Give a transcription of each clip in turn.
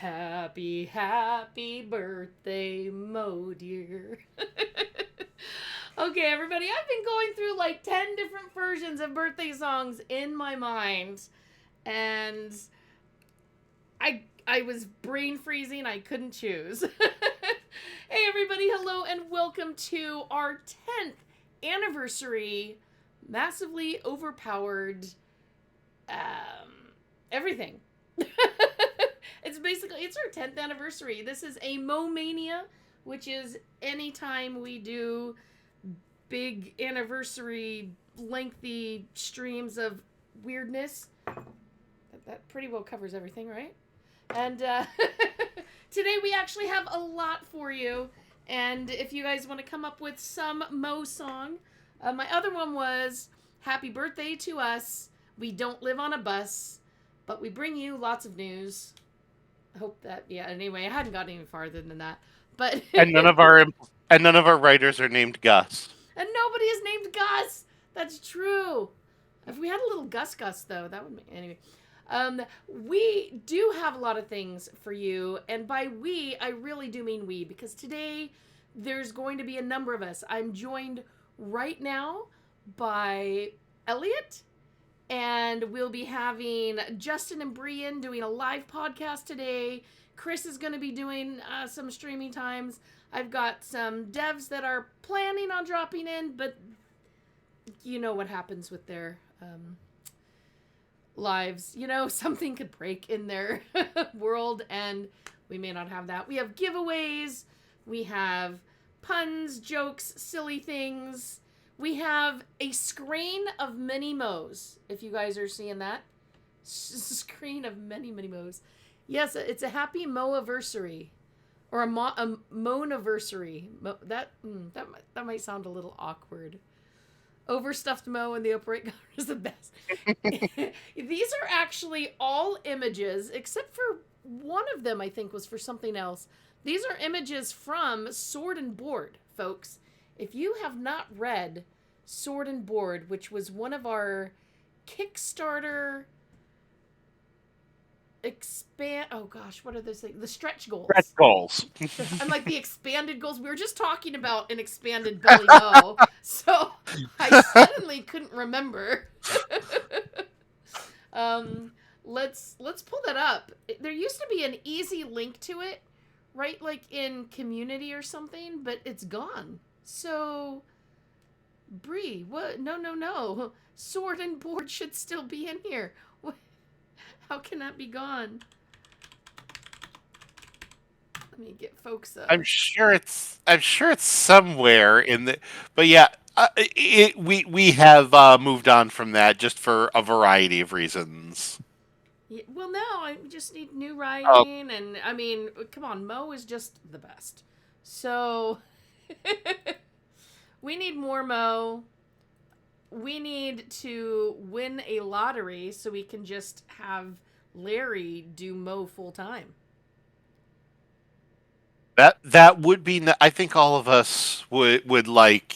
Happy, happy birthday, Mo dear. Okay, everybody, I've been going through like 10 different versions of birthday songs in my mind, and I was brain freezing. I couldn't choose. Hey, everybody, hello, and welcome to our 10th anniversary, massively overpowered everything. It's our 10th anniversary. This is a Mo Mania, which is anytime we do big anniversary lengthy streams of weirdness. That pretty well covers everything, right? And today we actually have a lot for you. And if you guys want to come up with some Mo song, my other one was Happy Birthday to Us. We don't live on a bus, but we bring you lots of news. I hope that, yeah, anyway, I hadn't gotten any farther than that. But And none of our writers are named Gus. and nobody is named Gus. That's true. If we had a little Gus Gus, though, that would make, anyway. We do have a lot of things for you, and by we, I really do mean we, because today there's going to be a number of us. I'm joined right now by Elliot, and we'll be having Justin and Brian doing a live podcast today. Chris is going to be doing some streaming times. I've got some devs that are planning on dropping in, but you know what happens with their lives. You know, something could break in their world, and we may not have that. We have giveaways. We have puns, jokes, silly things. We have a screen of many Mo's, if you guys are seeing that. Screen of many, many Mo's. Yes, it's a happy Mo-anniversary. Or a Mo-anniversary. That might sound a little awkward. Overstuffed Mo and the upright guard is the best. These are actually all images, except for one of them, I think, was for something else. These are images from Sword and Board, folks. If you have not read Sword and Board, which was one of our Kickstarter what are those things? The stretch goals. Stretch goals. I'm like the expanded goals. We were just talking about an expanded Billy Mo, so I suddenly couldn't remember. Let's pull that up. There used to be an easy link to it, right? Like in Community or something, but it's gone. So, Bree, what? No. Sword and Board should still be in here. How can that be gone? Let me get folks up. I'm sure it's somewhere in the. But yeah, we have moved on from that just for a variety of reasons. Yeah, well, no, I just need new Oh, writing, and I mean, come on, Mo is just the best. So, we need more Mo. We need to win a lottery so we can just have Larry do Mo full time. that would be. I think all of us would like.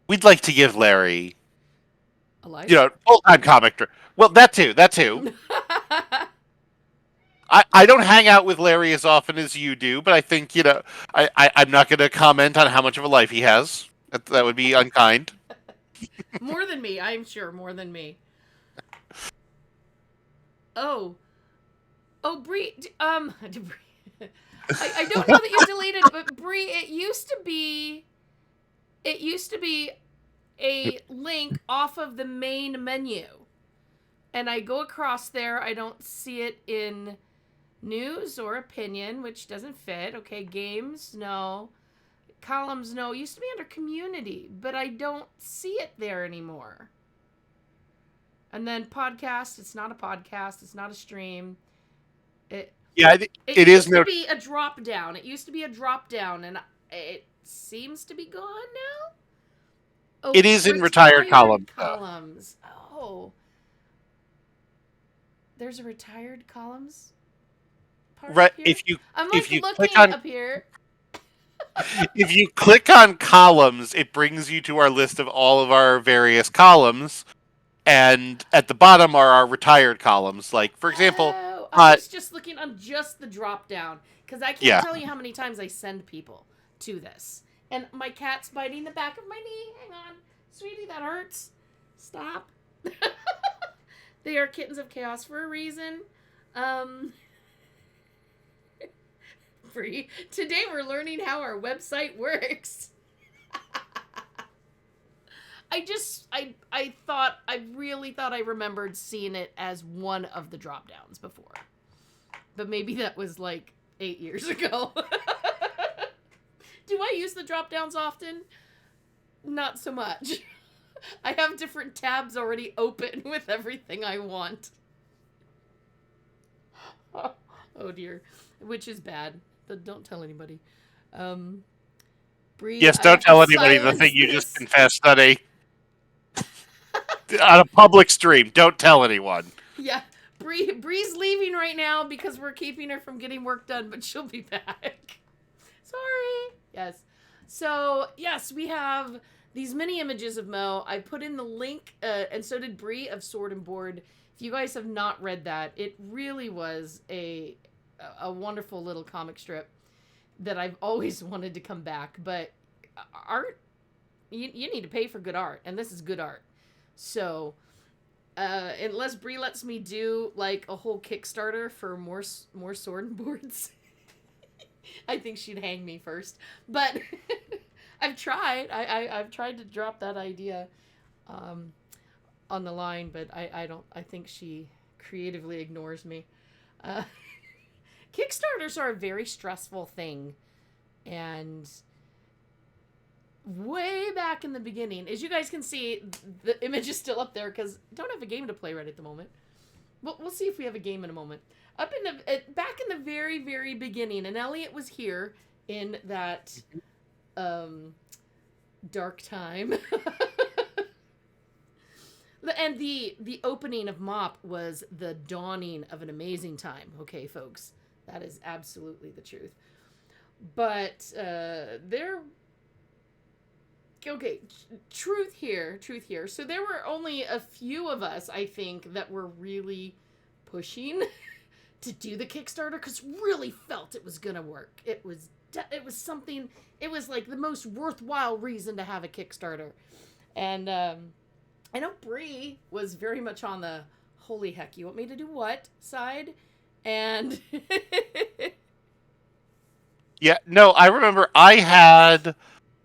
We'd like to give Larry, A life? full time comic. Well, that too. That too. I don't hang out with Larry as often as you do, but I think I'm not going to comment on how much of a life he has. That would be unkind. More than me, I'm sure. More than me. Oh, Bree. I don't know that you deleted, but Bree, it used to be a link off of the main menu, and I go across there. I don't see it in news or opinion, which doesn't fit. Okay, games, no. Columns, no. It used to be under community, but I don't see it there anymore. And then podcast, it's not a podcast, it's not a stream. It Yeah, it it is used to no. be a drop down. It used to be a drop down, and it seems to be gone now. Oh, It is in retired column. columns. Oh, there's a retired columns part Right. up here. I'm like If you click looking on up here. if you click on columns, it brings you to our list of all of our various columns, and at the bottom are our retired columns. Like, for example, Oh, I was just looking on just the drop down because I can't yeah. tell you how many times I send people to this. And my cat's biting the back of my knee. Hang on, sweetie, that hurts. Stop. They are kittens of chaos for a reason. Um, Free. Today we're learning how our website works. I really thought I remembered seeing it as one of the drop downs before. But maybe that was like 8 years ago. Do I use the drop downs often? Not so much. I have different tabs already open with everything I want. Oh dear. Which is bad. But don't tell anybody. Bree, Yes, I don't have to tell anybody the silence thing you just this. confessed, honey. On a public stream. Don't tell anyone. Yeah. Bree's leaving right now because we're keeping her from getting work done, but she'll be back. Sorry. Yes. So, yes, we have these mini images of Mo. I put in the link, and so did Bree, of Sword and Board. If you guys have not read that, it really was a wonderful little comic strip that I've always wanted to come back. But art, you need to pay for good art, and this is good art. So, unless Bree lets me do like a whole Kickstarter for more sword and boards, I think she'd hang me first. But I've tried. I've tried to drop that idea on the line, but I don't. I think she creatively ignores me. Uh, Kickstarters are a very stressful thing, and way back in the beginning, as you guys can see, the image is still up there because I don't have a game to play right at the moment. We'll see if we have a game in a moment. Up in the back in the very very beginning, and Elliot was here in that dark time. And the opening of Mop was the dawning of an amazing time. Okay, folks, that is absolutely the truth. But there. Okay, truth here. So there were only a few of us, I think, that were really pushing to do the Kickstarter because really felt it was gonna work. It was something. It was like the most worthwhile reason to have a Kickstarter, and I know Bree was very much on the holy heck, you want me to do what side, and Yeah, no, I remember I had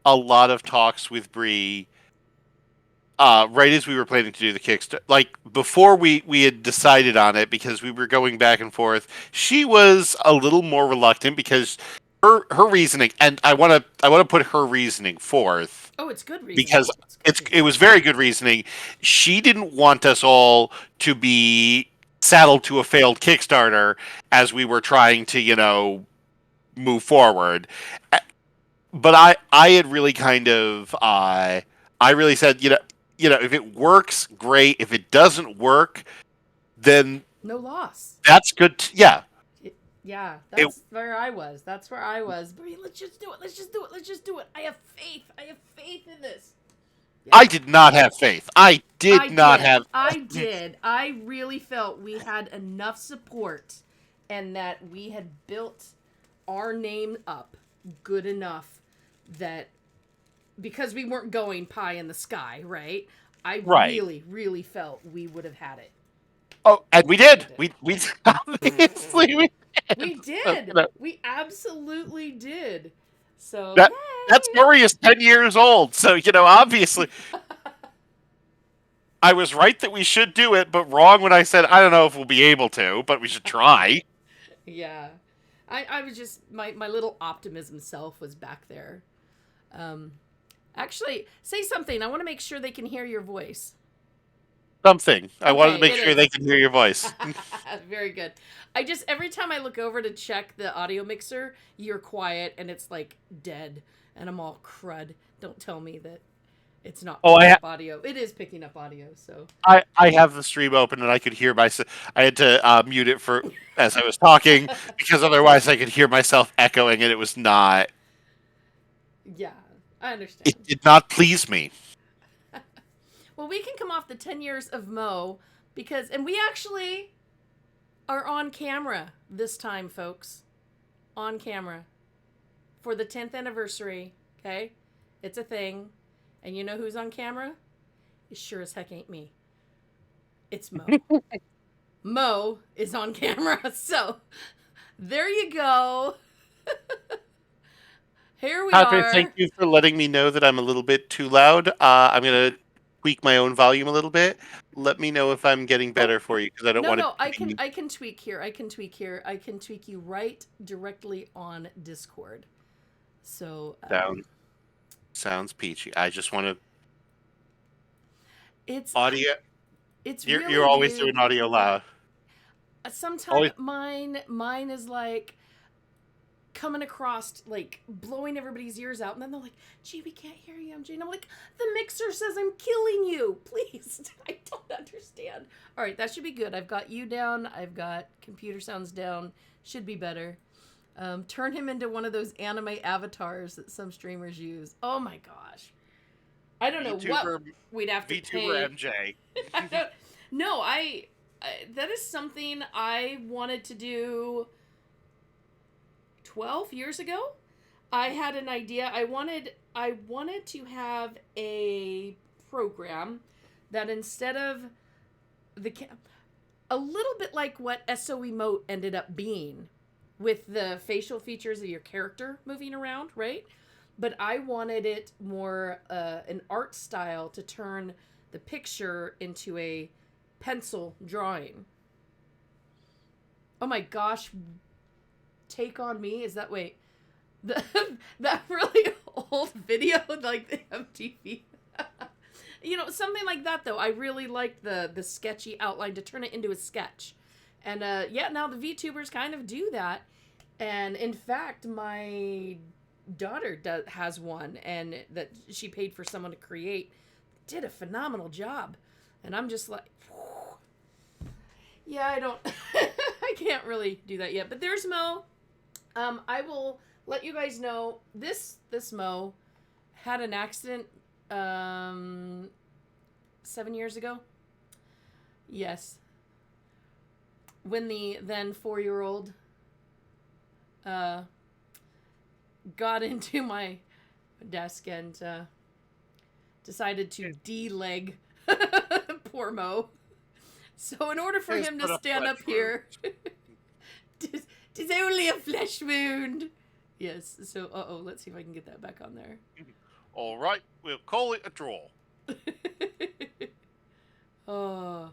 a lot of talks with Bree right as we were planning to do the Kickstarter, like before we had decided on it, because we were going back and forth. She was a little more reluctant because her reasoning, and I want to put her reasoning forth oh, it's good reasoning. because It's good it reasoning. was very good reasoning. She didn't want us all to be saddled to a failed Kickstarter as we were trying to, move forward. But I had really kind of I really said, if it works, great. If it doesn't work, then No loss. that's good. Yeah. Yeah, It, that's where I was. That's where I was. Bree, let's just do it. Let's just do it. Let's just do it. I have faith. I have faith in this. Yeah. I did not have faith. I did I not did. have. I did. I really felt we had enough support and that we had built our name up good enough that because we weren't going pie in the sky, right? I Right. really, really felt we would have had it. Oh, and we And we did. did. We obviously we did. We So, did. We absolutely did. So, that that story is 10 years old. So obviously, yay! I was right that we should do it, but wrong when I said I don't know if we'll be able to, but we should try. Yeah. I was just my little optimism self was back there. Um Actually, say something. I want to make sure they can hear your voice. Something. I wanted to Okay, make it sure they is. can hear your voice. Very good. I just every time I look over to check the audio mixer, you're quiet and it's like dead and I'm all crud. Don't tell me that it's not Oh, picking up audio. It is picking up audio, so I have the stream open and I could hear myself. I had to mute it for as I was talking because otherwise I could hear myself echoing and it was not. yeah, I It understand. did not please me. Well, we can come off the 10 years of Mo because and we actually are on camera this time, folks. On camera. For the 10th anniversary, okay? It's a thing. And you know who's on camera? It sure as heck ain't me. It's Mo. Mo is on camera. So, there you go. Here we Patrick, thank are. you for letting me know that I'm a little bit too loud. I'm going to tweak my own volume a little bit. Let me know if I'm getting Oh, better for you, because I don't no, want it no, to be I can tweak here. I can tweak here. I can tweak you right directly on Discord. So, sound. Sounds peachy. I just want to it's audio. it's You're really always doing weird. audio loud. Sometimes Always. mine is like coming across like blowing everybody's ears out, and then they're like, "Gee, we can't hear you, MJ." And I'm like, "The mixer says I'm killing you. Please." I don't understand. All right, that should be good. I've got you down. I've got computer sounds down. Should be better. Turn him into one of those anime avatars that some streamers use. Oh my gosh. I don't know what VTuber, we'd have to VTuber pay. MJ. I don't, no, that is something I wanted to do 12 years ago. I had an idea. I wanted to have a program that instead of a little bit like what SO Emote ended up being with the facial features of your character moving around, right? But I wanted it more an art style to turn the picture into a pencil drawing. Oh my gosh, Take on Me? Is that, wait, the, that really old video, like the MTV? Something like that, though. I really liked the sketchy outline to turn it into a sketch. And yeah, now the VTubers kind of do that. And in fact, my daughter has one, and that she paid for someone to create. Did a phenomenal job. And I'm just like, yeah, I don't, I can't really do that yet. But there's Mo. I will let you guys know this Mo had an accident 7 years ago. Yes. When the then 4-year-old got into my desk and decided to de-leg poor Mo. So in order for him to stand up here, tis only a flesh wound. Yes, so let's see if I can get that back on there. All right, we'll call it a draw. Oh,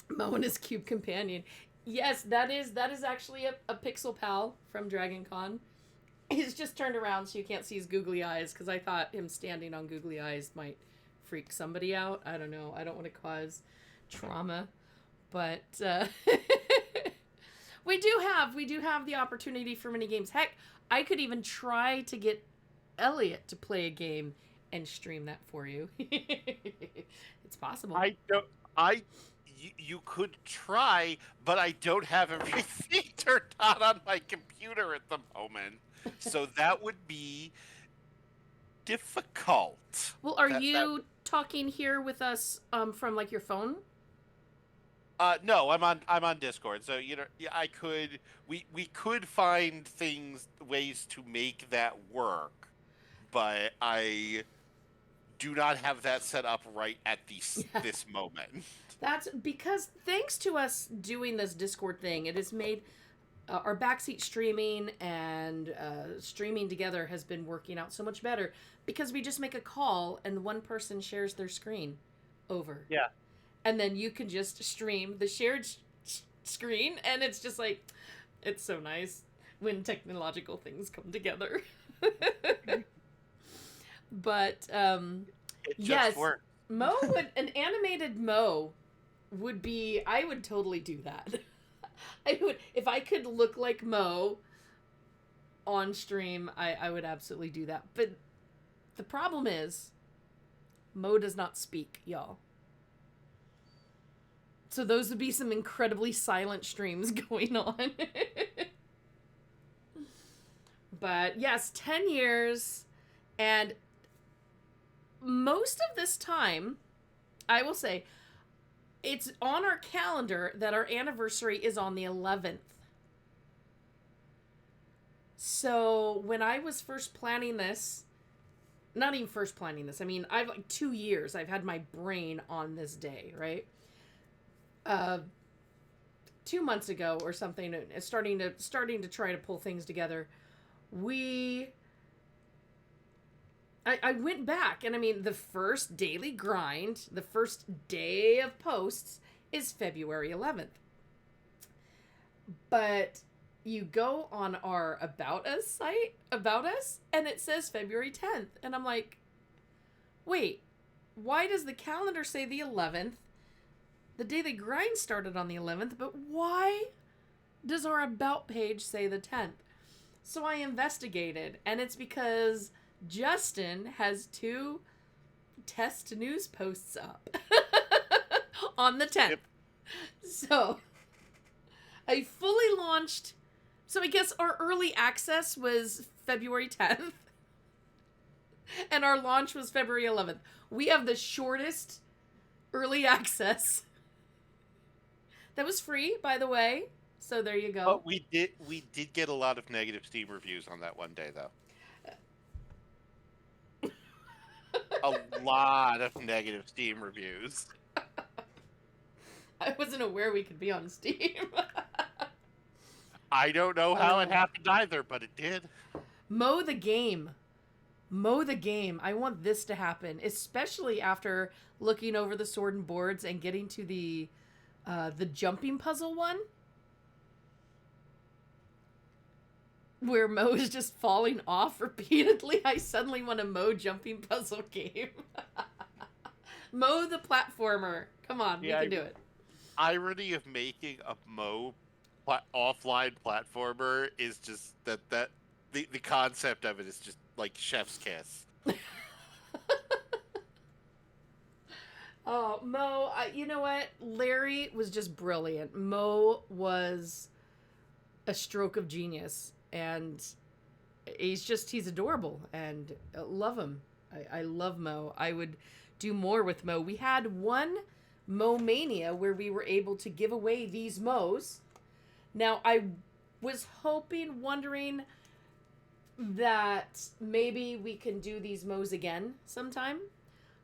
Mo and his cube companion. Yes, that is actually a Pixel Pal from Dragon Con. He's just turned around so you can't see his googly eyes, because I thought him standing on googly eyes might freak somebody out. I don't know. I don't want to cause trauma, but we do have the opportunity for mini games. Heck, I could even try to get Elliot to play a game and stream that for you. It's possible. You could try, but I don't have everything turned on my computer at the moment, so that would be difficult. Well, are you talking here with us from like your phone? No, I'm on Discord, so yeah, we could find ways to make that work, but I do not have that set up right at this moment. That's because thanks to us doing this Discord thing, it has made our backseat streaming and streaming together has been working out so much better, because we just make a call and one person shares their screen over. Yeah. And then you can just stream the shared screen, and it's just like, it's so nice when technological things come together. But yes, works. Mo an animated Mo would be, I would totally do that. I would, if I could look like Mo on stream, I would absolutely do that. But the problem is, Mo does not speak, y'all. So those would be some incredibly silent streams going on. But yes, 10 years, and most of this time, I will say, It's on our calendar that our anniversary is on the 11th. So when I was first planning this, not even first planning this, I mean, I've like 2 years, I've had my brain on this day, right? Uh, 2 months ago or something, starting to try to pull things together. We I went back, and I mean, the first daily grind, the first day of posts is February 11th. But you go on our About Us site, About Us, and it says February 10th. And I'm like, wait, why does the calendar say the 11th? The daily grind started on the 11th, but why does our About page say the 10th? So I investigated, and it's because Justin has 2 test news posts up on the 10th. Yep. So I fully launched. So I guess our early access was February 10th, and our launch was February 11th. We have the shortest early access. That was free, by the way. So there you go. But we did get a lot of negative Steam reviews on that one day, though. A lot of negative Steam reviews. I wasn't aware we could be on Steam. I don't know how it happened either, but it did. Mo the game. Mo the game. I want this to happen, especially after looking over the sword and boards and getting to the jumping puzzle one, where Mo is just falling off repeatedly. I suddenly want a Mo jumping puzzle game. Mo the platformer. Come on, we can do it. Irony of making a Mo offline platformer is just that the concept of it is just like chef's kiss. Oh, Mo, you know what? Larry was just brilliant. Mo was a stroke of genius, and he's adorable, and love him. I love Mo. I would do more with Mo. We had one Mo Mania where we were able to give away these Mo's. Now, I was wondering that maybe we can do these Mo's again sometime.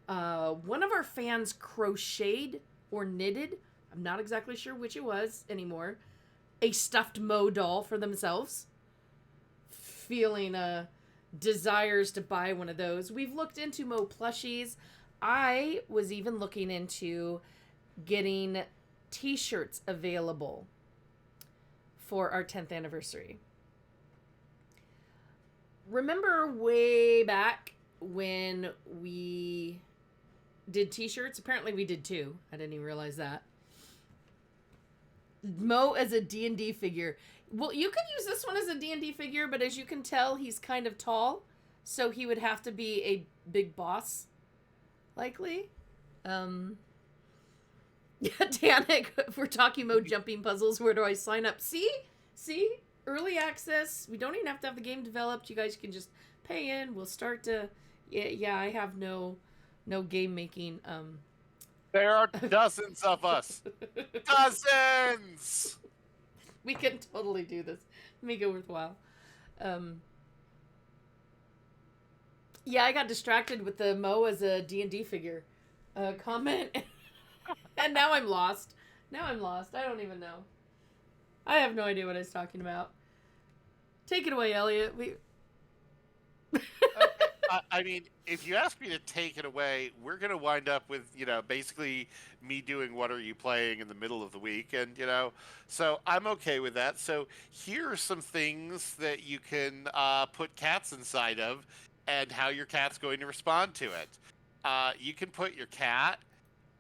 One of our fans crocheted or knitted, I'm not exactly sure which it was anymore, a stuffed Mo doll for themselves. Feeling desires to buy one of those. We've looked into Mo plushies. I was even looking into getting t-shirts available for our 10th anniversary. Remember way back when we did t-shirts? Apparently we did 2. I didn't even realize that. Mo as a D&D figure. Well, you could use this one as a D&D figure, but as you can tell, he's kind of tall, so he would have to be a big boss, likely. Yeah, Danik, if we're talking Mo jumping puzzles, where do I sign up? See? Early access. We don't even have to have the game developed. You guys can just pay in. We'll start to... Yeah, I have no game making. There are dozens of us. Dozens! We can totally do this. Make it worthwhile. Yeah, I got distracted with the Mo as a D&D figure comment. And now I'm lost. I don't even know. I have no idea what I was talking about. Take it away, Elliot. I mean, if you ask me to take it away, we're going to wind up with, basically me doing What Are You Playing in the middle of the week. And, so I'm okay with that. So here are some things that you can put cats inside of and how your cat's going to respond to it. You can put your cat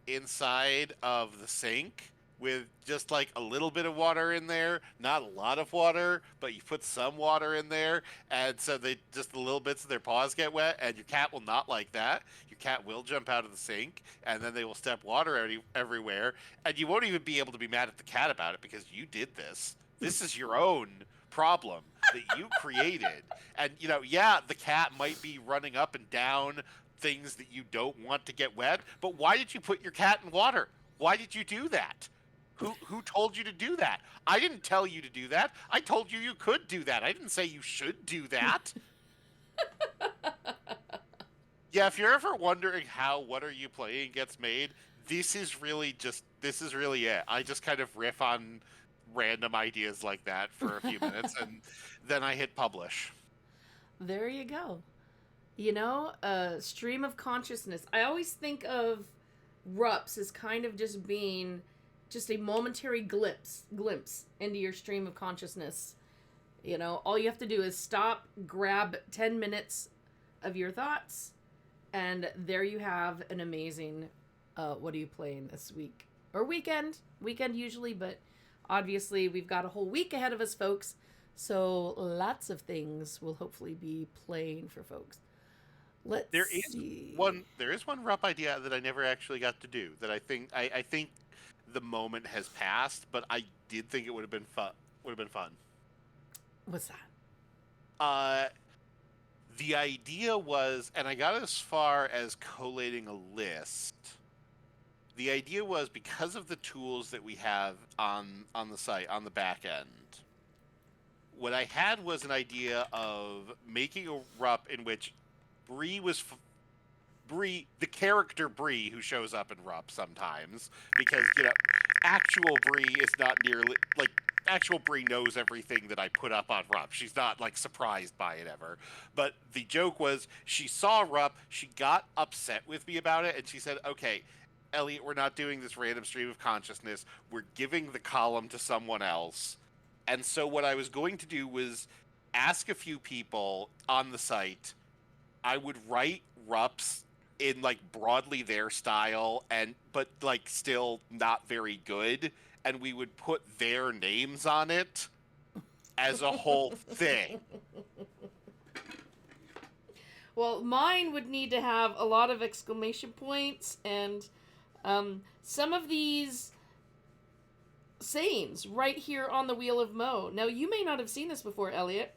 inside of the sink with just like a little bit of water in there, not a lot of water, but you put some water in there, and so they just the little bits of their paws get wet, and your cat will not like that. Your cat will jump out of the sink, and then they will step water everywhere, and you won't even be able to be mad at the cat about it because you did this. This is your own problem that you created. And yeah, the cat might be running up and down things that you don't want to get wet, but why did you put your cat in water? Why did you do that? Who told you to do that? I didn't tell you to do that. I told you you could do that. I didn't say you should do that. Yeah, if you're ever wondering how What Are You Playing gets made, this is really it. I just kind of riff on random ideas like that for a few minutes and then I hit publish. There you go. You know, a stream of consciousness. I always think of RUPS as kind of just being just a momentary glimpse into your stream of consciousness. You know, all you have to do is stop, grab 10 minutes of your thoughts, and there you have an amazing what are you playing this week? Or weekend. Weekend usually, but obviously we've got a whole week ahead of us, folks. So lots of things will hopefully be playing for folks. Let's see. There is one rough idea that I never actually got to do that I think the moment has passed, but I did think it would have been fun. Would have been fun. What's that? Uh, the idea was, and I got as far as collating a list. The idea was because of the tools that we have on the site on the back end. What I had was an idea of making a RUP in which Bree was Bree, the character Bree, who shows up in RUP sometimes, because actual Bree is not nearly like actual Bree knows everything that I put up on RUP. She's not like surprised by it ever. But the joke was she saw RUP, she got upset with me about it, and she said, "Okay, Elliot, we're not doing this random stream of consciousness. We're giving the column to someone else." And so what I was going to do was ask a few people on the site. I would write RUPs in like broadly their style but like still not very good, and we would put their names on it as a whole thing. Well, mine would need to have a lot of exclamation points and some of these sayings right here on the Wheel of Mo. Now, you may not have seen this before, Elliot.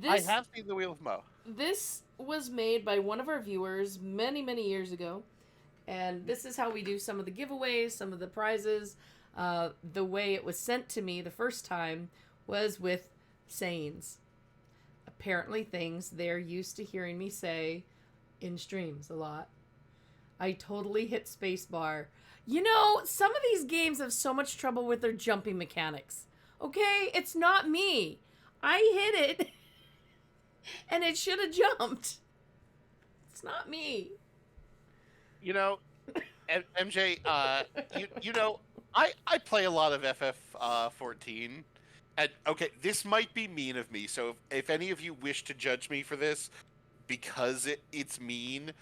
I have seen the Wheel of Mo. This was made by one of our viewers many, many years ago. And this is how we do some of the giveaways, some of the prizes. The way it was sent to me the first time was with sayings. Apparently things they're used to hearing me say in streams a lot. I totally hit spacebar. You know, some of these games have so much trouble with their jumping mechanics. Okay? It's not me. I hit it. And it should have jumped. It's not me. You know, MJ, you know, I play a lot of FF14. And okay, this might be mean of me. So if any of you wish to judge me for this because it's mean,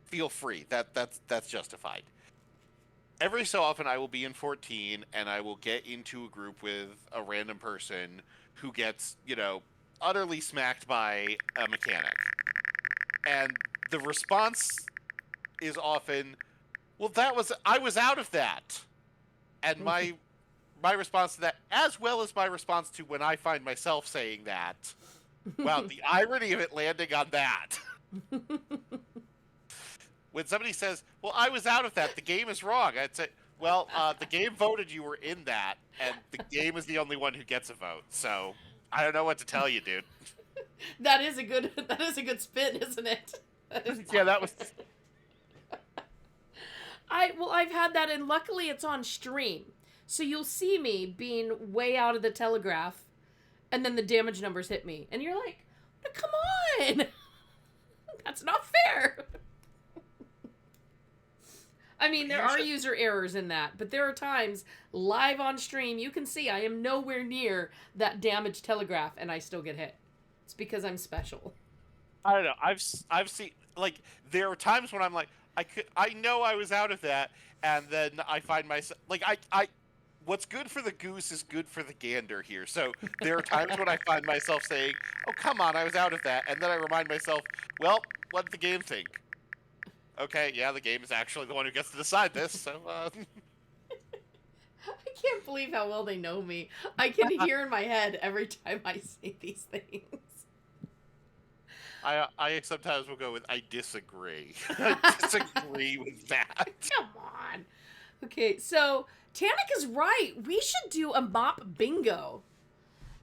feel free. That's justified. Every so often I will be in 14 and I will get into a group with a random person who gets, utterly smacked by a mechanic. And the response is often, "Well, I was out of that." And my response to that, as well as my response to when I find myself saying that, wow, the irony of it landing on that. When somebody says, "Well, I was out of that, the game is wrong," I'd say, "Well, the game voted you were in that, and the game is the only one who gets a vote. So I don't know what to tell you, dude." That is a good spin, isn't it? Yeah, that was. I've had that, and luckily it's on stream, so you'll see me being way out of the telegraph, and then the damage numbers hit me, and you're like, "Come on, that's not fair." I mean, there are user errors in that, but there are times live on stream you can see I am nowhere near that damaged telegraph, and I still get hit. It's because I'm special. I don't know. I've seen, like, there are times when I'm like, I know I was out of that, and then I find myself like I what's good for the goose is good for the gander here. So there are times when I find myself saying, "Oh, come on, I was out of that," and then I remind myself, "Well, what did the game think?" Okay, yeah, the game is actually the one who gets to decide this. So I can't believe how well they know me. I can hear in my head every time I say these things. I sometimes will go with, "I disagree." I disagree with that. Come on. Okay, so Tanik is right. We should do a mop bingo.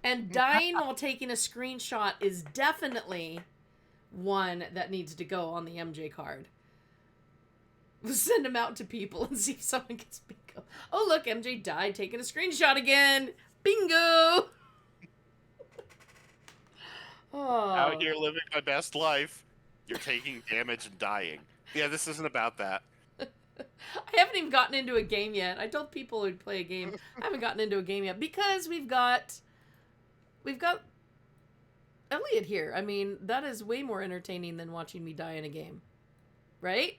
And dying while taking a screenshot is definitely one that needs to go on the MJ card. We'll send them out to people and see if someone gets bingo. Oh, look, MJ died taking a screenshot again. Bingo! Out Oh. here living my best life. You're taking damage and dying. Yeah, this isn't about that. I haven't even gotten into a game yet. I told people who'd play a game. I haven't gotten into a game yet because we've got Elliot here. I mean, that is way more entertaining than watching me die in a game. Right?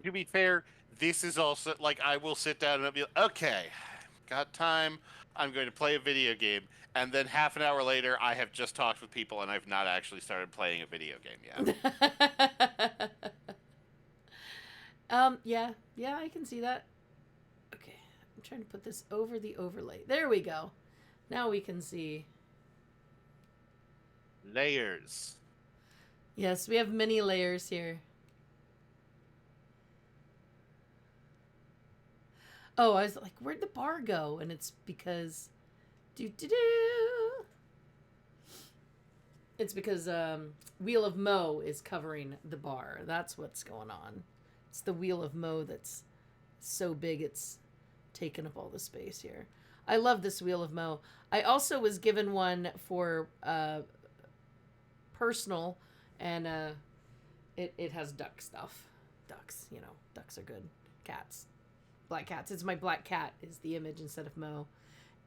To be fair, this is also like I will sit down and I'll be like, okay, got time. I'm going to play a video game, and then half an hour later, I have just talked with people and I've not actually started playing a video game yet. Yeah, I can see that. Okay, I'm trying to put this over the overlay. There we go. Now we can see. Layers. Yes, we have many layers here. Oh, I was like, where'd the bar go? And it's because it's because Wheel of Mo is covering the bar. That's what's going on. It's the Wheel of Mo that's so big it's taken up all the space here. I love this Wheel of Mo. I also was given one for personal, and it has duck stuff. Ducks, ducks are good. Cats. Black cats. It's my black cat is the image instead of Mo.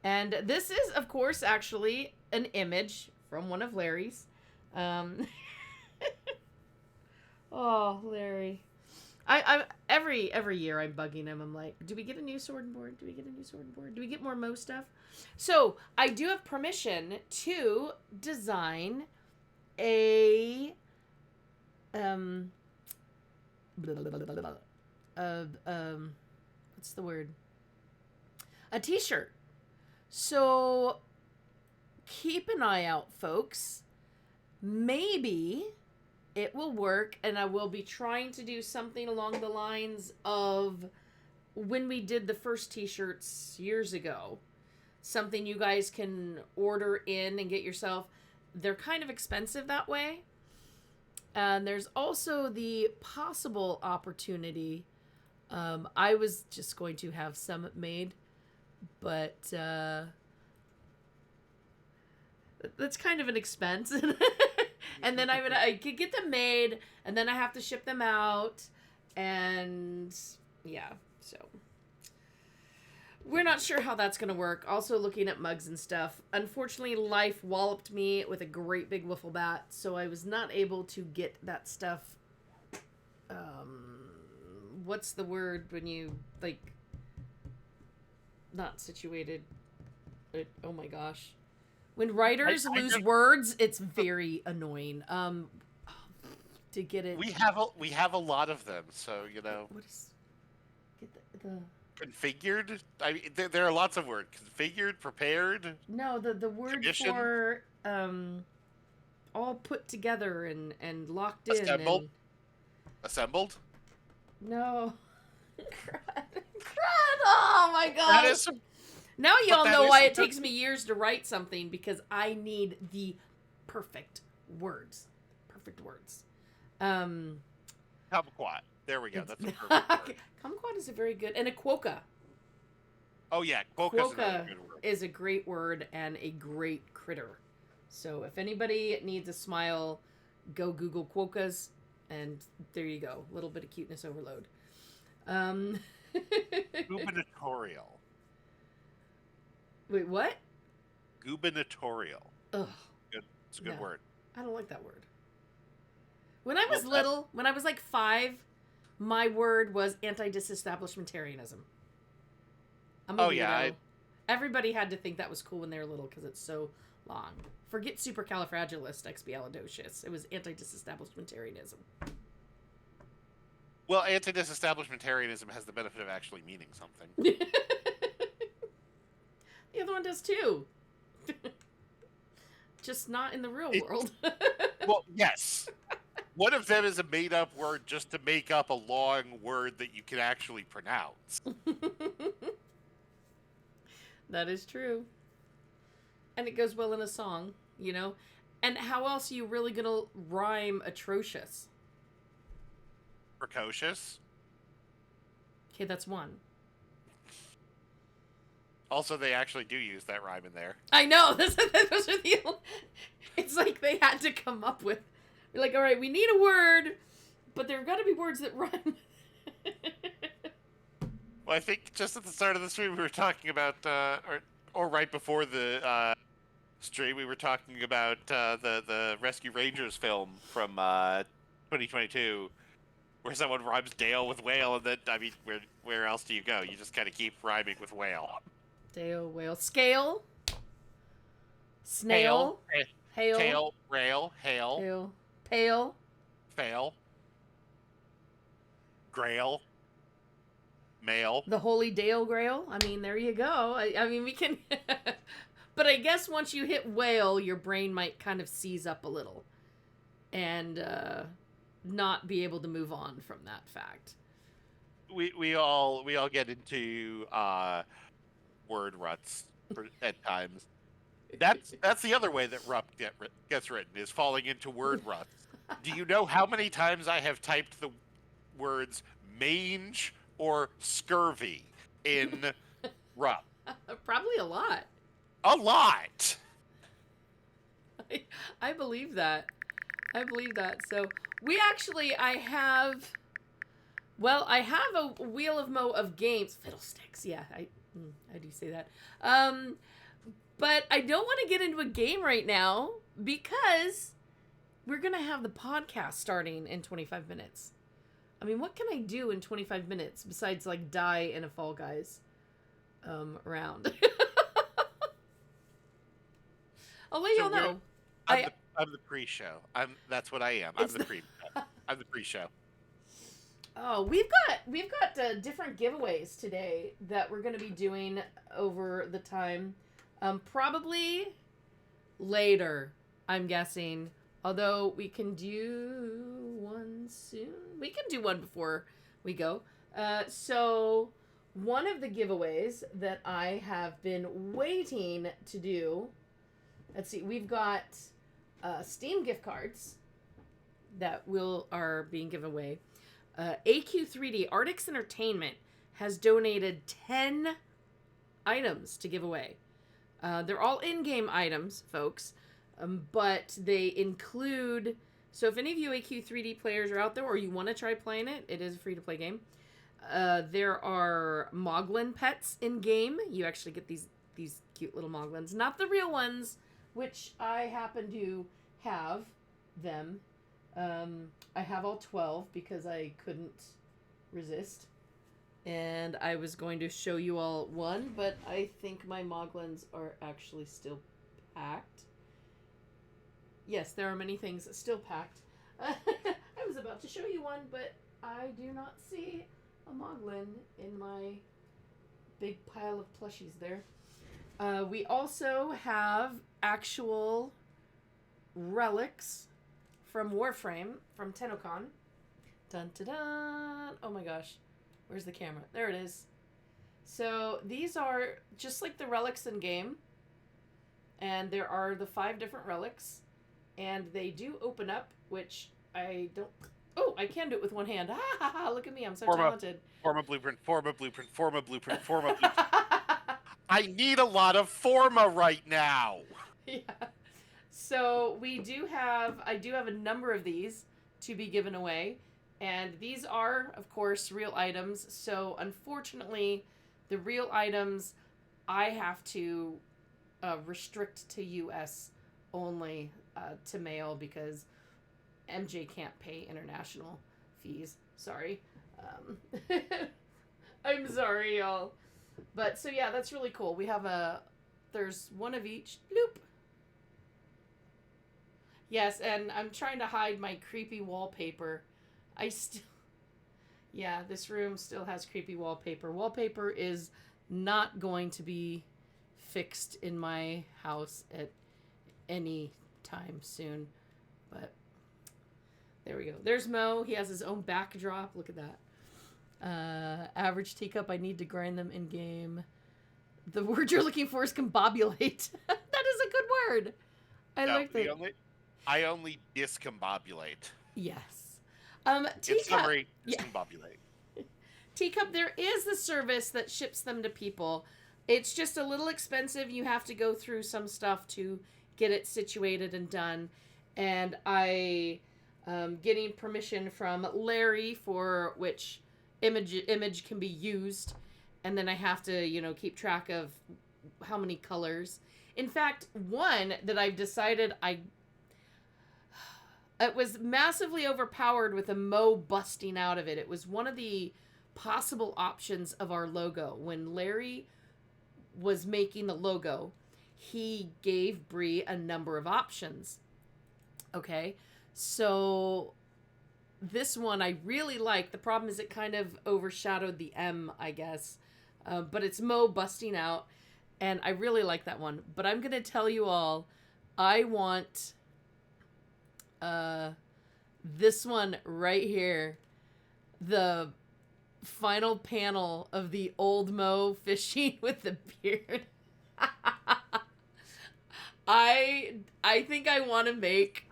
And this is, of course, actually an image from one of Larry's. Oh, Larry. I every year I'm bugging him. I'm like, do we get a new sword and board? Do we get a new sword and board? Do we get more Mo stuff? So I do have permission to design a what's the word? A t-shirt. So keep an eye out, folks. Maybe it will work, and I will be trying to do something along the lines of when we did the first t-shirts years ago. Something you guys can order in and get yourself. They're kind of expensive that way. And there's also the possible opportunity. I was just going to have some made, but that's kind of an expense. And then I could get them made, and then I have to ship them out, and yeah, so we're not sure how that's going to work. Also looking at mugs and stuff. Unfortunately, life walloped me with a great big wiffle bat, so I was not able to get that stuff. What's the word when you, like, not situated? Oh my gosh. When writers lose words, it's very annoying. To get it. We have a lot of them, so What is? Get the configured. I mean, there are lots of words. Configured, prepared. No, the word for all put together and locked in. Assembled. Assembled. No. Crud. Oh my god. That is Now y'all know why it takes me years to write something, because I need the perfect words. Perfect words. Kumquat. There we go. That's a perfect word. Kumquat is a very good, and a quokka. Oh yeah, quokka's a very good word. Is a great word and a great critter. So if anybody needs a smile, go Google quokkas, and there you go. A little bit of cuteness overload. Gubernatorial. Wait, what? Gubernatorial. Ugh. Good. It's a good word. I don't like that word. When I was little, when I was like 5, my word was anti-disestablishmentarianism. Everybody had to think that was cool when they were little because it's so long. Forget supercalifragilisticexpialidocious. It was anti-disestablishmentarianism. Well, anti-disestablishmentarianism has the benefit of actually meaning something. The other one does too. Just not in the real world. Well, yes. One of them is a made-up word just to make up a long word that you can actually pronounce. That is true. And it goes well in a song, you know? And how else are you really gonna rhyme atrocious? Precocious. Okay, that's one. Also, they actually do use that rhyme in there. I know. Those are the. It's like they had to come up with. Like, all right, we need a word, but there have got to be words that rhyme. Well, I think just at the start of the stream we were talking about, or right before the stream, we were talking about the Rescue Rangers film from 2022, where someone rhymes Dale with whale, and then I mean, where else do you go? You just kind of keep rhyming with whale. Dale, whale, scale, Hail, snail, hail, tail, rail, hail, hail, pale, fail, grail, male. the holy Dale Grail. I mean, there you go. I mean, we can. But I guess once you hit whale, your brain might kind of seize up a little, and not be able to move on from that fact. We all get into word ruts at times. That's the other way that rut gets written, is falling into word ruts. Do you know how many times I have typed the words mange or scurvy in rut? Probably a lot. A lot. I believe that. I believe that. So we actually, I have a Wheel of Mo of games. Fiddlesticks. Yeah, I do say that. But I don't want to get into a game right now because we're gonna have the podcast starting in 25 minutes. I mean, what can I do in 25 minutes besides like die in a Fall Guys round? I'll let y'all know. I'm the pre-show. That's what I am. I'm the pre-show. Oh, we've got different giveaways today that we're going to be doing over the time. Probably later, I'm guessing. Although we can do one soon. We can do one before we go. So one of the giveaways that I have been waiting to do. Let's see. We've got Steam gift cards that are being given away. AQ3D Artix Entertainment has donated 10 items to give away. They're all in-game items, folks, but they include... So if any of you AQ3D players are out there or you want to try playing it, it is a free-to-play game. There are Moglin pets in-game. You actually get these cute little Moglins. Not the real ones, which I happen to have them. I have all 12 because I couldn't resist. And I was going to show you all one, but I think my Moglins are actually still packed. Yes, there are many things still packed. I was about to show you one, but I do not see a Moglin in my big pile of plushies there. We also have actual relics from Warframe, from TennoCon. Dun dun dun! Oh my gosh. Where's the camera? There it is. So these are just like the relics in game. And there are the 5 different relics. And they do open up, which I don't... Oh, I can do it with one hand. Ha ha ha! Look at me, I'm so talented. Forma blueprint, forma blueprint, forma blueprint, forma blueprint. I need a lot of forma right now. Yeah. So I do have a number of these to be given away. And these are, of course, real items. So unfortunately, the real items I have to restrict to US only to mail because MJ can't pay international fees. Sorry. I'm sorry, y'all. But so yeah, that's really cool. We have there's one of each. Bloop. Yes, and I'm trying to hide my creepy wallpaper. Yeah, this room still has creepy wallpaper. Wallpaper is not going to be fixed in my house at any time soon. But There we go. There's Mo. He has his own backdrop. Look at that. Average teacup. I need to grind them in game. The word you're looking for is combobulate. That is a good word. I No, like that. I only discombobulate. Yes. In Teacup. summary, Yeah. discombobulate. Teacup, there is the service that ships them to people. It's just a little expensive. You have to go through some stuff to get it situated and done. And I getting permission from Larry for which image can be used, and then I have to keep track of how many colors. In fact, one that I've decided it was massively overpowered with a Mo busting out of it. It was one of the possible options of our logo. When Larry was making the logo, he gave Bree a number of options. Okay, so this one I really like. The problem is it kind of overshadowed the M, I guess. But it's Mo busting out, and I really like that one. But I'm going to tell you all, I want this one right here. The final panel of the old Mo fishing with the beard. I think I want to make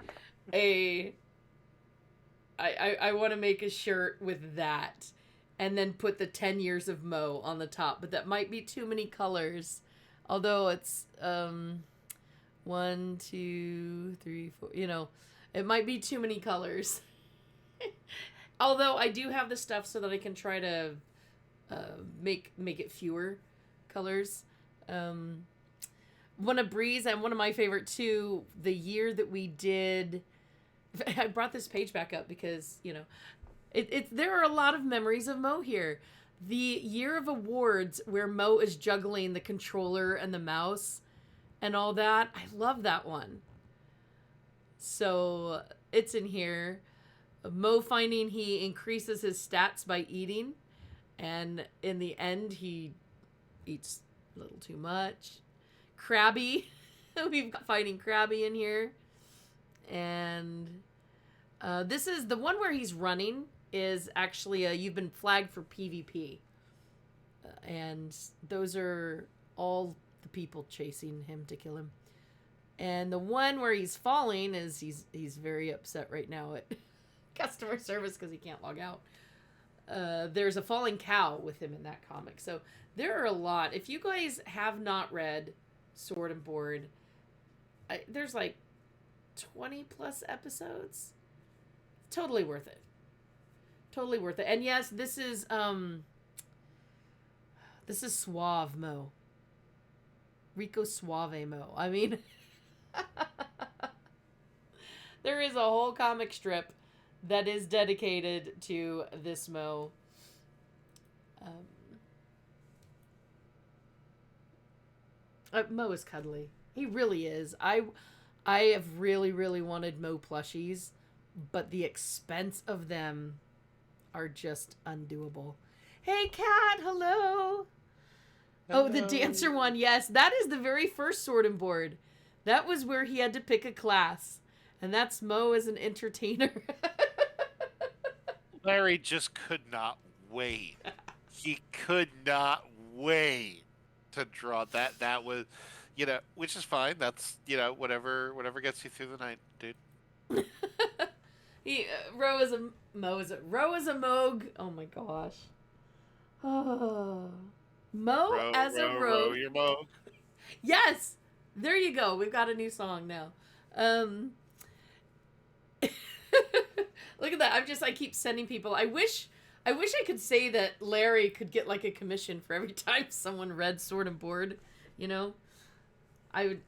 I want to make a shirt with that, and then put the 10 years of Mo on the top, but that might be too many colors. Although it's 1, 2, 3, 4, it might be too many colors. Although I do have the stuff so that I can try to make it fewer colors. One of Bree's and one of my favorite too, the year that we did. I brought this page back up because there are a lot of memories of Mo here. The year of awards where Mo is juggling the controller and the mouse and all that. I love that one. So it's in here. Mo finding he increases his stats by eating, and in the end he eats a little too much. Krabby. We've got fighting Krabby in here. And this is the one where he's running is actually you've been flagged for PvP. And those are all the people chasing him to kill him. And the one where he's falling is he's very upset right now at customer service because he can't log out. There's a falling cow with him in that comic. So there are a lot. If you guys have not read Sword and Board, there's like 20 plus episodes. Totally worth it. Totally worth it. And yes, this is Suave Mo. Rico Suave Mo. I mean, there is a whole comic strip that is dedicated to this Mo. Mo is cuddly. He really is. I have really, really wanted Mo plushies, but the expense of them are just undoable. Hey, Cat, hello. Oh, the dancer one. Yes, that is the very first Sword and Board. That was where he had to pick a class, and that's Mo as an entertainer. Larry just could not wait. He could not wait to draw that. That was, which is fine. That's whatever gets you through the night, dude. Ro is a Mo is a Ro is a Moog. Oh my gosh. Oh. Mo as a rogue. Row your Moog. Yes, there you go. We've got a new song now. Look at that. I keep sending people. I wish I could say that Larry could get like a commission for every time someone read Sword and Board. I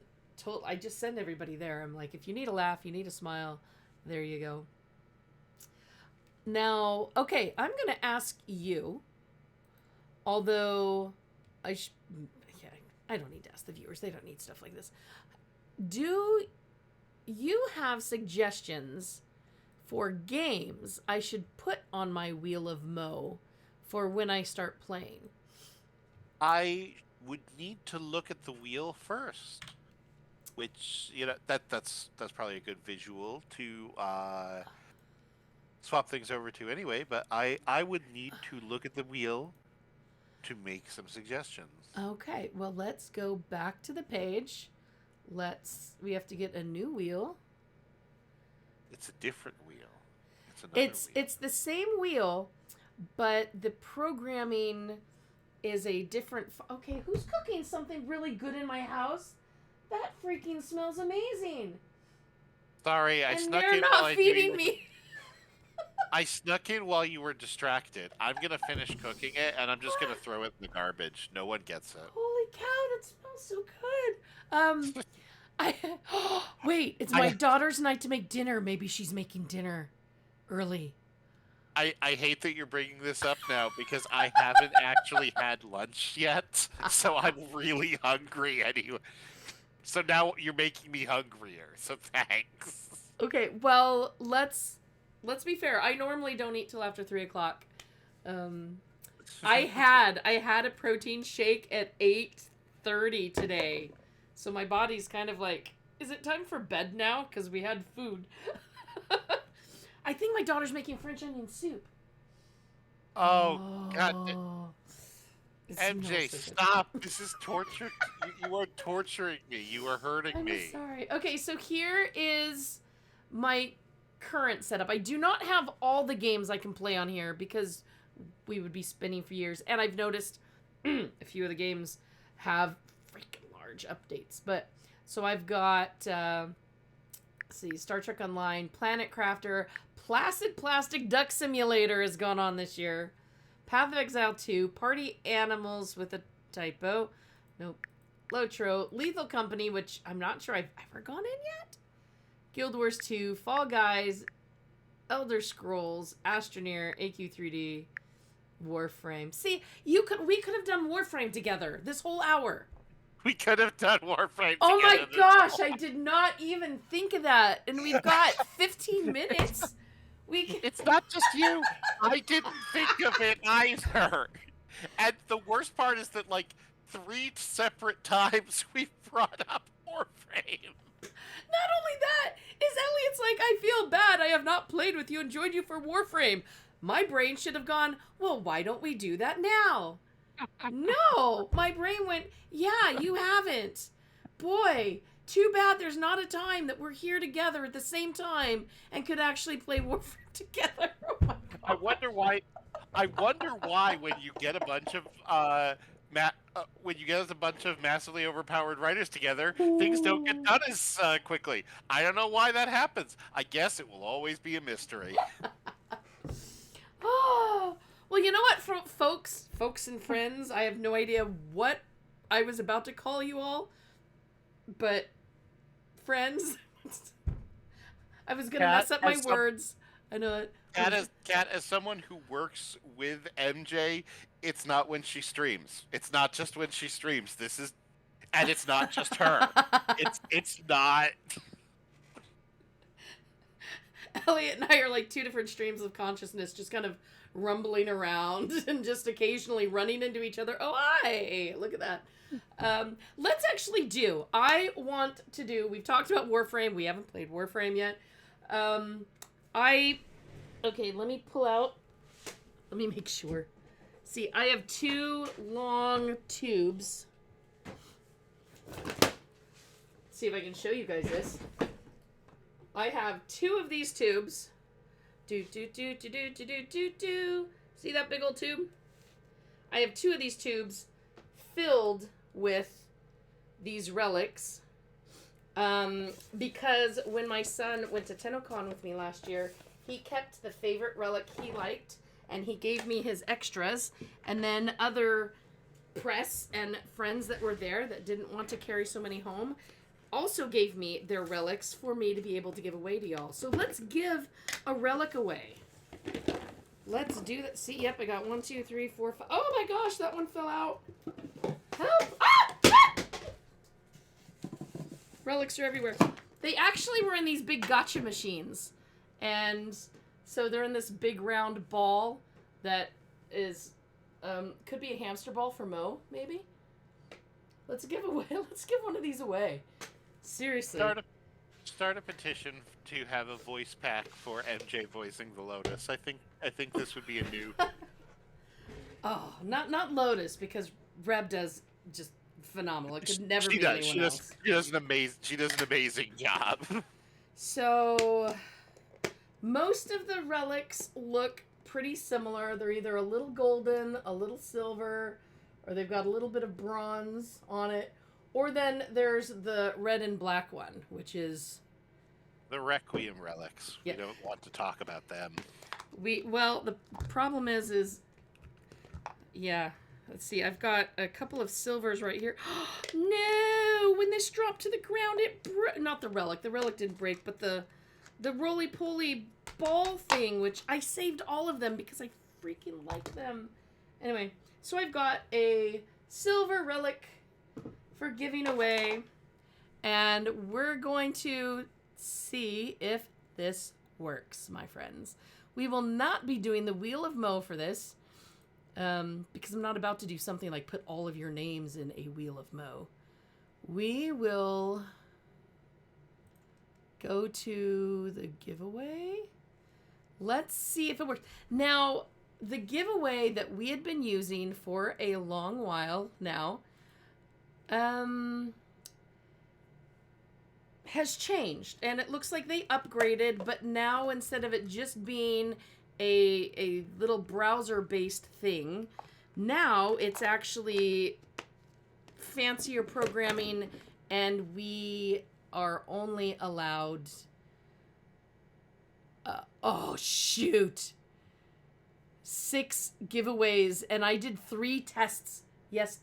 just send everybody there. I'm like, if you need a laugh, you need a smile, there you go. Now, okay, I'm going to ask you, although I don't need to ask the viewers. They don't need stuff like this. Do you have suggestions for games I should put on my Wheel of Mo for when I start playing? I would need to look at the wheel first, which that's probably a good visual to swap things over to anyway, but I would need to look at the wheel to make some suggestions. Okay, well, let's go back to the page. We have to get a new wheel. It's a different wheel. It's another wheel. It's the same wheel, but the programming is a different. Okay, who's cooking something really good in my house? That freaking smells amazing. Sorry, I and snuck they're in not while I feeding me. I snuck in while you were distracted. I'm gonna finish cooking it, and I'm just gonna throw it in the garbage. No one gets it. Holy cow, that smells so good. Wait, it's my I- daughter's night to make dinner. Maybe she's making dinner early. I hate that you're bringing this up now because I haven't actually had lunch yet, so I'm really hungry anyway. So now you're making me hungrier. So thanks. Okay, well, let's be fair. I normally don't eat till after 3:00. I had a protein shake at 8:30 today, so my body's kind of like, is it time for bed now? Because we had food. I think my daughter's making French onion soup. Oh God, It MJ, smells so good. stop! This is torture. You are torturing me. You are hurting I'm me. sorry. Okay, so here is my current setup. I do not have all the games I can play on here because we would be spinning for years. And I've noticed a few of the games have freaking large updates. But so I've got, let's see, Star Trek Online, Planet Crafter, Placid Plastic Duck Simulator has gone on this year. Path of Exile 2, Party Animals with a typo. Nope. Lotro, Lethal Company, which I'm not sure I've ever gone in yet. Guild Wars 2, Fall Guys, Elder Scrolls, Astroneer, AQ3D, Warframe. See, we could have done Warframe together this whole hour. We could have done Warframe. Oh my together this gosh, whole- I did not even think of that. And we've got 15 minutes. It's not just you. I didn't think of it either. And the worst part is that, like, 3 separate times we brought up Warframe. Not only that, is Elliot's like, I feel bad. I have not played with you and joined you for Warframe. My brain should have gone, well, why don't we do that now? No, my brain went, yeah, you haven't. Boy, too bad there's not a time that we're here together at the same time and could actually play Warframe together. Oh my god. I wonder why when you get a bunch of massively overpowered writers together, things don't get done as quickly. I don't know why that happens. I guess it will always be a mystery. Oh, well, you know what, folks and friends, I have no idea what I was about to call you all, but friends, I was gonna mess up my words. I know it. Kat, as someone who works with MJ, it's not when she streams. It's not just when she streams. And it's not just her. It's not. Elliot and I are like two different streams of consciousness, just kind of rumbling around and just occasionally running into each other. Oh, hi! Look at that. Let's actually do. We've talked about Warframe. We haven't played Warframe yet. Okay, let me pull out. Let me make sure. See, I have 2 long tubes. Let's see if I can show you guys this. I have 2 of these tubes. See that big old tube? I have 2 of these tubes filled with these relics. Because when my son went to TennoCon with me last year, he kept the favorite relic he liked, and he gave me his extras, and then other press and friends that were there that didn't want to carry so many home also gave me their relics for me to be able to give away to y'all. So let's give a relic away. Let's do that. See, yep, I got 1, 2, 3, 4, 5. Oh my gosh, that one fell out. Help! Ah! Ah! Relics are everywhere. They actually were in these big gotcha machines. And so they're in this big round ball that is, could be a hamster ball for Mo, let's give one of these away. Seriously. Start a petition to have a voice pack for MJ voicing the Lotus. I think this would be a new. Oh, not Lotus, because Reb does just phenomenal. It could never She be does. anyone else. She does an amazing job. So most of the relics look pretty similar. They're either a little golden, a little silver, or they've got a little bit of bronze on it. Or then there's the red and black one, which is The Requiem relics. Yeah. We don't want to talk about them. well, the problem is yeah. Let's see. I've got a couple of silvers right here. No! When this dropped to the ground, it not the relic. The relic didn't break, but the roly-poly ball thing, which I saved all of them because I freaking like them. Anyway, so I've got a silver relic for giving away, and we're going to see if this works, my friends. We will not be doing the Wheel of Mo for this, because I'm not about to do something like put all of your names in a Wheel of Mo. We will go to the giveaway. Let's see if it works. Now, the giveaway that we had been using for a long while now has changed, and it looks like they upgraded, but now instead of it just being a little browser based thing, now it's actually fancier programming, and we are only allowed oh shoot, 6 giveaways, and I did 3 tests. Yes.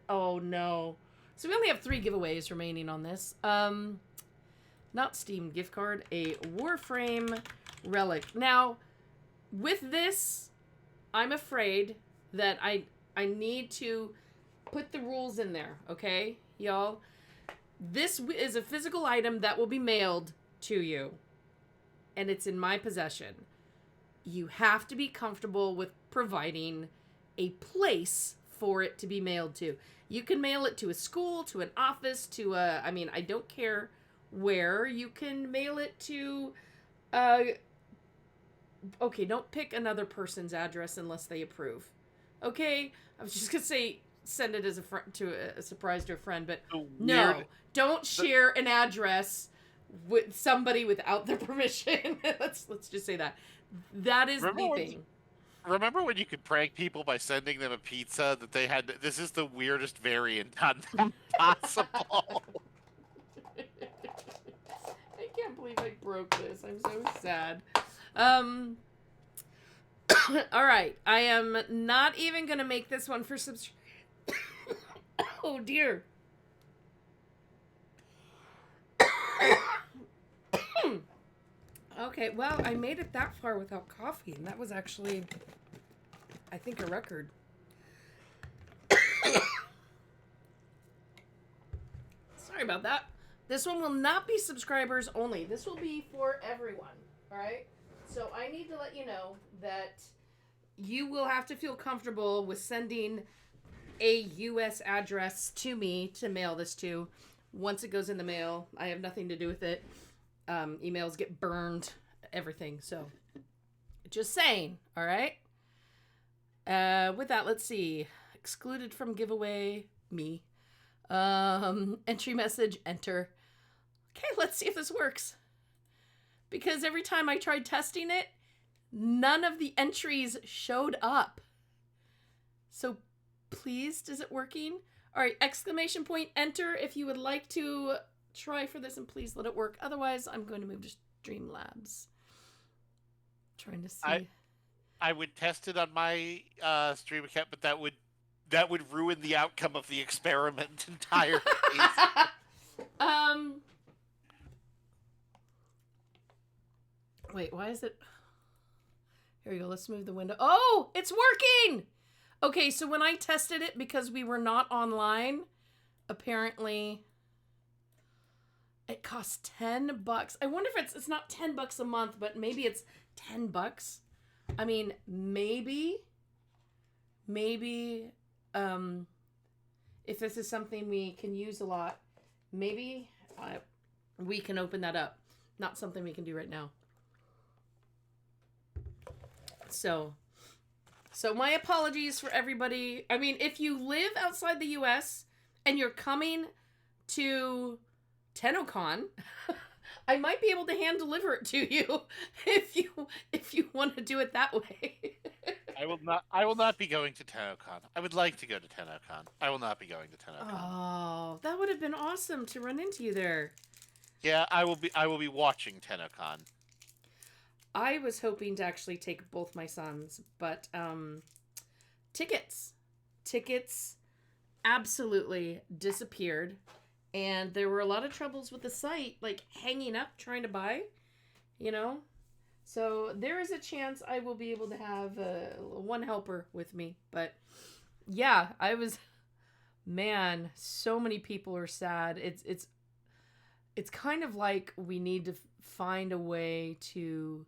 Oh no. So we only have 3 giveaways remaining on this. Not Steam gift card, a Warframe relic. Now, with this, I'm afraid that I need to put the rules in there, okay, y'all? This is a physical item that will be mailed to you, and it's in my possession. You have to be comfortable with providing a place for it to be mailed to. You can mail it to a school, to an office, to a, I mean, I don't care where. You can mail it to, okay, don't pick another person's address unless they approve. Okay? I was just going to say send it as a surprise to a friend, but no, don't share an address with somebody without their permission. let's just say that. That is the thing. Remember when you could prank people by sending them a pizza that they had? This is the weirdest variant on possible. I can't believe I broke this. I'm so sad. All right. I am not even going to make this one for oh, dear. Okay, well, I made it that far without coffee, and that was actually, I think, a record. Sorry about that. This one will not be subscribers only. This will be for everyone, all right? So I need to let you know that you will have to feel comfortable with sending a U.S. address to me to mail this to. Once it goes in the mail, I have nothing to do with it. Emails get burned, everything. So, just saying, all right? With that, let's see. Excluded from giveaway, me. Entry message, enter. Okay, let's see if this works. Because every time I tried testing it, none of the entries showed up. So, please, is it working? All right, exclamation point, enter if you would like to try for this, and please let it work. Otherwise, I'm going to move to Streamlabs. Trying to see. I would test it on my stream account, but that would ruin the outcome of the experiment entirely. Wait, why is it? Here we go. Let's move the window. Oh, it's working. Okay, so when I tested it, because we were not online, apparently it costs $10. I wonder if it's not $10 a month, but maybe it's $10. I mean, maybe, if this is something we can use a lot, maybe we can open that up. Not something we can do right now. So my apologies for everybody. I mean, if you live outside the US and you're coming to TennoCon, I might be able to hand deliver it to you if you want to do it that way. I will not be going to TennoCon. I would like to go to TennoCon. I will not be going to TennoCon. Oh, that would have been awesome to run into you there. Yeah, I will be watching TennoCon. I was hoping to actually take both my sons, but tickets absolutely disappeared, and there were a lot of troubles with the site, like hanging up trying to buy, you know. So there is a chance I will be able to have one helper with me, but yeah, man, so many people are sad. It's kind of like we need to find a way to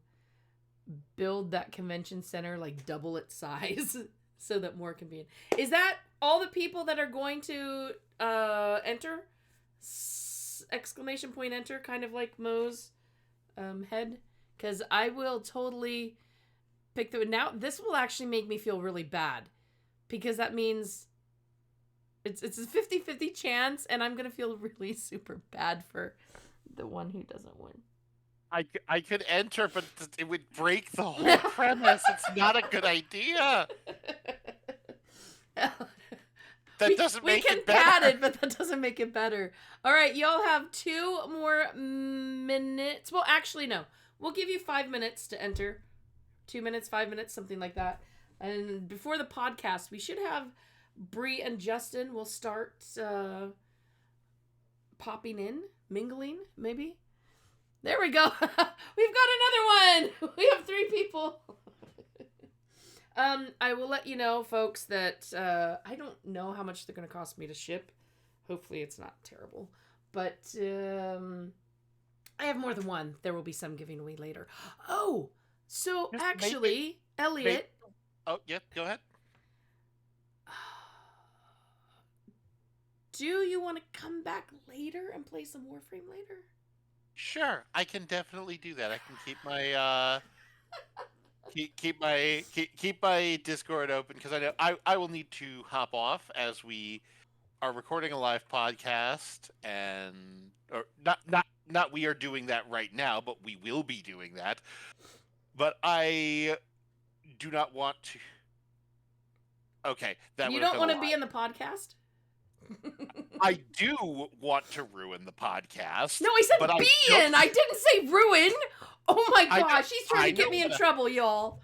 build that convention center like double its size so that more can be in. Is that all the people that are going to enter? Exclamation point enter, kind of like Mo's head, because I will totally pick the now. This will actually make me feel really bad because that means it's a 50-50 chance, and I'm gonna feel really super bad for the one who doesn't win. I could enter, but it would break the whole premise. It's not a good idea. That doesn't make it better. We can pad it, but that doesn't make it better. All right, y'all have 2 more minutes. Well, actually, no. We'll give you 5 minutes to enter. 2 minutes, 5 minutes, something like that. And before the podcast, we should have Bree and Justin will start popping in, mingling, maybe. There we go. We've got another one. We have 3 people. I will let you know, folks, that I don't know how much they're going to cost me to ship. Hopefully it's not terrible. But I have more than one. There will be some giving away later. Oh, so actually, Elliot. Oh, yeah, go ahead. Do you want to come back later and play some Warframe later? Sure, I can definitely do that. I can keep my keep my Discord open because I know I will need to hop off as we are recording a live podcast, and or not we are doing that right now, but we will be doing that. But I do not want to. Okay, that you don't want to be in the podcast. I do want to ruin the podcast. No, I said be in. I didn't say ruin. Oh my gosh, he's trying to get me in trouble, y'all.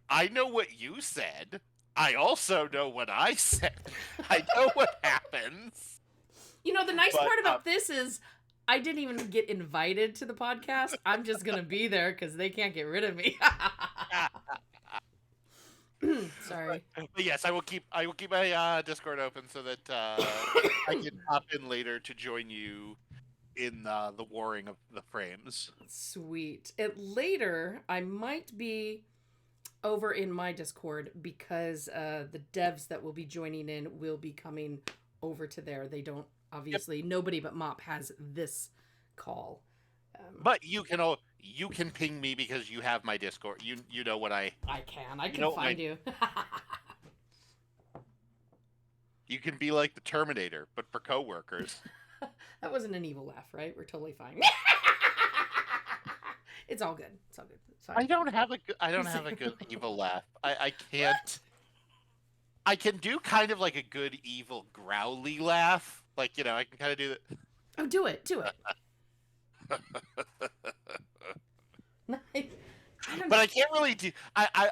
I know what you said. I also know what I said. I know what happens. You know, the nice part about this is I didn't even get invited to the podcast. I'm just going to be there because they can't get rid of me. Sorry. But yes, I will keep my Discord open so that I can hop in later to join you in the warring of the frames. Sweet. And later, I might be over in my Discord because the devs that will be joining in will be coming over to there. They don't, obviously, nobody but Mop has this call. But you can ping me because you have my Discord. You know what I can find you. You can be like the Terminator, but for coworkers. That wasn't an evil laugh, right? We're totally fine. It's all good. It's all good. Sorry. I don't have a good evil laugh. I can't. I can do kind of like a good evil growly laugh. Like, you know, I can kind of do that. Oh, do it. But I can't really do. I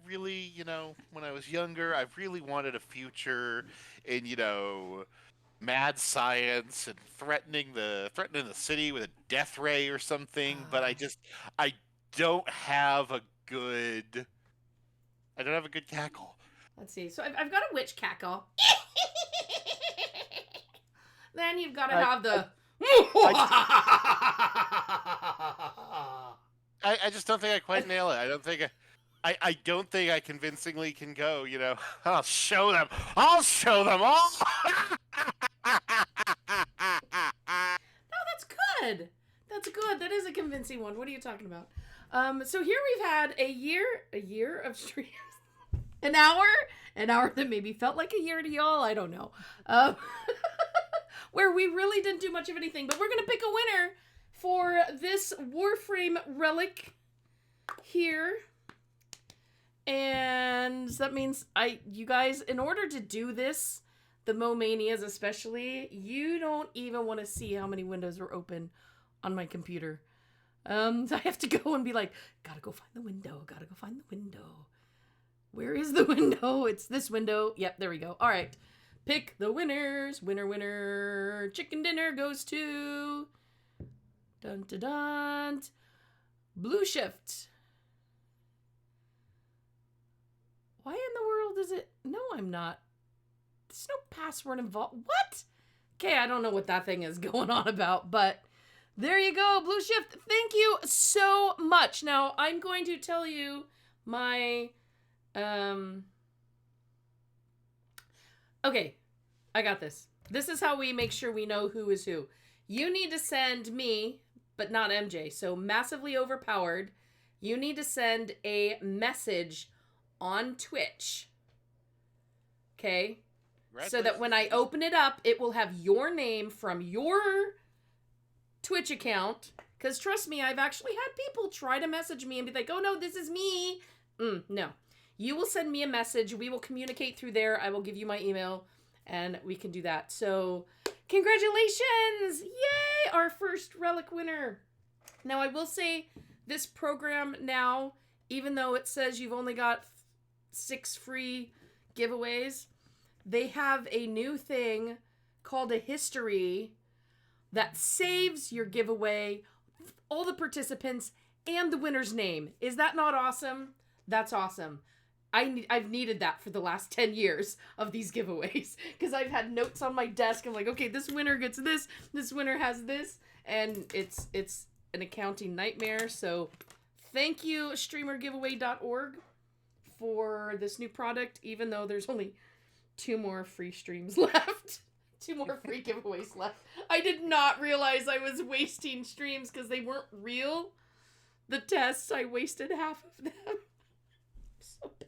really, you know, when I was younger, I really wanted a future in, you know, mad science and threatening the city with a death ray or something. But I don't have a good cackle. Let's see. So I've got a witch cackle. Then you've got to have the. I just don't think I quite nail it. I don't think I convincingly can go, you know. I'll show them all. No, that's good. That's good. That is a convincing one. What are you talking about? So here we've had a year of streams. An hour that maybe felt like a year to y'all. I don't know. Where we really didn't do much of anything, but we're gonna pick a winner for this Warframe relic here. And that means you guys, in order to do this, the Mo Manias especially, you don't even want to see how many windows are open on my computer. So I have to go and be like, gotta go find the window. Where is the window? It's this window. Yep, there we go. All right. Pick the winners. Winner. Chicken dinner goes to... Dun dun dun. Blue Shift. Why in the world is it... No, I'm not. There's no password involved. What? Okay, I don't know what that thing is going on about, but there you go, Blue Shift. Thank you so much. Now, I'm going to tell you my... Okay, I got this. This is how we make sure we know who is who. You need to send me, but not MJ, so massively overpowered. You need to send a message on Twitch. Okay? So that when I open it up, it will have your name from your Twitch account. Because trust me, I've actually had people try to message me and be like, oh no, this is me. No. You will send me a message. We will communicate through there. I will give you my email and we can do that. So congratulations. Yay. Our first relic winner. Now I will say this program now, even though it says you've only got 6 free giveaways, they have a new thing called a history that saves your giveaway, all the participants, and the winner's name. Is that not awesome? That's awesome. I've needed that for the last 10 years of these giveaways because I've had notes on my desk. I'm like, okay, this winner gets this winner has this, and it's an accounting nightmare. So thank you, streamergiveaway.org, for this new product, even though there's only 2 more free streams left. 2 more free giveaways left. I did not realize I was wasting streams because they weren't real. The tests, I wasted half of them. So bad.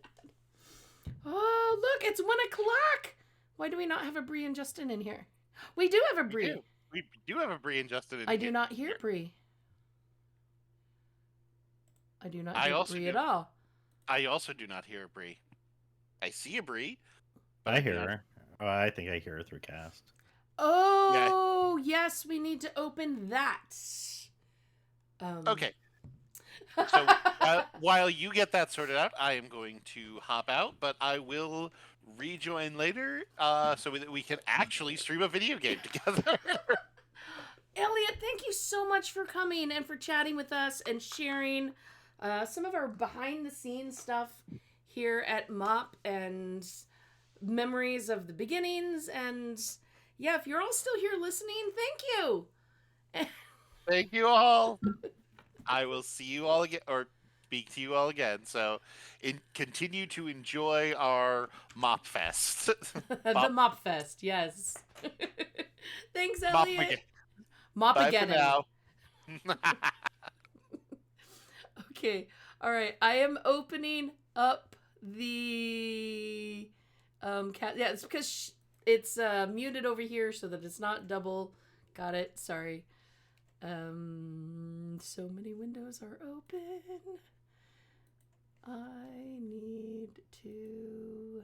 Oh, look, it's 1 o'clock. Why do we not have a Bree and Justin in here? We do have a Bree. We do have a Bree and Justin in here. I do not hear Bree. I do not hear Bree at all. I also do not hear a Bree. I see a Bree. I hear her. Oh, I think I hear her through cast. Oh, yeah. Yes, we need to open that. Okay. So while you get that sorted out, I am going to hop out, but I will rejoin later so that we can actually stream a video game together. Elliot, thank you so much for coming and for chatting with us and sharing some of our behind-the-scenes stuff here at MOP and memories of the beginnings. And yeah, if you're all still here listening, thank you. Thank you all. I will see you all again, or speak to you all again. So continue to enjoy our Mop Fest. The Mop Fest, yes. Thanks, Elliot. Mop again. Bye for now. Okay, all right. I am opening up the cat. Yeah, it's because it's muted over here so that it's not double. Got it. Sorry. So many windows are open. I need to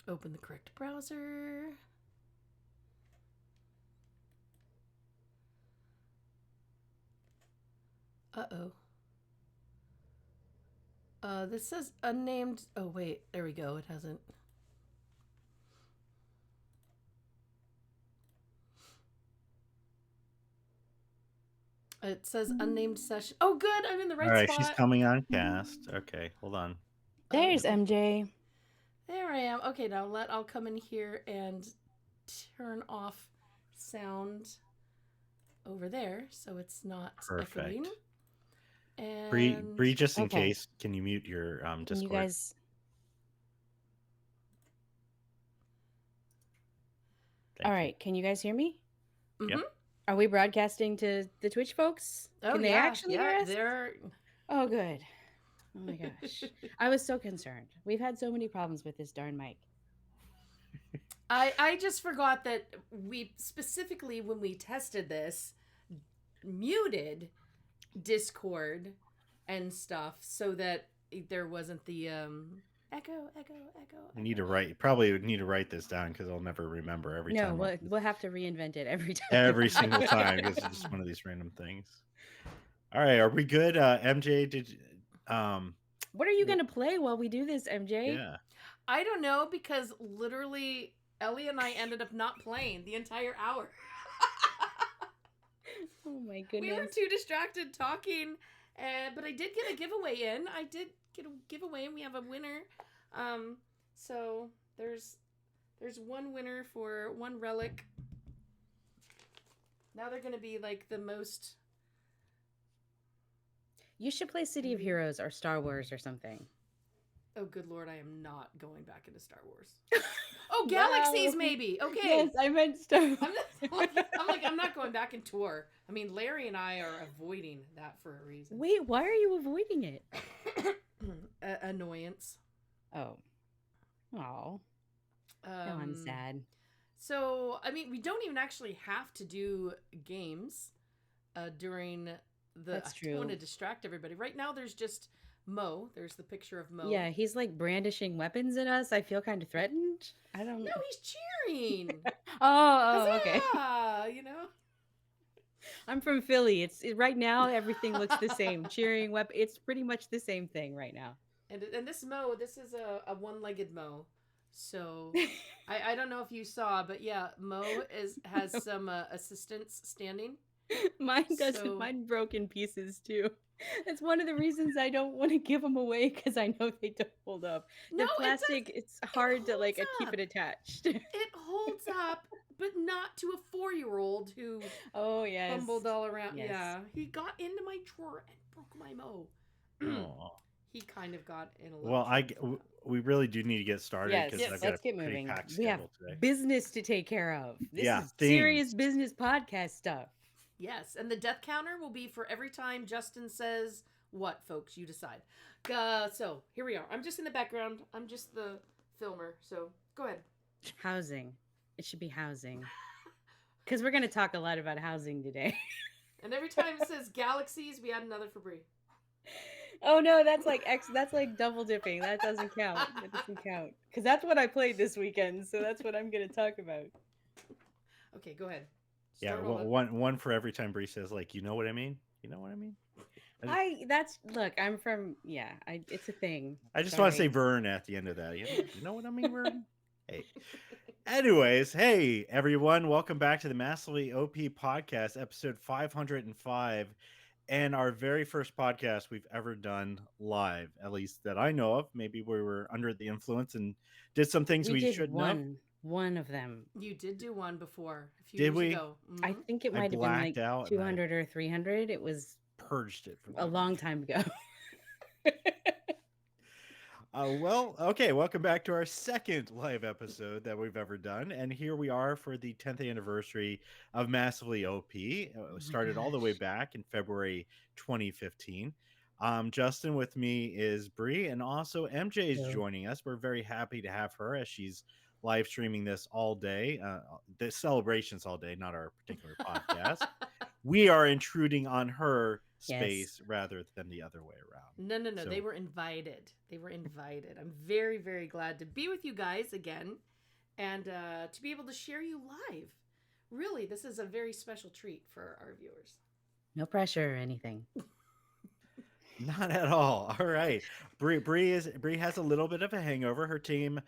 open the correct browser. Uh-oh. This says unnamed. Oh, wait. There we go. It hasn't. It says unnamed session. Oh, good. I'm in the right spot. All right, she's coming on cast. Okay, hold on. There's MJ. There I am. Okay, now I'll come in here and turn off sound over there so it's not echoing. And Bree, just in case, can you mute your Discord? You guys... Thank All you. right, can you guys hear me? Mm-hmm. Are we broadcasting to the Twitch folks? Oh, Can they yeah, actually hear us? They're... Oh, good. Oh my gosh. I was so concerned. We've had so many problems with this darn mic. I just forgot that we specifically, when we tested this, muted Discord and stuff so that there wasn't the echo. You need to write. Probably would need to write this down because I'll never remember every No, time. we'll have to reinvent it every time. Every single time because it's just one of these random things. All right, are we good? MJ, What are you going to play while we do this, MJ? yeah. I don't know, because literally Ellie and I ended up not playing the entire hour. Oh my We goodness. were too distracted talking, but I did get a giveaway in. I did get a giveaway, and we have a winner. So there's one winner for one relic. Now they're gonna be like the most. You should play City of Heroes or Star Wars or something. Oh, good lord! I am not going back into Star Wars. Oh, Galaxies, Wow. maybe. Okay. Yes, I meant Star Wars. I'm not going back in tour. I mean, Larry and I are avoiding that for a reason. Wait, why are you avoiding it? Annoyance. Oh. Oh. Now I'm sad. So, I mean, we don't even actually have to do games during the. That's I don't want to true. distract everybody. Right now, there's just Mo. There's the picture of Mo. Yeah, he's like brandishing weapons at us. I feel kind of threatened. I don't No, he's cheering. Oh, okay. Huzzah! You know. I'm from Philly. Right now everything looks the same. Cheering weapon. It's pretty much the same thing right now. And this Mo, this is a one-legged Mo. So I don't know if you saw, but yeah, Mo has some assistants standing. Mine doesn't. So- Mine broke in pieces too. That's one of the reasons I don't want to give them away because I know they don't hold up. No, The plastic, it's hard to like holds keep up. it attached. It holds up, but not to a 4-year-old who Oh yes. fumbled all around. Yes. Yeah, he got into my drawer and broke my Mo. Oh. He kind of got in a little. Well, trouble. we really do need to get started Yes, because I've got let's a get pretty moving. packed We have schedule today. business to take care of. This Yeah, is things. serious business podcast stuff. Yes, and the death counter will be for every time Justin says what, folks. You decide. So here we are. I'm just in the background. I'm just the filmer. So go ahead. Housing. It should be housing. Because we're going to talk a lot about housing today. And every time it says galaxies, we add another for Brie. Oh no, that's like that's like double dipping. That doesn't count. That doesn't count. Because that's what I played this weekend. So that's what I'm going to talk about. Okay, go ahead. Yeah, Start all the- one for every time Bree says, like, you know what I mean? You know what I mean? I'm from, it's a thing. I just want to say Sorry. Vern at the end of that. You know what I mean, Vern? Hey. Anyways, hey, everyone. Welcome back to the Massively OP podcast, episode 505. And our very first podcast we've ever done live, at least that I know of. Maybe we were under the influence and did some things we did shouldn't have. one of them. You did do one before a few Did years we? ago. I Mhm. think it I might have been blacked like out and I 200 or 300. It was purged it from a my long brain. time ago. Well, okay. Welcome back to our second live episode that we've ever done. And here we are for the 10th anniversary of Massively OP. It my started all the way gosh. back in February 2015. Justin with me is Bree, and also MJ is Hello. joining us. We're very happy to have her as she's live streaming this all day, the celebrations all day, not our particular podcast. We are intruding on her Yes. space rather than the other way around. No. So- They were invited. I'm very, very glad to be with you guys again and to be able to share you live. Really, this is a very special treat for our viewers. No pressure or anything. Not at all. All right. Bree has a little bit of a hangover. Her team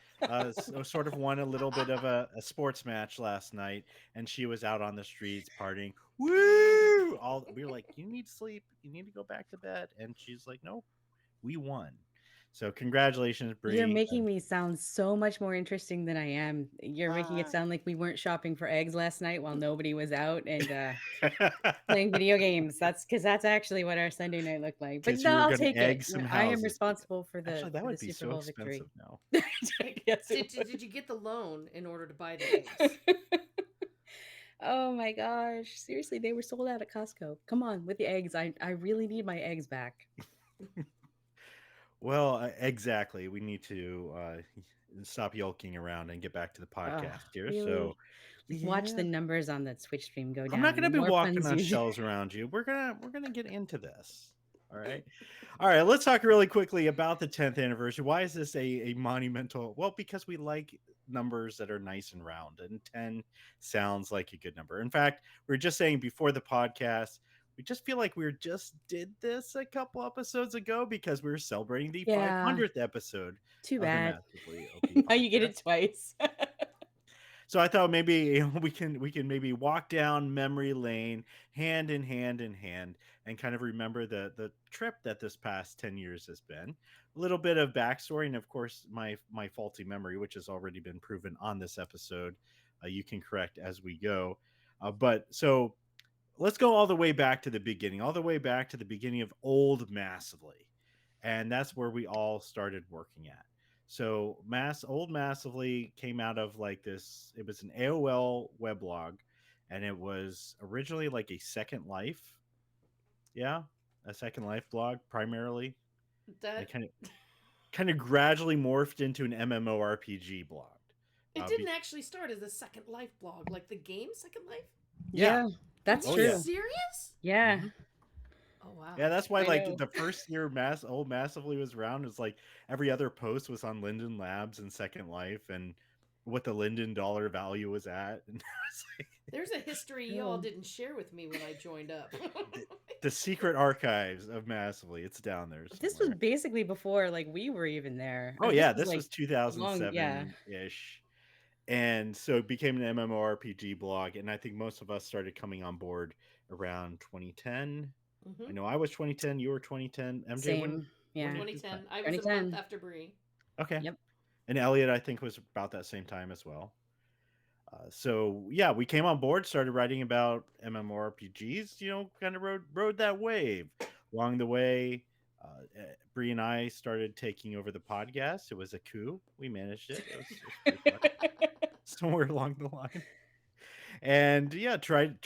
sort of won a little bit of a sports match last night, and she was out on the streets partying. Woo! We were like, you need sleep. You need to go back to bed. And she's like, nope, we won. So congratulations, You're Bree. making me sound so much more interesting than I am. You're making it Ah. sound like we weren't shopping for eggs last night while nobody was out and playing video games. That's actually what our Sunday night looked like. But Because you no, were I'll going to take it. egg some I am houses. responsible for Actually, that the would be Super so Bowl expensive victory. now. Yes, Did, it would. did you get the loan in order to buy the eggs? Oh my gosh. Seriously, they were sold out at Costco. Come on, with the eggs. I really need my eggs back. Well, exactly. We need to stop yolking around and get back to the Ugh, podcast here. So, really? Like watch yeah, the numbers on that Twitch stream go I'm not down. going The to be more walking puns on you shells around you. We're gonna get into this. All right. All right. Let's talk really quickly about the 10th anniversary. Why is this a monumental? Well, because we like numbers that are nice and round, and 10 sounds like a good number. In fact, we were just saying before the podcast, we just feel like we just did this a couple episodes ago because we were celebrating the Yeah, 500th episode too of the bad. Massively OP Now you get podcast. it twice. So I thought maybe we can maybe walk down memory lane hand in hand in hand and kind of remember the trip that this past 10 years has been. A little bit of backstory and of course my faulty memory, which has already been proven on this episode. You can correct as we go. But so let's go all the way back to the beginning, all the way back to the beginning of old Massively. And that's where we all started working at. So old Massively came out of like this, it was an AOL weblog, and it was originally like a Second Life. Yeah, a Second Life blog primarily. And it That kind of gradually morphed into an MMORPG blog. it Uh, didn't be- actually start as a Second Life blog, like the game Second Life. yeah. Yeah, that's Are Oh you yeah. true. serious? Yeah, Mhm. Oh wow. Yeah, that's why I like know. the first year old Massively was around, is like every other post was on Linden Labs and Second Life and what the Linden dollar value was at. And it's like There's a history you all Oh. didn't share with me when I joined up. the secret archives of Massively. It's down there This was somewhere. basically before like we were even there. Oh This yeah, was this like was long, yeah. 2007 ish. And so it became an MMORPG blog. And I think most of us started coming on board around 2010. I Hmm. know I was 2010, you were 2010. MJ, Same. when Yeah. did you 2010. sign? I was a month 2010. after Brie. Okay. Yep. And Elliot, I think, was about that same time as well. So yeah, we came on board, started writing about MMORPGs. Kind of rode that wave along the way. Bree and I started taking over the podcast. It was a coup. We managed it. It was pretty fun. Somewhere along the line, and yeah, tried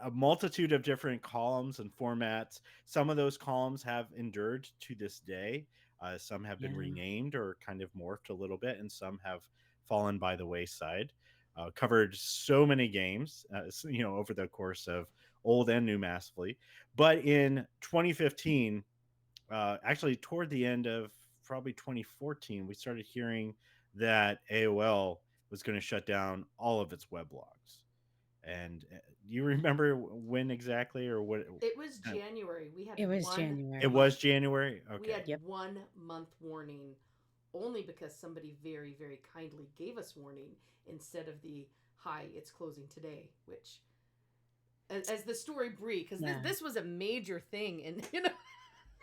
a multitude of different columns and formats. Some of those columns have endured to this day. Some have been Yeah. renamed or kind of morphed a little bit, and some have fallen by the wayside. Covered so many games, over the course of old and new Massively. But in 2015, actually toward the end of probably 2014, we started hearing that AOL was going to shut down all of its weblogs. And do you remember when exactly or what? It was kind of- January. We had It was 1 It January. was month. January. We Okay. had Yep. 1 month warning, only because somebody very, very kindly gave us warning instead of the "Hi, it's closing today," which, as the story Brie, because Yeah. this was a major thing, and It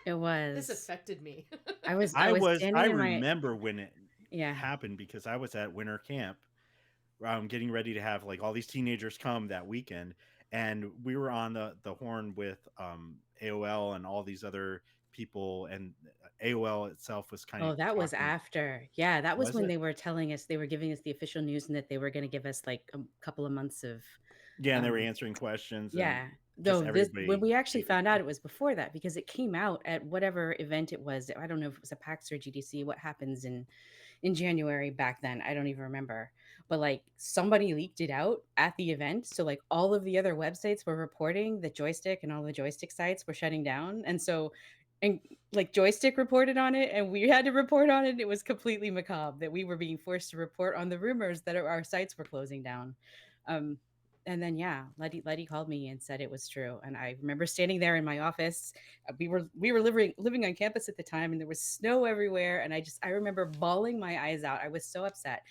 this was. affected me. I was I standing in my remember when it yeah. happened because I was at winter camp, getting ready to have like all these teenagers come that weekend, and we were on the horn with AOL and all these other people, and AOL itself was kind of Oh, that was talking. after. Yeah, that was Was when it? they were telling us they were giving us the official news and that they were going to give us like a couple of months of Yeah, and they were um answering questions, and yeah. just Though this when everybody we actually hated found them. out it was before that because it came out at whatever event it was. I don't know if it was a PAX or GDC. What happens in January back then? I don't even remember. But like somebody leaked it out at the event. So like all of the other websites were reporting that Joystick and all the Joystick sites were shutting down. And like Joystick reported on it and we had to report on it. It was completely macabre that we were being forced to report on the rumors that our sites were closing down. Um, and then yeah, Letty called me and said it was true. And I remember standing there in my office. We were living on campus at the time, and there was snow everywhere. And I remember bawling my eyes out. I was so upset.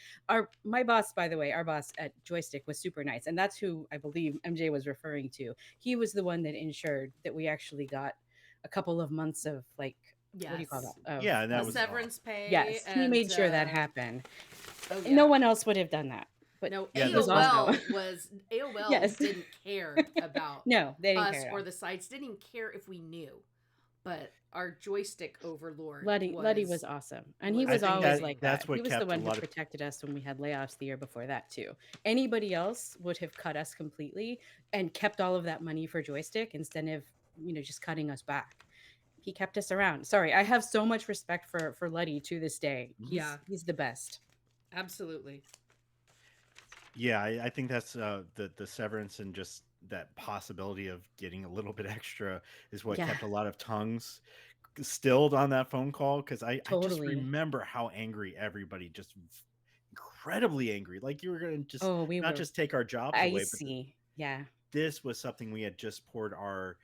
My boss, by the way, our boss at Joystick was super nice, and that's who I believe MJ was referring to. He was the one that ensured that we actually got a couple of months of like what do you call Yes. that? Of Yeah, and The that was severance pay yes, he and made sure that happened. oh No yeah. one else would have done that, but No, yeah, he was also AOL yes. didn't care about No, they didn't care us at or all. the sites, didn't even care if we knew. But our joystick overlord Luddy was awesome, and he I was was think always that amazing. like that. that's He what was the kept a one who lot of protected us when we had layoffs the year before that too. Anybody else would have cut us completely and kept all of that money for joystick instead of just cutting us back. He kept us around. Sorry, I have so much respect for Luddy to this day. Mhm. Yeah, He's the best. absolutely. Yeah, I think that's the severance and just that possibility of getting a little bit extra is what Yeah, kept a lot of tongues stilled on that phone call because I just totally. remember how angry everybody just incredibly angry. Like you were gonna just Oh, we not were just take our jobs away, but icy. Yeah, this was something we had just poured our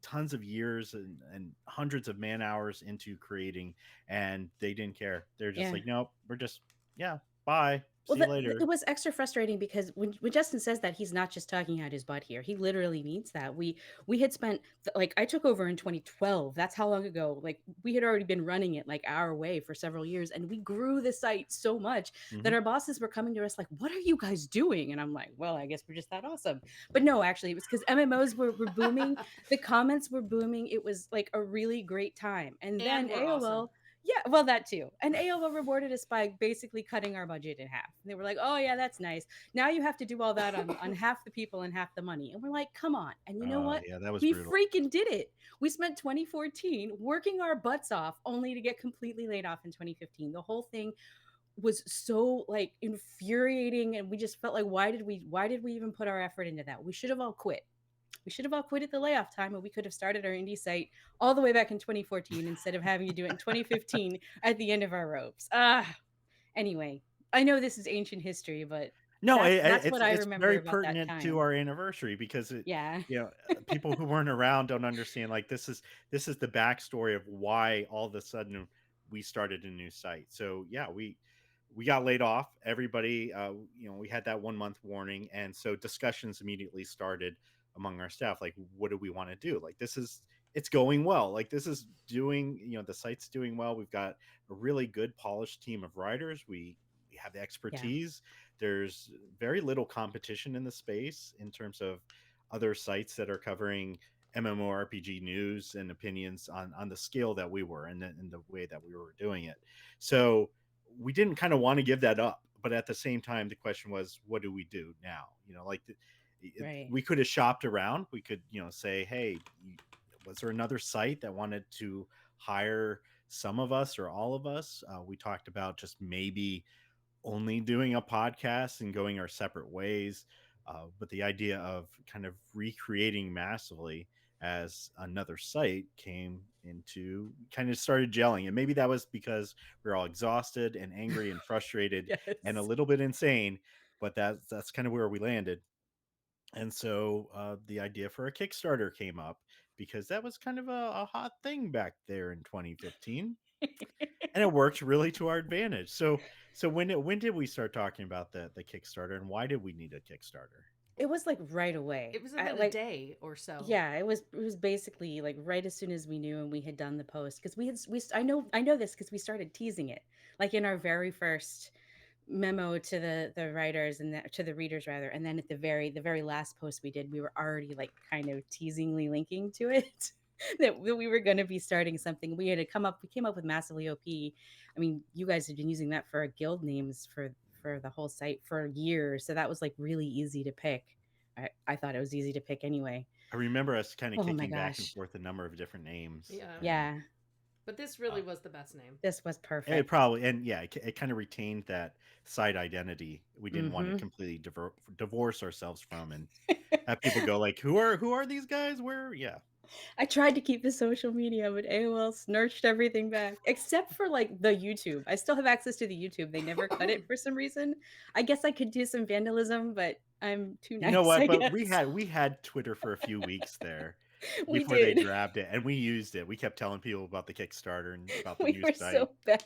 tons of years and hundreds of man hours into creating, and they didn't care. They're just yeah. like, nope, we're just yeah, bye, Well, see you later. it was extra frustrating because when Justin says that, he's not just talking out his butt here. He literally means that. We had spent like I took over in 2012. That's how long ago. Like we had already been running it like our way for several years, and we grew the site so much that Hmm. our bosses were coming to us like, "What are you guys doing?" And I'm like, "Well, I guess we're just that awesome." But no, actually, it was because MMOs were booming. The comments were booming. It was like a really great time, and And then we're awesome. AOL. Yeah, well, that too. And AOL rewarded us by basically cutting our budget in half. And they were like, "Oh yeah, that's nice. Now you have to do all that on half the people and half the money." And we're like, "Come on!" And you know Oh what? yeah, that was We brutal. freaking did it. We spent 2014 working our butts off, only to get completely laid off in 2015. The whole thing was so like infuriating, and we just felt like, why did we even put our effort into that? We should have all quit. We should have all quit at the layoff time, and we could have started our indie site all the way back in 2014 instead of having to do it in 2015 at the end of our ropes. Anyway, I know this is ancient history, but No, that's what I it's remember very about that pertinent to time. our anniversary because Yeah. people who weren't around don't understand. Like this is the backstory of why all of a sudden we started a new site. So yeah, we got laid off. Everybody, we had that 1 month warning, and so discussions immediately started among our staff. Like, what do we want to do? Like, it's going well. Like, this is doing, the site's doing well. We've got a really good polished team of writers. We have the Yeah. expertise. There's very little competition in the space in terms of other sites that are covering MMORPG news and opinions on the scale that we were and the way that we were doing it. So we didn't kind of want to give that up, but at the same time, the question was, what do we do now? Right. We could have shopped around. We could, say, hey, was there another site that wanted to hire some of us or all of us? We talked about just maybe only doing a podcast and going our separate ways. But the idea of kind of recreating massively as another site came into kind of started gelling. And maybe that was because we are all exhausted and angry and frustrated and a Yes. little bit insane, but that's kind of where we landed. And so the idea for a Kickstarter came up because that was kind of a hot thing back there in 2015, and it worked really to our advantage. So when did we start talking about the Kickstarter, and why did we need a Kickstarter? It was like right away. It was I within a like day or so. Yeah, it was basically like right as soon as we knew and we had done the post because I know this because we started teasing it like in our very first memo to the writers and to the readers rather, and then at the very last post we did, we were already like kind of teasingly linking to it that we were going to be starting something. We came up with Massively OP. I mean, you guys had been using that for guild names for the whole site for years, so that was like really easy to pick. I thought it was easy to pick anyway. I remember us kind of Oh my kicking back and gosh. forth a number of different names, Yeah. and Yeah, But this really uh, was the best name. this was it perfect. probably and yeah, it kind of retained that site identity. We didn't want to Mhm. completely divorce ourselves from and have people go like, who are these guys? Where? Yeah. I tried to keep the social media, but AOL snarched everything back, except for like the YouTube. I still have access to the YouTube. They never cut it for some reason. I guess I could do some vandalism, but I'm too You know nice, what? I But we guess. had we had Twitter for a few weeks there We before they did. grabbed it, and we used it. We kept telling people about the Kickstarter and about the We new were site. so bad.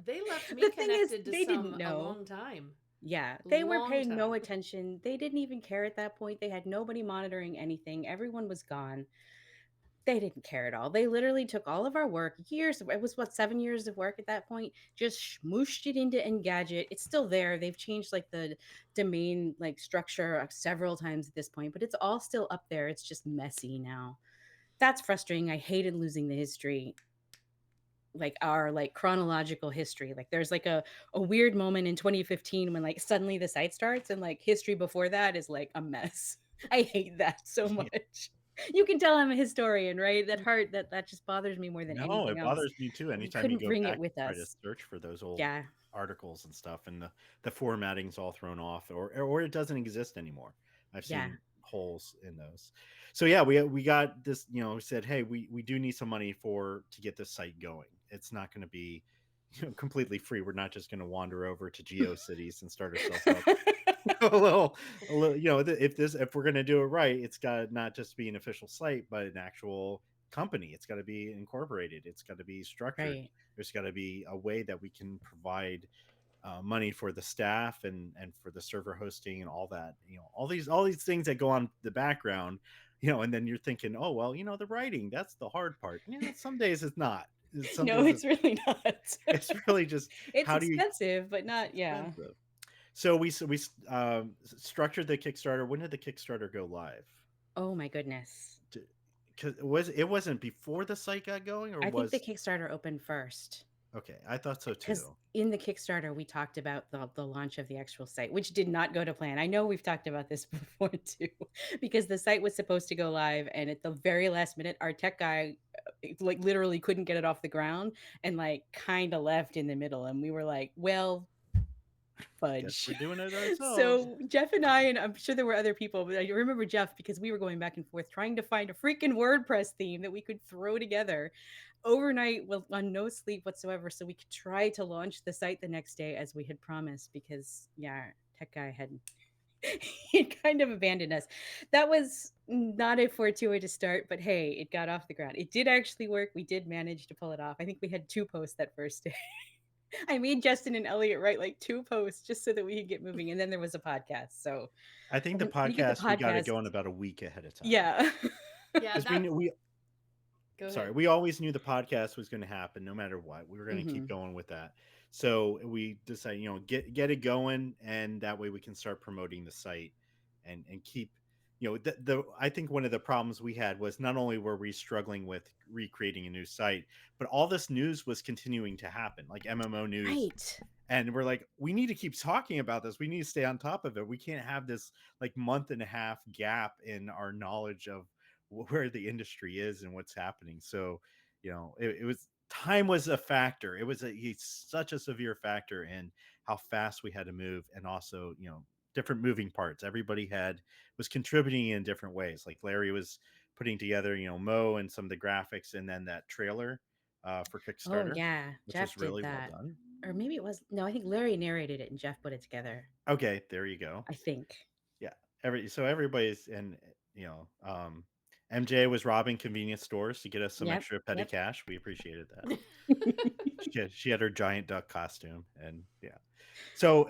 They left me The thing is, connected to they didn't some a know. long time. Yeah, they were Long paying no time. attention. They didn't even care at that point. They had nobody monitoring anything. Everyone was gone. they didn't care at all. They literally took all of our work, years. It was what, 7 years of work at that point. Just smooshed it into Engadget. It's still there. They've changed like the domain like structure several times at this point, but it's all still up there. It's just messy now. That's frustrating. I hated losing the history, like our like chronological history. Like there's like a weird moment in 2015 when like suddenly the site starts and like history before that is like a mess. I hate that so Yeah. much. You can tell I'm a historian, right? That heart, that just bothers me more than No, anything it else. bothers me too. We Anytime you couldn't go bring it back with and try to us. search for those old Yeah. articles and stuff, and the formatting's all thrown off, or it doesn't exist anymore. I've Yeah. seen holes in those. So yeah, we got this. You know, we said, hey, we do need some money to get this site going. It's not going to be completely free. We're not just going to wander over to GeoCities and start ourselves up a little, if we're going to do it right, it's got to not just be an official site, but an actual company. It's got to be incorporated. It's got to be structured. Right. There's got to be a way that we can provide money for the staff and for the server hosting and all that. All these things that go on the background. And then you're thinking, oh well, the writing, that's the hard part. Some days it's not. Some No, days it's really not. it's really just It's how do you expensive, but not, yeah. expensive. So we structured the Kickstarter. When did the Kickstarter go live? Oh my goodness. Because it wasn't before the site got going, or I think the was Kickstarter opened first. okay. I thought so Because too. in the Kickstarter, we talked about the launch of the actual site, which did not go to plan. I know we've talked about this before too, because the site was supposed to go live, and at the very last minute, our tech guy like literally couldn't get it off the ground and like kind of left in the middle, and we were like, well, Guess fudge. we're doing it ourselves. So Jeff and I, and I'm sure there were other people, but I remember Jeff because we were going back and forth trying to find a freaking WordPress theme that we could throw together overnight on no sleep whatsoever, so we could try to launch the site the next day as we had promised. Because yeah, our tech guy had he kind of abandoned us. That was not a fortuitous start, but hey, it got off the ground. It did actually work. We did manage to pull it off. I think we had 2 posts that first day. I made Justin and Elliot write like 2 posts just so that we could get moving. And then there was a podcast. So I think the when you get the podcast we got it podcast, going about a week ahead of time. yeah. Yeah, Because we knew Go sorry, ahead. we always knew the podcast was going to happen no matter what. We were going to keep Mhm. going with that. So we decided, get it going, and that way we can start promoting the site and keep, the I think one of the problems we had was not only were we struggling with recreating a new site, but all this news was continuing to happen, like MMO news. Right. And we're like, we need to keep talking about this. We need to stay on top of it. We can't have this like month and a half gap in our knowledge of where the industry is and what's happening. So, it was time was a factor. It was such a severe factor in how fast we had to move, and also, different moving parts. Everybody was contributing in different ways. Like Larry was putting together, Mo and some of the graphics, and then that trailer for Oh Kickstarter, yeah, which Jeff was did really well that. done. Or maybe it was, no, I think Larry narrated it and Jeff put it together. Okay, there you go. I think. Yeah, everybody's and MJ was robbing convenience stores to get us some Yep. extra petty Yep. cash. We appreciated that. She had her giant duck costume, and yeah. So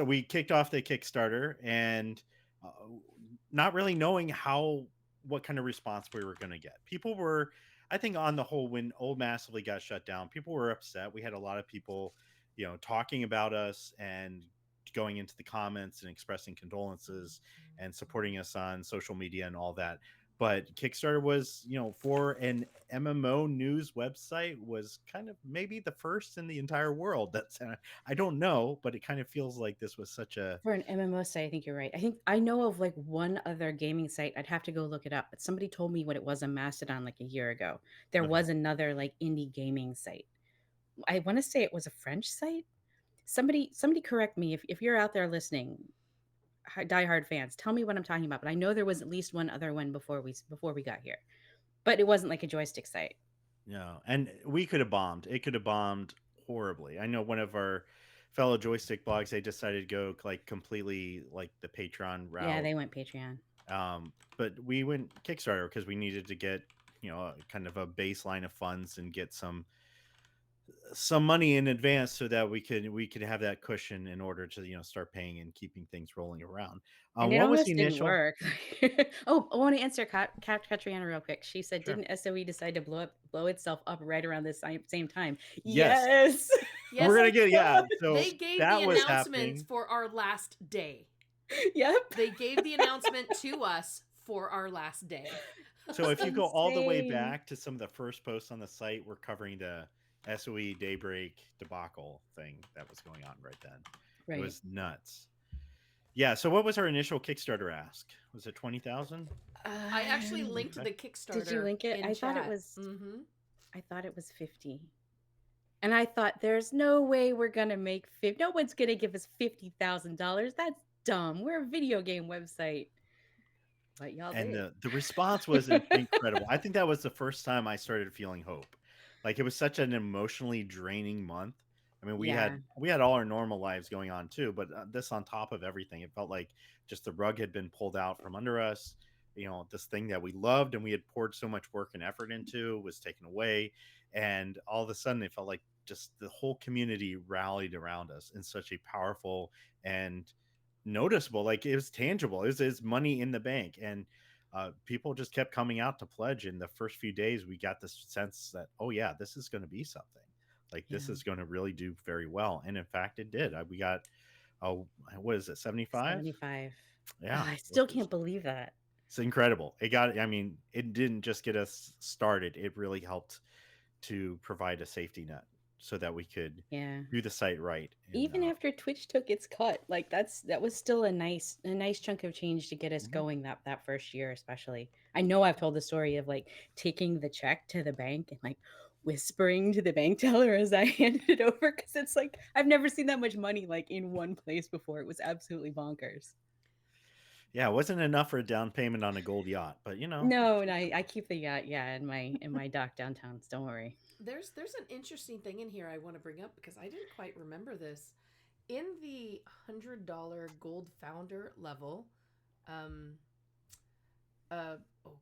we kicked off the Kickstarter, and uh, not really knowing what kind of response we were going to get. People were, I think, on the whole, when Old Massively got shut down, people were upset. We had a lot of people, talking about us and going into the comments and expressing condolences and supporting us on social media and all that. But Kickstarter was, for an MMO news website, was kind of maybe the first in the entire world. I don't know, but it kind of feels like this was such a For an MMO site, I think you're right. I think I know of like one other gaming site. I'd have to go look it up, but somebody told me what it was on Mastodon like a year ago. There okay. was another like indie gaming site. I want to say it was a French site. Somebody correct me if you're out there listening, diehard fans. Tell me what I'm talking about. But I know there was at least one other one before we got here, but it wasn't like a joystick site. No, and we could have bombed. It could have bombed horribly. I know one of our fellow joystick blogs, they decided to go like completely like the Patreon Yeah, route. they went Patreon. But we went Kickstarter because we needed to get, kind of a baseline of funds and get some some money in advance so that we could have that cushion in order to start paying and keeping things rolling around. And it What was the almost didn't initial? work. Oh, I want to answer Katriana real quick. She said, Sure. "Didn't SOE decide to blow itself up right around the same time?" Yes, Yes. Yes, we're gonna get they so gave the that was announcements happening. for our last day. Yep. They gave the announcement to us for our last day. So if That's you go all the way insane. back to some of the first posts on the site, we're covering the SOE Daybreak debacle thing that was going on right then. It Right. was nuts. Yeah. So what was our initial Kickstarter ask? Was it 20,000? I actually linked the Okay. Kickstarter Did you link it? in I thought it chat. was. Mm-hmm. I thought it was 50. And I thought, there's no way we're gonna make 50. No one's gonna give us $50,000. That's dumb. We're a video game website. But y'all And did. the response was incredible. I think that was the first time I started feeling hope. Like, it was such an emotionally draining month. I mean, we Yeah. had all our normal lives going on too, but this on top of everything, it felt like just the rug had been pulled out from under us. This thing that we loved and we had poured so much work and effort into was taken away, and all of a sudden it felt like just the whole community rallied around us in such a powerful and noticeable, like it was tangible. It was money in the bank, and people just kept coming out to pledge. In the first few days, we got this sense that, oh yeah, this is going to be something. Like, this Yeah. is going to really do very well, and in fact, it did. We got, oh, what is it, 75? 75. Yeah, I which still is can't believe that. it's incredible. It got. I mean, it didn't just get us started. It really helped to provide a safety net so that we could Yeah. do the site right. And Even after Twitch took its cut, like that was still a nice chunk of change to get us mhm. going that first year, especially. I know I've told the story of like taking the check to the bank and like whispering to the bank teller as I handed it over, because it's like I've never seen that much money like in one place before. It was absolutely bonkers. Yeah, it wasn't enough for a down payment on a gold yacht, but No, and I keep the yacht, yeah, in my dock downtown. So don't worry. There's an interesting thing in here I want to bring up because I didn't quite remember this. In the $100 gold founder level, um, uh, oh,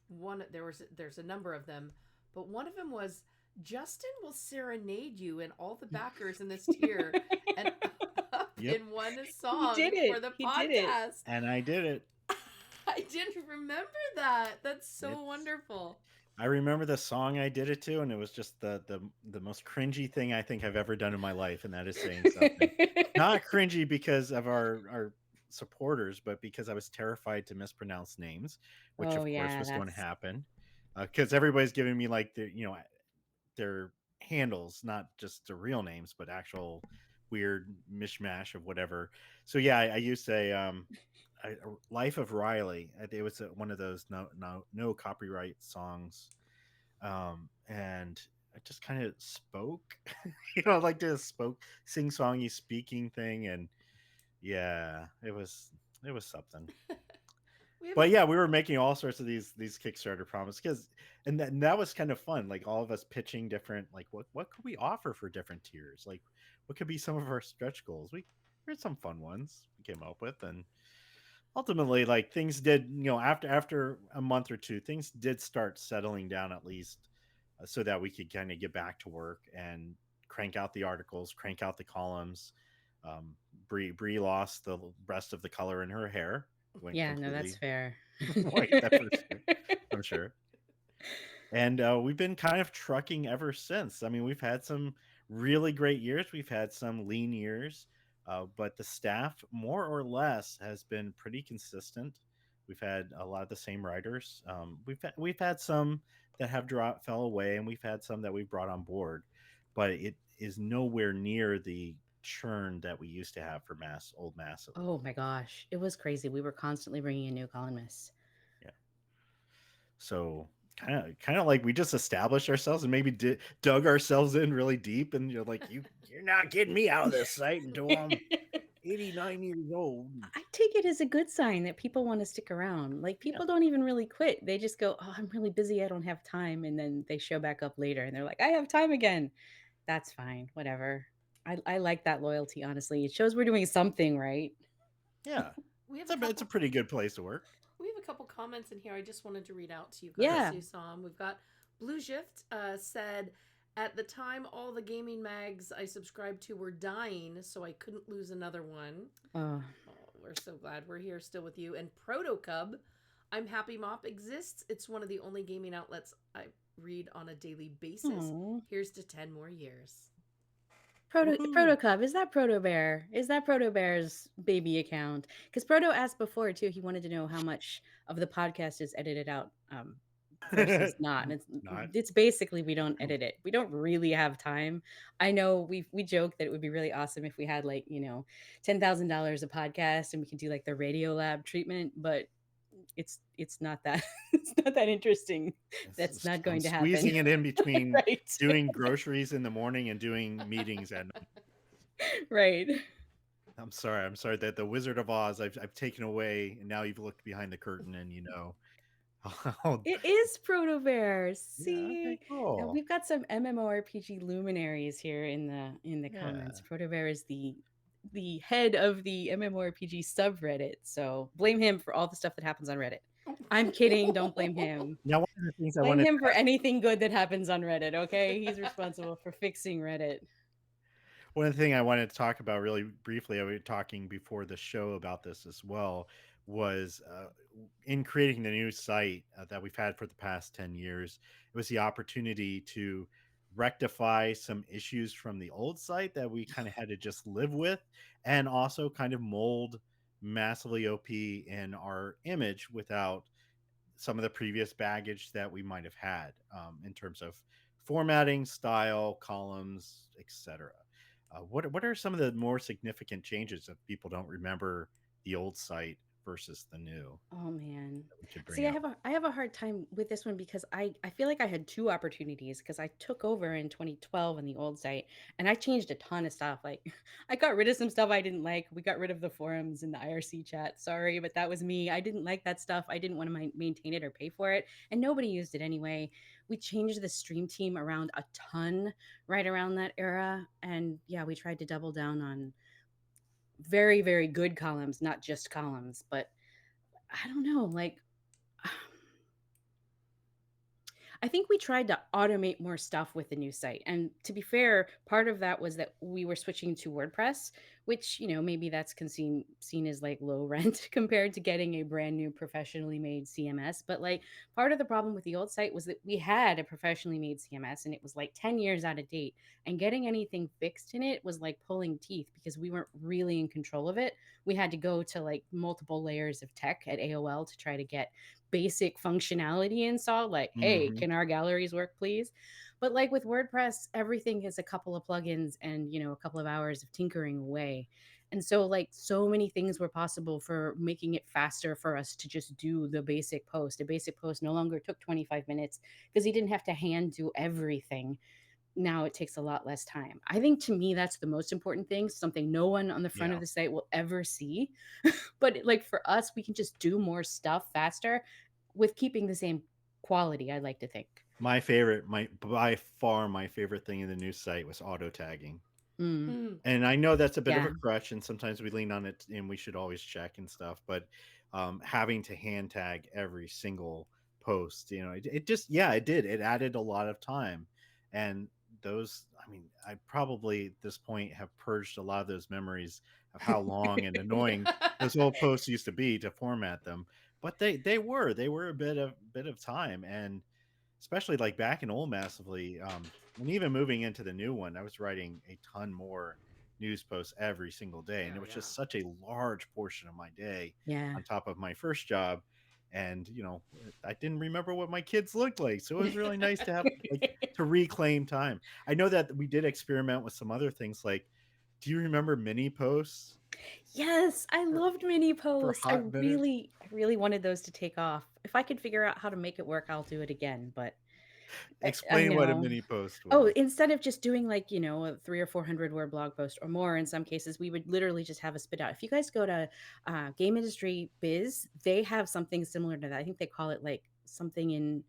one there's a number of them, but one of them was Justin will serenade you and all the backers in this tier and up yep. in one He song did it. for the He did it. podcast. And I did it. I didn't remember that. That's so It's wonderful. I remember the song I did it to, and it was just the most cringy thing I think I've ever done in my life, and that is saying something. Not cringy because of our supporters, but because I was terrified to mispronounce names, which Oh of course yeah, was going to that's happen. Because everybody's giving me like their handles, not just their real names, but actual weird mishmash of whatever. So yeah, I used a Life of Riley. It was one of those no copyright songs, and I just kind of spoke, like this sing songy speaking thing, and yeah, it was something. We have But yeah, we were making all sorts of these Kickstarter promises, and that was kind of fun. Like, all of us pitching different, like, what could we offer for different tiers? Like, what could be some of our stretch goals? We had some fun ones we came up with, and ultimately, like, things did, after a month or two, things did start settling down, at least, so that we could kind of get back to work and crank out the articles, crank out the columns. Bree lost the rest of the color in her hair, went yeah, no, that's completely fair. white that first year, I'm sure. And we've been kind of trucking ever since. I mean, we've had some really great years, we've had some lean years, but the staff, more or less, has been pretty consistent. We've had a lot of the same writers. We've had some that have fell away, and we've had some that we've brought on board, but it is nowhere near the churn that we used to have for old Mass Elite. Oh my gosh, it was crazy. We were constantly bringing in new columnists. Yeah. So kind of like we just established ourselves and maybe dug ourselves in really deep, and you're like, you're not getting me out of this site until I'm 89 years old. I take it as a good sign that people want to stick around. Like, Yeah. people don't even really quit. They just go, "Oh, I'm really busy. I don't have time." And then they show back up later and they're like, "I have time again." That's fine. Whatever. I like that loyalty, honestly. It shows we're doing something right. Yeah. we have It's a pretty good place to work. We have a couple comments in here I just wanted to read out to you guys Yeah. so you saw them. We've got Blue Shift said, At the time, all the gaming mags I subscribed to were dying, so I couldn't lose another one. Oh, Oh, we're so glad we're here still with you. And Proto Cub, I'm Happy Mop exists. It's one of the only gaming outlets I read on a daily basis. oh. Here's to 10 more years. Woohoo. Proto Cub, is that Proto Bear? Is that Proto Bear's baby account? Because Proto asked before too. He wanted to know how much of the podcast is edited out versus not, and Not. it's basically we don't edit it. We don't really have time. I know we joke that it would be really awesome if we had like $10,000 a podcast and we could do like the Radio Lab treatment, but it's not that it's not that interesting. That's not I'm going to happen. squeezing it in between Right. doing groceries in the morning and doing meetings at night. Right. I'm sorry. I'm sorry that the Wizard of Oz I've taken away, and now you've looked behind the curtain, and how. It is Proto Bear. Yeah. See, Okay. now Cool. we've got some MMORPG luminaries here in the Yeah. comments. Proto Bear is the head of the MMORPG subreddit, so blame him for all the stuff that happens on Reddit. I'm kidding. Don't blame him. Now, one of the things I Blame wanted him for anything good that happens on Reddit. Okay, he's responsible for fixing Reddit. One thing I wanted to talk about really briefly, I was talking before the show about this as well, was in creating the new site that we've had for the past 10 years, it was the opportunity to rectify some issues from the old site that we kind of had to just live with, and also kind of mold massively OP in our image without some of the previous baggage that we might have had in terms of formatting, style, columns, etc. What are some of the more significant changes if people don't remember the old site versus the new Oh man. that we could bring See, I up? have a hard time with this one because I feel like I had two opportunities because I took over in 2012 on the old site and I changed a ton of stuff. Like I got rid of some stuff I didn't like. We got rid of the forums and the IRC chat. Sorry, but that was me. I didn't like that stuff. I didn't want to maintain it or pay for it, and nobody used it anyway. We changed the stream team around a ton right around that era, and yeah, we tried to double down on very, very good columns, not just columns, but I don't know, like I think we tried to automate more stuff with the new site. And to be fair, part of that was that we were switching to WordPress, which, maybe that's seen as like low rent compared to getting a brand new professionally made CMS. But like part of the problem with the old site was that we had a professionally made CMS and it was like 10 years out of date. And getting anything fixed in it was like pulling teeth because we weren't really in control of it. We had to go to like multiple layers of tech at AOL to try to get basic functionality installed, like, hey, Hmm. can our galleries work, please? But like with WordPress, everything is a couple of plugins and, a couple of hours of tinkering away. And so, like, so many things were possible for making it faster for us to just do the basic post. A basic post no longer took 25 minutes because you didn't have to hand do everything. Now it takes a lot less time. I think to me, that's the most important thing, something no one on the front Yeah. of the site will ever see. But like for us, we can just do more stuff faster with keeping the same quality, I'd like to think. My favorite, by far my favorite thing in the new site was auto tagging. Mm, And I know that's a bit of yeah. a crutch, and sometimes we lean on it, and we should always check and stuff. But having to hand tag every single post, it just, yeah, it did. It added a lot of time, and I mean, I probably at this point have purged a lot of those memories of how long and annoying those old posts used to be to format them. But they were a bit of time, and especially like back in old massively, and even moving into the new one, I was writing a ton more news posts every single day, and it was just such a large portion of my day Yeah. on top of my first job. And I didn't remember what my kids looked like, so it was really nice to have like to reclaim time. I know that we did experiment with some other things, like, do you remember mini posts Yes, I for, loved mini for posts. hot minute? I really wanted those to take off. If I could figure out how to make it work, I'll do it again. But I Explain what a know. mini post Oh, was. instead of just doing like, a 300 or 400 word blog post or more in some cases, we would literally just have a spit out. If you guys go to Game Industry Biz, they have something similar to that. I think they call it like something in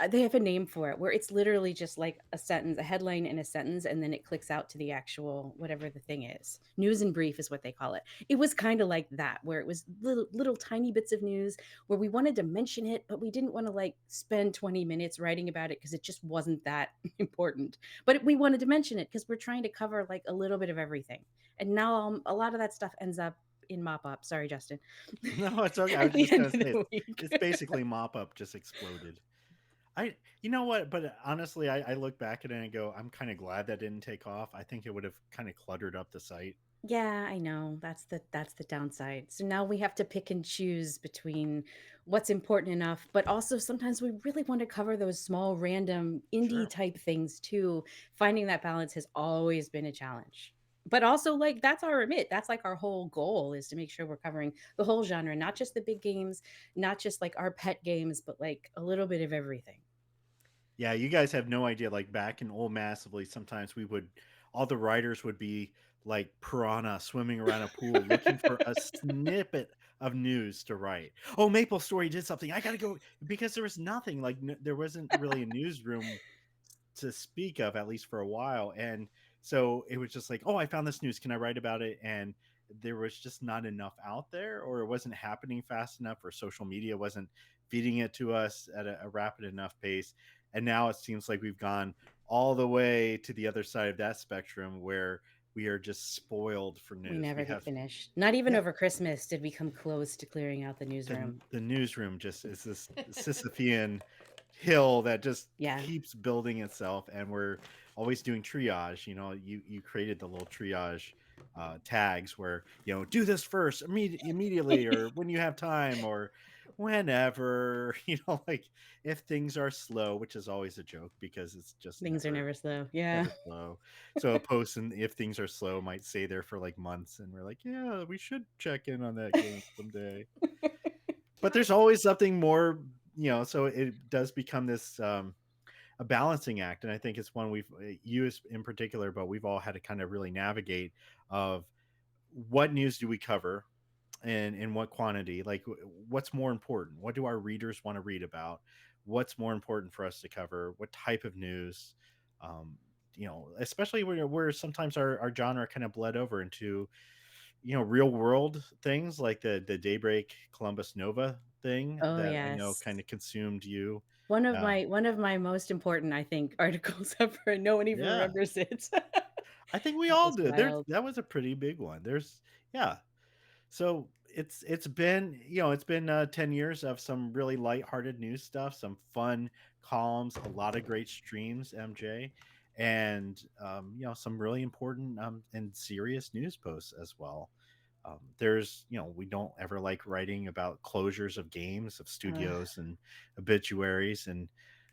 they have a name for it where it's literally just like a sentence, a headline and a sentence, and then it clicks out to the actual whatever the thing is. News and brief is what they call it. It was kind of like that, where it was little tiny bits of news where we wanted to mention it, but we didn't want to like spend 20 minutes writing about it because it just wasn't that important. But we wanted to mention it because we're trying to cover like a little bit of everything. And now a lot of that stuff ends up in mop up. Sorry, Justin. No, it's okay. I At was the just end gonna of say the week. it's basically mop up just exploded. You know what? But honestly, I look back at it and go, I'm kind of glad that didn't take off. I think it would have kind of cluttered up the site. Yeah, I know. That's the downside. So now we have to pick and choose between what's important enough, but also sometimes we really want to cover those small random indie Sure. type things too. Finding that balance has always been a challenge. But also like that's our remit. That's like our whole goal is to make sure we're covering the whole genre, not just the big games, not just like our pet games, but like a little bit of everything. Yeah, you guys have no idea. Like back in Old Massively, sometimes all the writers would be like piranha swimming around a pool looking for a snippet of news to write. Oh, Maple Story did something. I gotta go because there was nothing. Like there wasn't really a newsroom to speak of, at least for a while. And so it was just like, oh, I found this news. Can I write about it? And there was just not enough out there, or it wasn't happening fast enough, or social media wasn't feeding it to us at a rapid enough pace. And now it seems like we've gone all the way to the other side of that spectrum where we are just spoiled for We news. never We get have, finished. Not even yeah, over Christmas did we come close to clearing out the newsroom. the newsroom just is this Sisyphean hill that just Yeah. keeps building itself, and we're always doing triage. You created the little triage tags where do this first immediately, or when you have time, or whenever. Like if things are slow, which is always a joke because it's just Things are never slow. Yeah. never slow. So a post, and if things are slow, might stay there for like months, and we're like, yeah, we should check in on that game someday. Can But I? there's always something more, so it does become this a balancing act. And I think it's one we've used in particular, but we've all had to kind of really navigate of what news do we cover and in what quantity, like what's more important, what do our readers want to read about, what's more important for us to cover, what type of news. um, Especially where sometimes our genre kind of bled over into real world things like the Daybreak Columbus Nova thing Oh that I know yes. kind of consumed you. One of my most important, I think, articles ever, and no one even Yeah, remembers it. I think we That all was did. wild. That was a pretty big one. Yeah. So it's been 10 years of some really lighthearted news stuff, some fun columns, a lot of great streams, MJ, and some really important and serious news posts as well. We don't ever like writing about closures of games, of Ugh. studios, and obituaries, and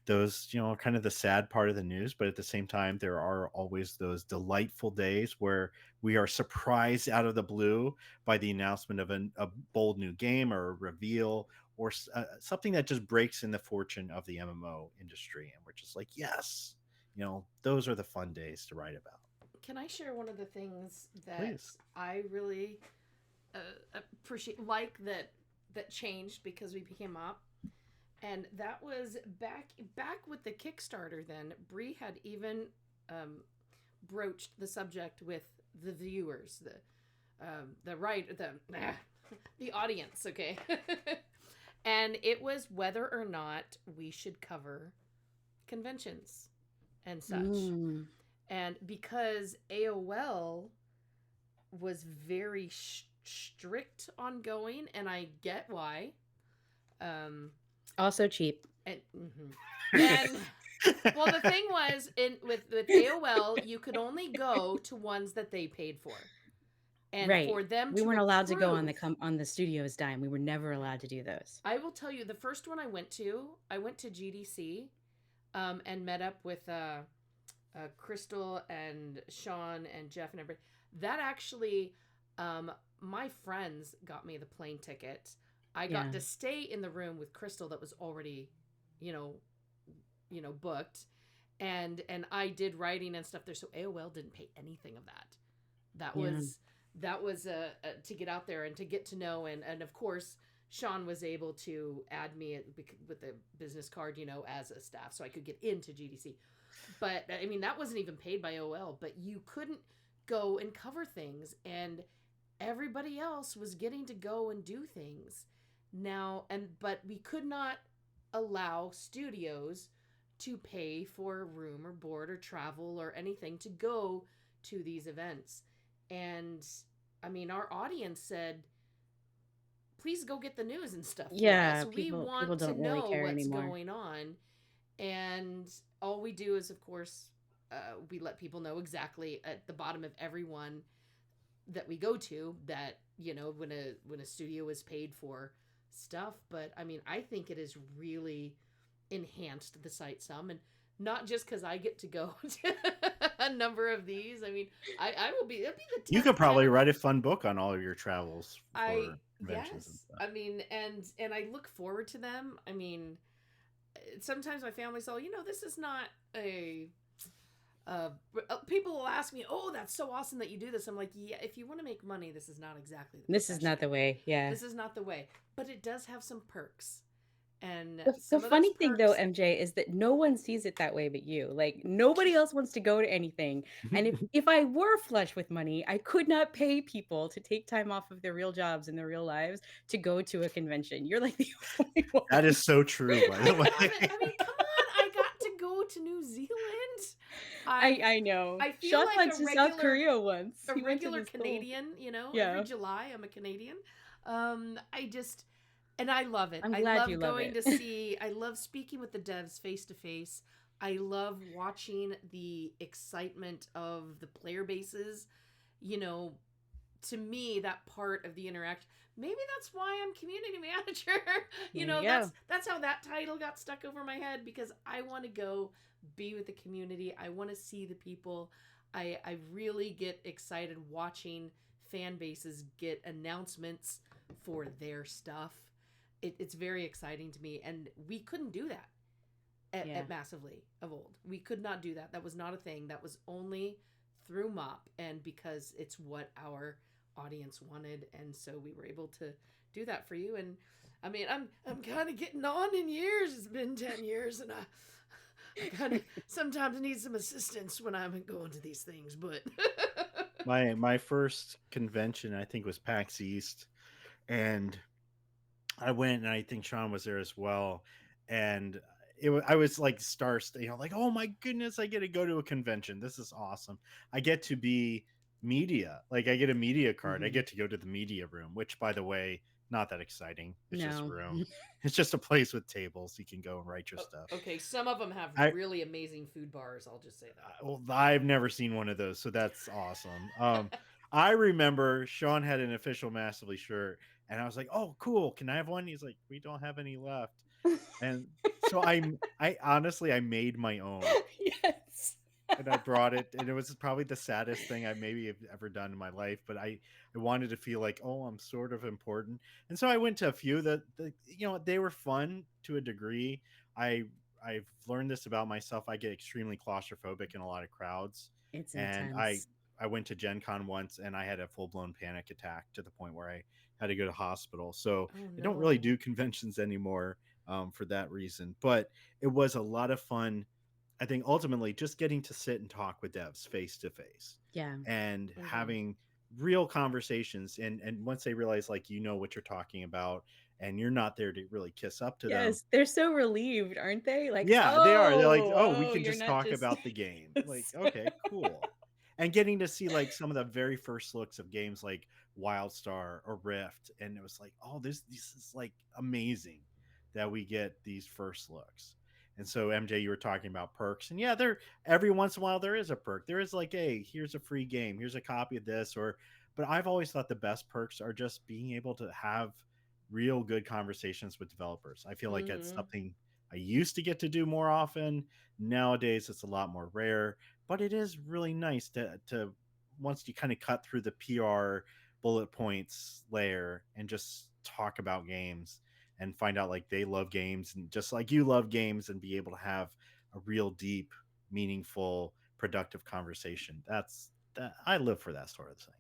those, are kind of the sad part of the news. But at the same time, there are always those delightful days where we are surprised out of the blue by the announcement of a bold new game, or a reveal, or something that just breaks in the fortune of the MMO industry. And we're just like, yes, those are the fun days to write about. Can I share one of the things that Please. I really appreciate, like that changed because we became up, and that was back with the Kickstarter. Then Bree had even um, broached the subject with the viewers, the audience. Okay, and it was whether or not we should cover conventions and such. Mm. And because AOL was very strict on going, and I get why. Um, Also cheap. and well, the thing was, with AOL, you could only go to ones that they paid for, and Right. for them We to weren't allowed to go on approve. the studio's dime. We were never allowed to do those. I will tell you, the first one I went to GDC, and met up with Crystal and Sean and Jeff and everybody. That actually, my friends got me the plane ticket. I got Yeah. to stay in the room with Crystal that was already, you know, booked, and I did writing and stuff there. So AOL didn't pay anything of that. That Yeah. was to get out there and to get to know, and of course Sean was able to add me with a business card, as a staff, so I could get into GDC. But I mean, that wasn't even paid by OL, but you couldn't go and cover things, and everybody else was getting to go and do things now. But we could not allow studios to pay for room or board or travel or anything to go to these events. And I mean, our audience said, please go get the news and stuff for us. Yeah, We people want to don't really know care what's anymore. going on. And all we do is, of course, we let people know exactly at the bottom of every one that we go to that, when a studio is paid for stuff. But I mean, I think it has really enhanced the site some, and not just because I get to go to a number of these. I mean, I will be, it'll be the 10th You could time probably write a fun book on all of your travels for conventions and yes, stuff. I mean, and I look forward to them. I mean, sometimes my family's all, this is not a people will ask me, "Oh, that's so awesome that you do this." I'm like, "Yeah, if you want to make money, this is not exactly the This is not profession. the way. Yeah. This is not the way." But it does have some perks, and The some of those funny thing though, perks. MJ, is that no one sees it that way but you. Like nobody else wants to go to anything. And if I were flush with money, I could not pay people to take time off of their real jobs and their real lives to go to a convention. You're like the only one. That is so true, by I the way. love it. I mean, come on! I got to go to New Zealand. I know. I feel Sean like went to South Korea once. a He went to regular the Seoul. Canadian. Every Yeah. July I'm a Canadian. I just and I love it. I'm I glad you love love going it. to see. I love speaking with the devs face to face. I love watching the excitement of the player bases. You know, to me, that part of the interaction. Maybe that's why I'm community manager. There you That's go. how that title got stuck over my head, because I want to go be with the community. I want to see the people. I really get excited watching fan bases get announcements for their stuff. It's very exciting to me, and we couldn't do that Yeah. at Massively of old. We could not do that. That was not a thing. That was only through MOP, and because it's what our audience wanted, and so we were able to do that for you. And I mean, I'm kind of getting on in years. It's been 10 years, and I kind of sometimes need some assistance when I'm going to these things, but My first convention, I think, was PAX East, and I went, and I think Sean was there as well. And I was like like, oh my goodness, I get to go to a convention. This is awesome. I get to be media. Like I get a media card. I Mhm. get to go to the media room, which, by the way, not that exciting. It's just a No. room. It's just a place with tables. You can go and write your stuff. okay, some of them have I really amazing food bars. I'll just say that. well, I've never seen one of those, so that's awesome. I remember Sean had an official Massively shirt, and I was like, "Oh, cool! Can I have one?" He's like, "We don't have any left," and so I honestly, I made my own, Yes. and I brought it, and it was probably the saddest thing I maybe have ever done in my life. But I wanted to feel like, oh, I'm sort of important, and so I went to a few that they were fun to a degree. I I've learned this about myself. I get extremely claustrophobic in a lot of crowds, It's and intense. I went to Gen Con once, and I had a full blown panic attack to the point where I had to go to hospital. So Oh I don't really no. do conventions anymore for that reason. But it was a lot of fun. I think ultimately just getting to sit and talk with devs face to face Yeah. and Mm-hmm. having real conversations, and once they realize like what you're talking about, and you're not there to really kiss up to them. Yes, they're so relieved, aren't they? Like, Yeah, they are. They're like, "Oh, oh, we oh, can you're just not talk just." about the game. Like, okay, cool. And getting to see like some of the very first looks of games like Wildstar or Rift, and it was like, oh, this is like amazing that we get these first looks. And so MJ, you were talking about perks, and yeah, there every once in a while there is a perk. There is like, hey, here's a free game, here's a copy of this, or but I've always thought the best perks are just being able to have real good conversations with developers. I feel like that's Mm-hmm. something I used to get to do more often. Nowadays, it's a lot more rare, but it is really nice to once you kind of cut through the PR bullet points layer and just talk about games and find out like they love games and just like you love games, and be able to have a real deep, meaningful, productive conversation. That's that I live for that sort of thing.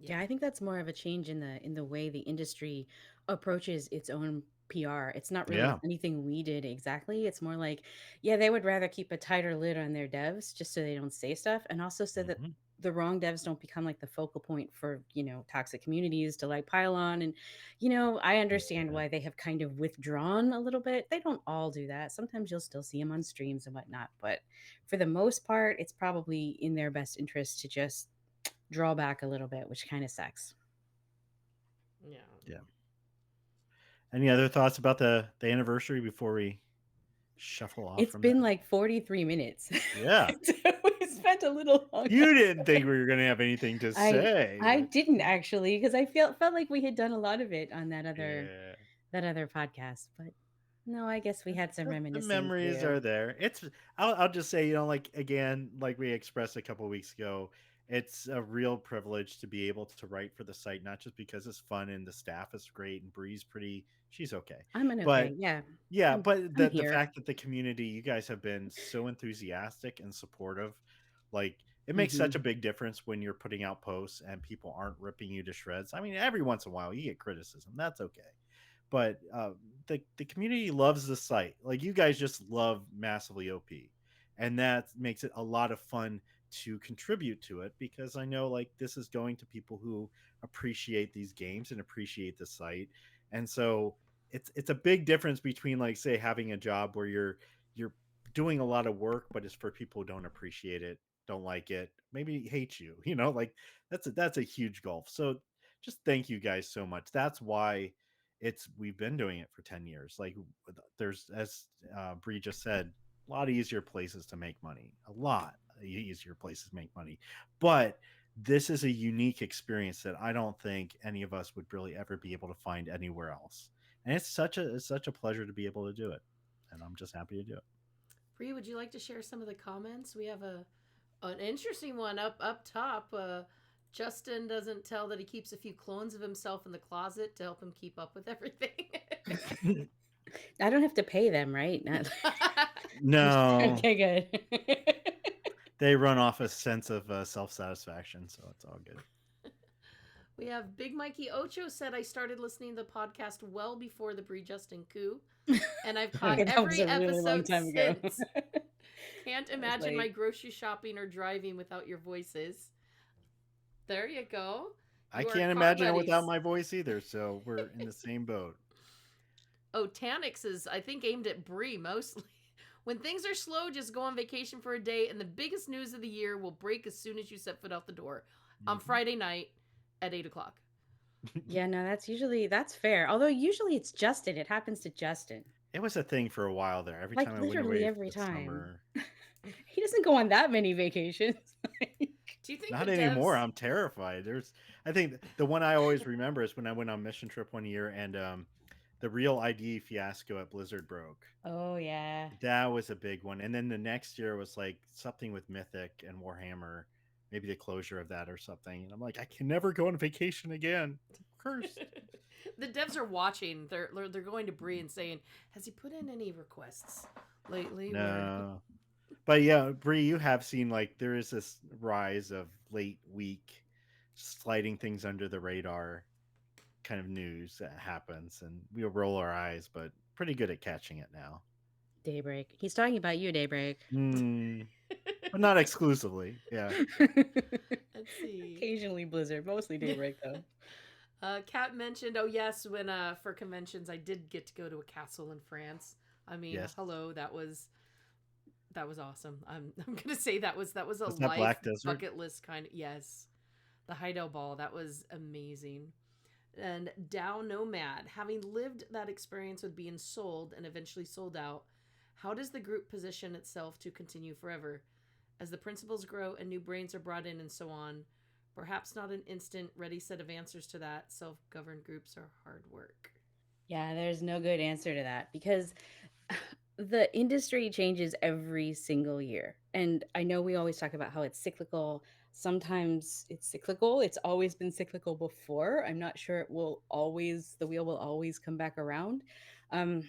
Yeah. Yeah, I think that's more of a change in the way the industry approaches its own PR. It's not really Yeah. anything we did exactly. It's more like, yeah, they would rather keep a tighter lid on their devs just so they don't say stuff, and also so that Mhm. the wrong devs don't become like the focal point for, toxic communities to like pile on. And, I understand Yeah. why they have kind of withdrawn a little bit. They don't all do that. Sometimes you'll still see them on streams and whatnot, but for the most part, it's probably in their best interest to just draw back a little bit, which kind of sucks. Yeah. Yeah. Any other thoughts about the anniversary before we shuffle off It's from been that? like 43 minutes. Yeah. So we spent a little long time. You didn't think we were going to have anything to I say, I but didn't actually, because I felt like we had done a lot of it on yeah. that other podcast, but no, I guess we had some The reminiscing to memories do. are there. I'll just say, like again, like we expressed a couple weeks ago, it's a real privilege to be able to write for the site, not just because it's fun and the staff is great and Bree's pretty, she's okay. I'm an But okay. Yeah. yeah, I'm but I'm the here. fact that the community, you guys have been so enthusiastic and supportive, like it makes such a Mhm. big difference when you're putting out posts and people aren't ripping you to shreds. I mean, every once in a while you get criticism. That's okay. But the community loves the site. Like you guys just love massively OP, and that makes it a lot of fun to contribute to it because I know like this is going to people who appreciate these games and appreciate the site, and so it's a big difference between like say having a job where you're doing a lot of work but it's for people who don't appreciate it, don't like it, maybe hate you, like that's a huge gulf. So just thank you guys so much. That's why we've been doing it for 10 years. Like there's, as Bree just said, a lot easier places to make money, a lot easier places to make money, but this is a unique experience that I don't think any of us would really ever be able to find anywhere else, and it's such a pleasure to be able to do it, and I'm just happy to do it. Bree, would you like to share some of the comments? We have an interesting one up top. Justin doesn't tell that he keeps a few clones of himself in the closet to help him keep up with everything. I don't have to pay them, right? Not No, okay, good. they run off a sense of self-satisfaction, so it's all good. We have Big Mikey Ocho said, I started listening to the podcast well before the Brie Justin coup, and I've caught Okay, that was every a really long episode time ago. since. Can't I was imagine my like, grocery shopping or driving without your voices. There you go. I You are can't car imagine it without buddies. my voice either, so we're in the same boat. Oh, Tanix is, I think, aimed at Brie mostly. When things are slow, just go on vacation for a day, and the biggest news of the year will break as soon as you set foot out the door on Mhm. Friday night at 8 o'clock. yeah, no, that's fair. Although usually it's Justin. It happens to Justin. It was a thing for a while there. Every Like time I went literally away for every the time. summer. He doesn't go on that many vacations. Do you think Not the anymore. devs? I'm terrified. I think the one I always remember is when I went on mission trip one year and the real ID fiasco at Blizzard broke. Oh yeah. That was a big one. And then the next year was like something with Mythic and Warhammer, maybe the closure of that or something. And I'm like, I can never go on vacation again. I'm cursed. The devs are watching. They're going to Brie and saying, "Has he put in any requests lately?" Where No. But yeah, Bree, you have seen like there is this rise of late week sliding things under the radar kind of news that happens, and we'll roll our eyes, but pretty good at catching it now. Daybreak. He's talking about you, Daybreak. Mm, but not exclusively. Yeah. let's see. Occasionally Blizzard, mostly Daybreak though. Kat mentioned, oh yes, when for conventions I did get to go to a castle in France. I mean, Yes. hello, that was awesome. I'm gonna say that was a Is that life Black Desert? bucket list kind of, yes. The Heidel Ball, that was amazing. And Dow Nomad, having lived that experience with being sold and eventually sold out, how does the group position itself to continue forever? As the principles grow and new brains are brought in and so on, perhaps not an instant ready set of answers to that. Self governed groups are hard work. Yeah, there's no good answer to that because the industry changes every single year. And I know we always talk about how it's cyclical. Sometimes it's cyclical. It's always been cyclical before. I'm not sure the wheel will always come back around. Um,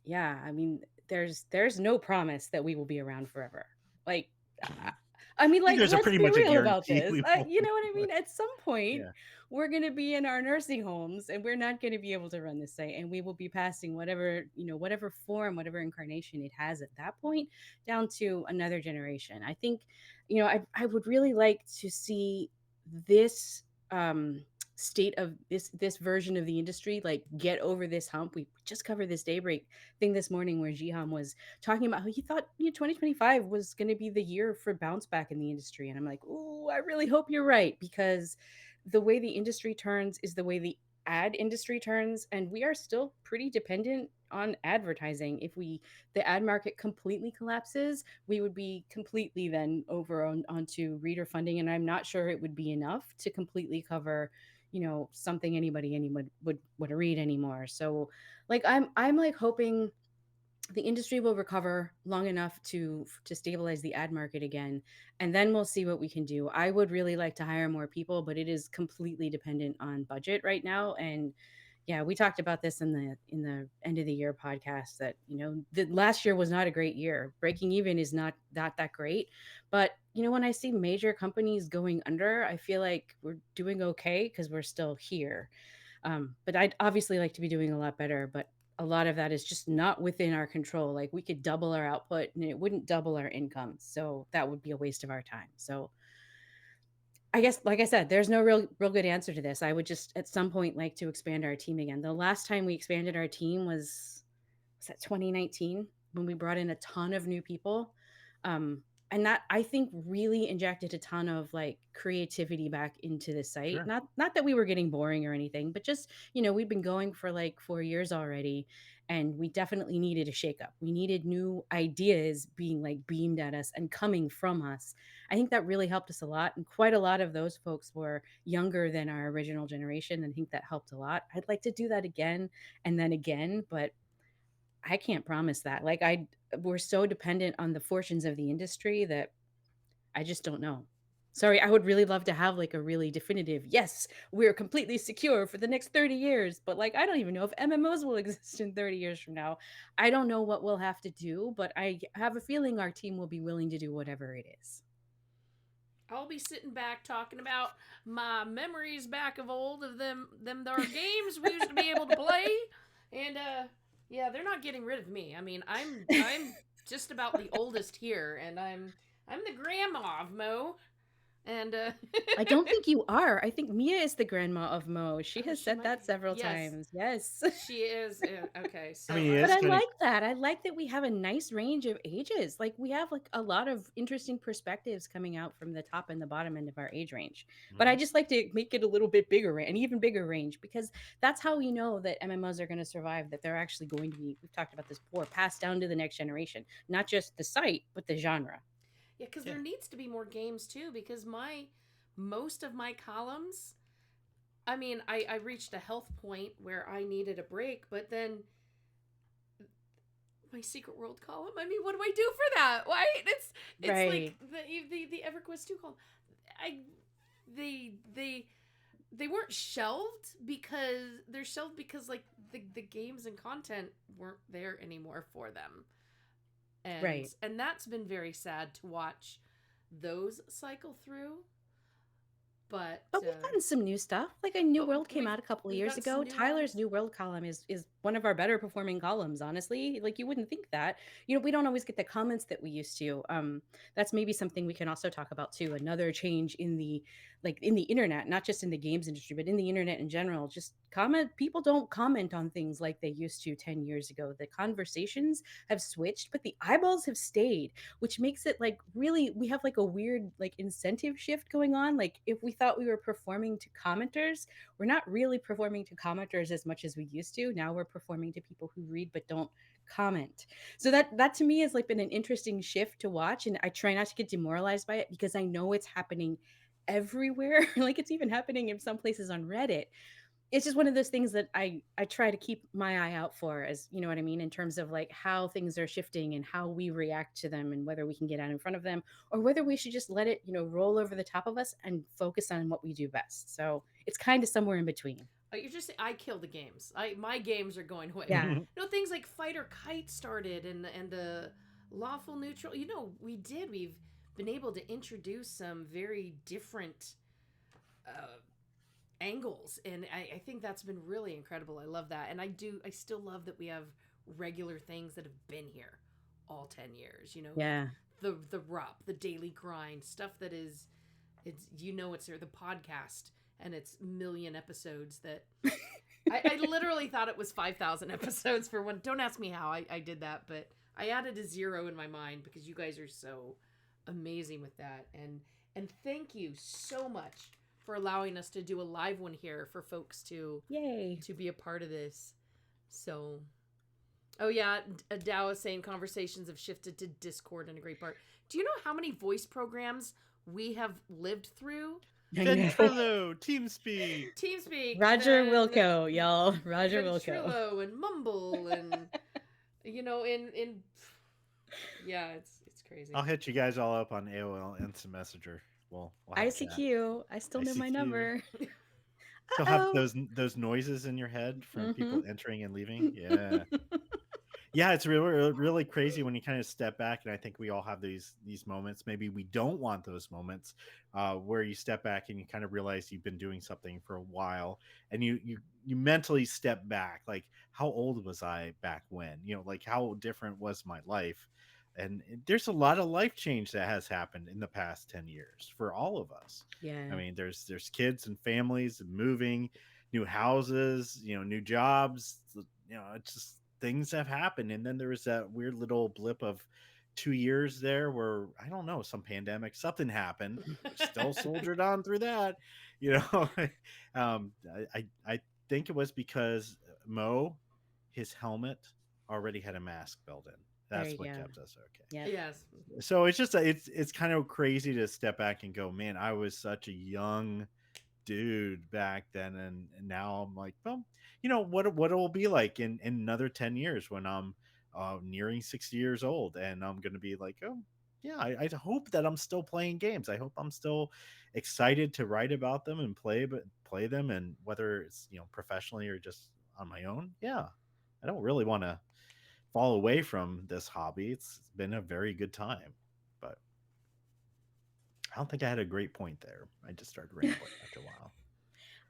yeah, I mean, there's no promise that we will be around forever. Like, I, I mean, I think like, there's a let's pretty be much a real about guarantee this. we won't You be know what I doing mean? At some point, Yeah. we're going to be in our nursing homes and we're not going to be able to run this site. And we will be passing whatever, whatever form, whatever incarnation it has at that point down to another generation. I think, I would really like to see this state of this version of the industry like get over this hump. We just covered this daybreak thing this morning where Jiham was talking about how he thought 2025 was going to be the year for bounce back in the industry. And I'm like, oh, I really hope you're right, because the way the industry turns is the way the ad industry turns, and we are still pretty dependent on advertising. If the ad market completely collapses, we would be completely then over onto reader funding, and I'm not sure it would be enough to completely cover something anyone would read anymore. So like I'm like hoping the industry will recover long enough to stabilize the ad market again, and then we'll see what we can do. I would really like to hire more people, but it is completely dependent on budget right now. And yeah, we talked about this in the end of the year podcast that the last year was not a great year. Breaking even is not that great, but when I see major companies going under, I feel like we're doing okay because we're still here. But I'd obviously like to be doing a lot better, but a lot of that is just not within our control. Like we could double our output and it wouldn't double our income. So that would be a waste of our time. So I guess, like I said, there's no real good answer to this. I would just at some point like to expand our team again. The last time we expanded our team was that 2019 when we brought in a ton of new people. And that I think really injected a ton of like creativity back into the site. Sure. Not that we were getting boring or anything, but just, we've been going for like 4 years already, and we definitely needed a shakeup. We needed new ideas being like beamed at us and coming from us. I think that really helped us a lot. And quite a lot of those folks were younger than our original generation. And I think that helped a lot. I'd like to do that again and then again, but I can't promise that. Like we're so dependent on the fortunes of the industry that I just don't know. Sorry, I would really love to have like a really definitive, yes, we're completely secure for the next 30 years, but like I don't even know if MMOs will exist in 30 years from now. I don't know what we'll have to do, but I have a feeling our team will be willing to do whatever it is. I'll be sitting back talking about my memories back of old of them there games we used to be able to play, and yeah, they're not getting rid of me. I mean, I'm just about the oldest here, and I'm the grandma of Mo, and I don't think you are. I think Mia is the grandma of Mo. She oh, has she said might that be. several Yes, times. Yes. she is. Okay, I so mean, But it's I funny. like that. I like that we have a nice range of ages. Like we have like a lot of interesting perspectives coming out from the top and the bottom end of our age range. But I Mhm. just like to make it a little bit bigger, an even bigger range, because that's how we know that MMOs are going to survive, that they're actually going to be, we've talked about this before, passed down to the next generation, not just the site, but the genre. yeah, because Yeah. there needs to be more games too. Because most of my columns, I mean, I reached a health point where I needed a break, but then my secret world column. I mean, what do I do for that? Why it's like Right. the EverQuest 2 column. I they they weren't shelved because they're shelved because like the games and content weren't there anymore for them. Right. And that's been very sad to watch those cycle through. But But we've gotten some new stuff. Like a New but World came out a couple of we've years got some ago. new Tyler's ones. New World column is one of our better performing columns, honestly. Like you wouldn't think that. We don't always get the comments that we used to. That's maybe something we can also talk about too. Another change in the internet, not just in the games industry, but in the internet in general. Just people don't comment on things like they used to 10 years ago. The conversations have switched, but the eyeballs have stayed, which makes it like really we have like a weird like incentive shift going on. Like if we thought we were performing to commenters, we're not really performing to commenters as much as we used to. Now we're performing to people who read but don't comment. So that to me has like been an interesting shift to watch, and I try not to get demoralized by it because I know it's happening everywhere. Like it's even happening in some places on Reddit. It's just one of those things that I try to keep my eye out for, as you know what I mean, in terms of like how things are shifting and how we react to them and whether we can get out in front of them or whether we should just let it roll over the top of us and focus on what we do best. So it's kind of somewhere in between. You're just saying I kill the games. My games are going away. Yeah. Things like Fighter Kite started and the lawful neutral. We've been able to introduce some very different uh, angles, and I think that's been really incredible. I love that, and I still love that we have regular things that have been here all 10 years. Like Yeah. the RUP, the daily grind, stuff that is it's there, the podcast and its million episodes that I literally thought it was 5,000 episodes for one. Don't ask me how I did that, but I added a zero in my mind because you guys are so amazing with that. And thank you so much for allowing us to do a live one here for folks Yay. to be a part of this. So, oh yeah, Dow is saying conversations have shifted to Discord in a great part. Do you know how many voice programs we have lived through? I know. Ventrilo, TeamSpeak. TeamSpeak, Roger then Wilco, y'all. Roger Wilco. Ventrilo and Mumble and in yeah, it's crazy. I'll hit you guys all up on AOL Instant Messenger. We'll have chat. ICQ. I still know my ICQ. number. Still have Uh-oh. those noises in your head from people Mhm. entering and leaving. Yeah. Yeah, it's really crazy when you kind of step back, and I think we all have these moments. Maybe we don't want those moments where you step back and you kind of realize you've been doing something for a while, and you mentally step back, like how old was I back when? Like how different was my life? And there's a lot of life change that has happened in the past 10 years for all of us. Yeah. I mean, there's kids and families and moving, new houses, new jobs. It's just things have happened. And then there was that weird little blip of 2 years there where I don't know, some pandemic, something happened. We still soldiered on through that. You know, I think it was because Mo, his helmet already had a mask built in. There That's you what go. kept us okay. Yep. Yes. So it's just it's kind of crazy to step back and go, man, I was such a young dude back then, and now I'm like, well, what it will be like in another 10 years when I'm nearing 60 years old, and I'm gonna be like, oh yeah, I hope that I'm still playing games. I hope I'm still excited to write about them and play them, and whether it's professionally or just on my own. Yeah, I don't really want to fall away from this hobby. It's been a very good time, but I don't think I had a great point there. I just started rambling after a while.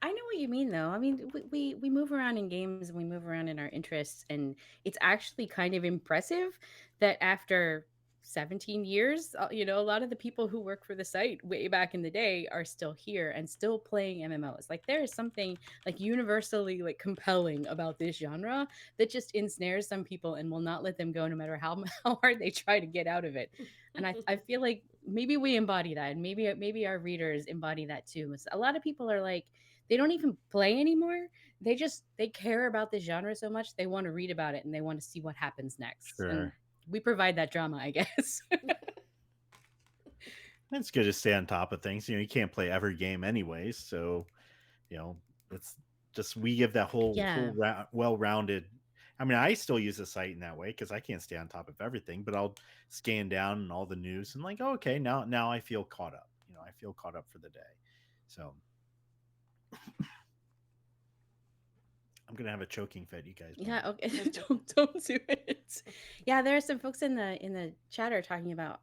I know what you mean, though. I mean, we move around in games and we move around in our interests, and it's actually kind of impressive that after 17 years, a lot of the people who work for the site way back in the day are still here and still playing MMOs. Like there is something like universally like compelling about this genre that just ensnares some people and will not let them go no matter how how hard they try to get out of it. And I feel like maybe we embody that, and maybe our readers embody that too. A lot of people are like they don't even play anymore. They care about this genre so much they want to read about it and they want to see what happens next. And Sure. we provide that drama, I guess. It's good to stay on top of things. You can't play every game anyways, so it's just we give that Yeah. well-rounded. I mean, I still use the site in that way because I can't stay on top of everything, but I'll scan down and all the news and like, oh, okay, now I feel caught up. I feel caught up for the day. So I'm gonna have a choking fit, you guys. Yeah, okay. Don't do it. Yeah, there are some folks in the chat are talking about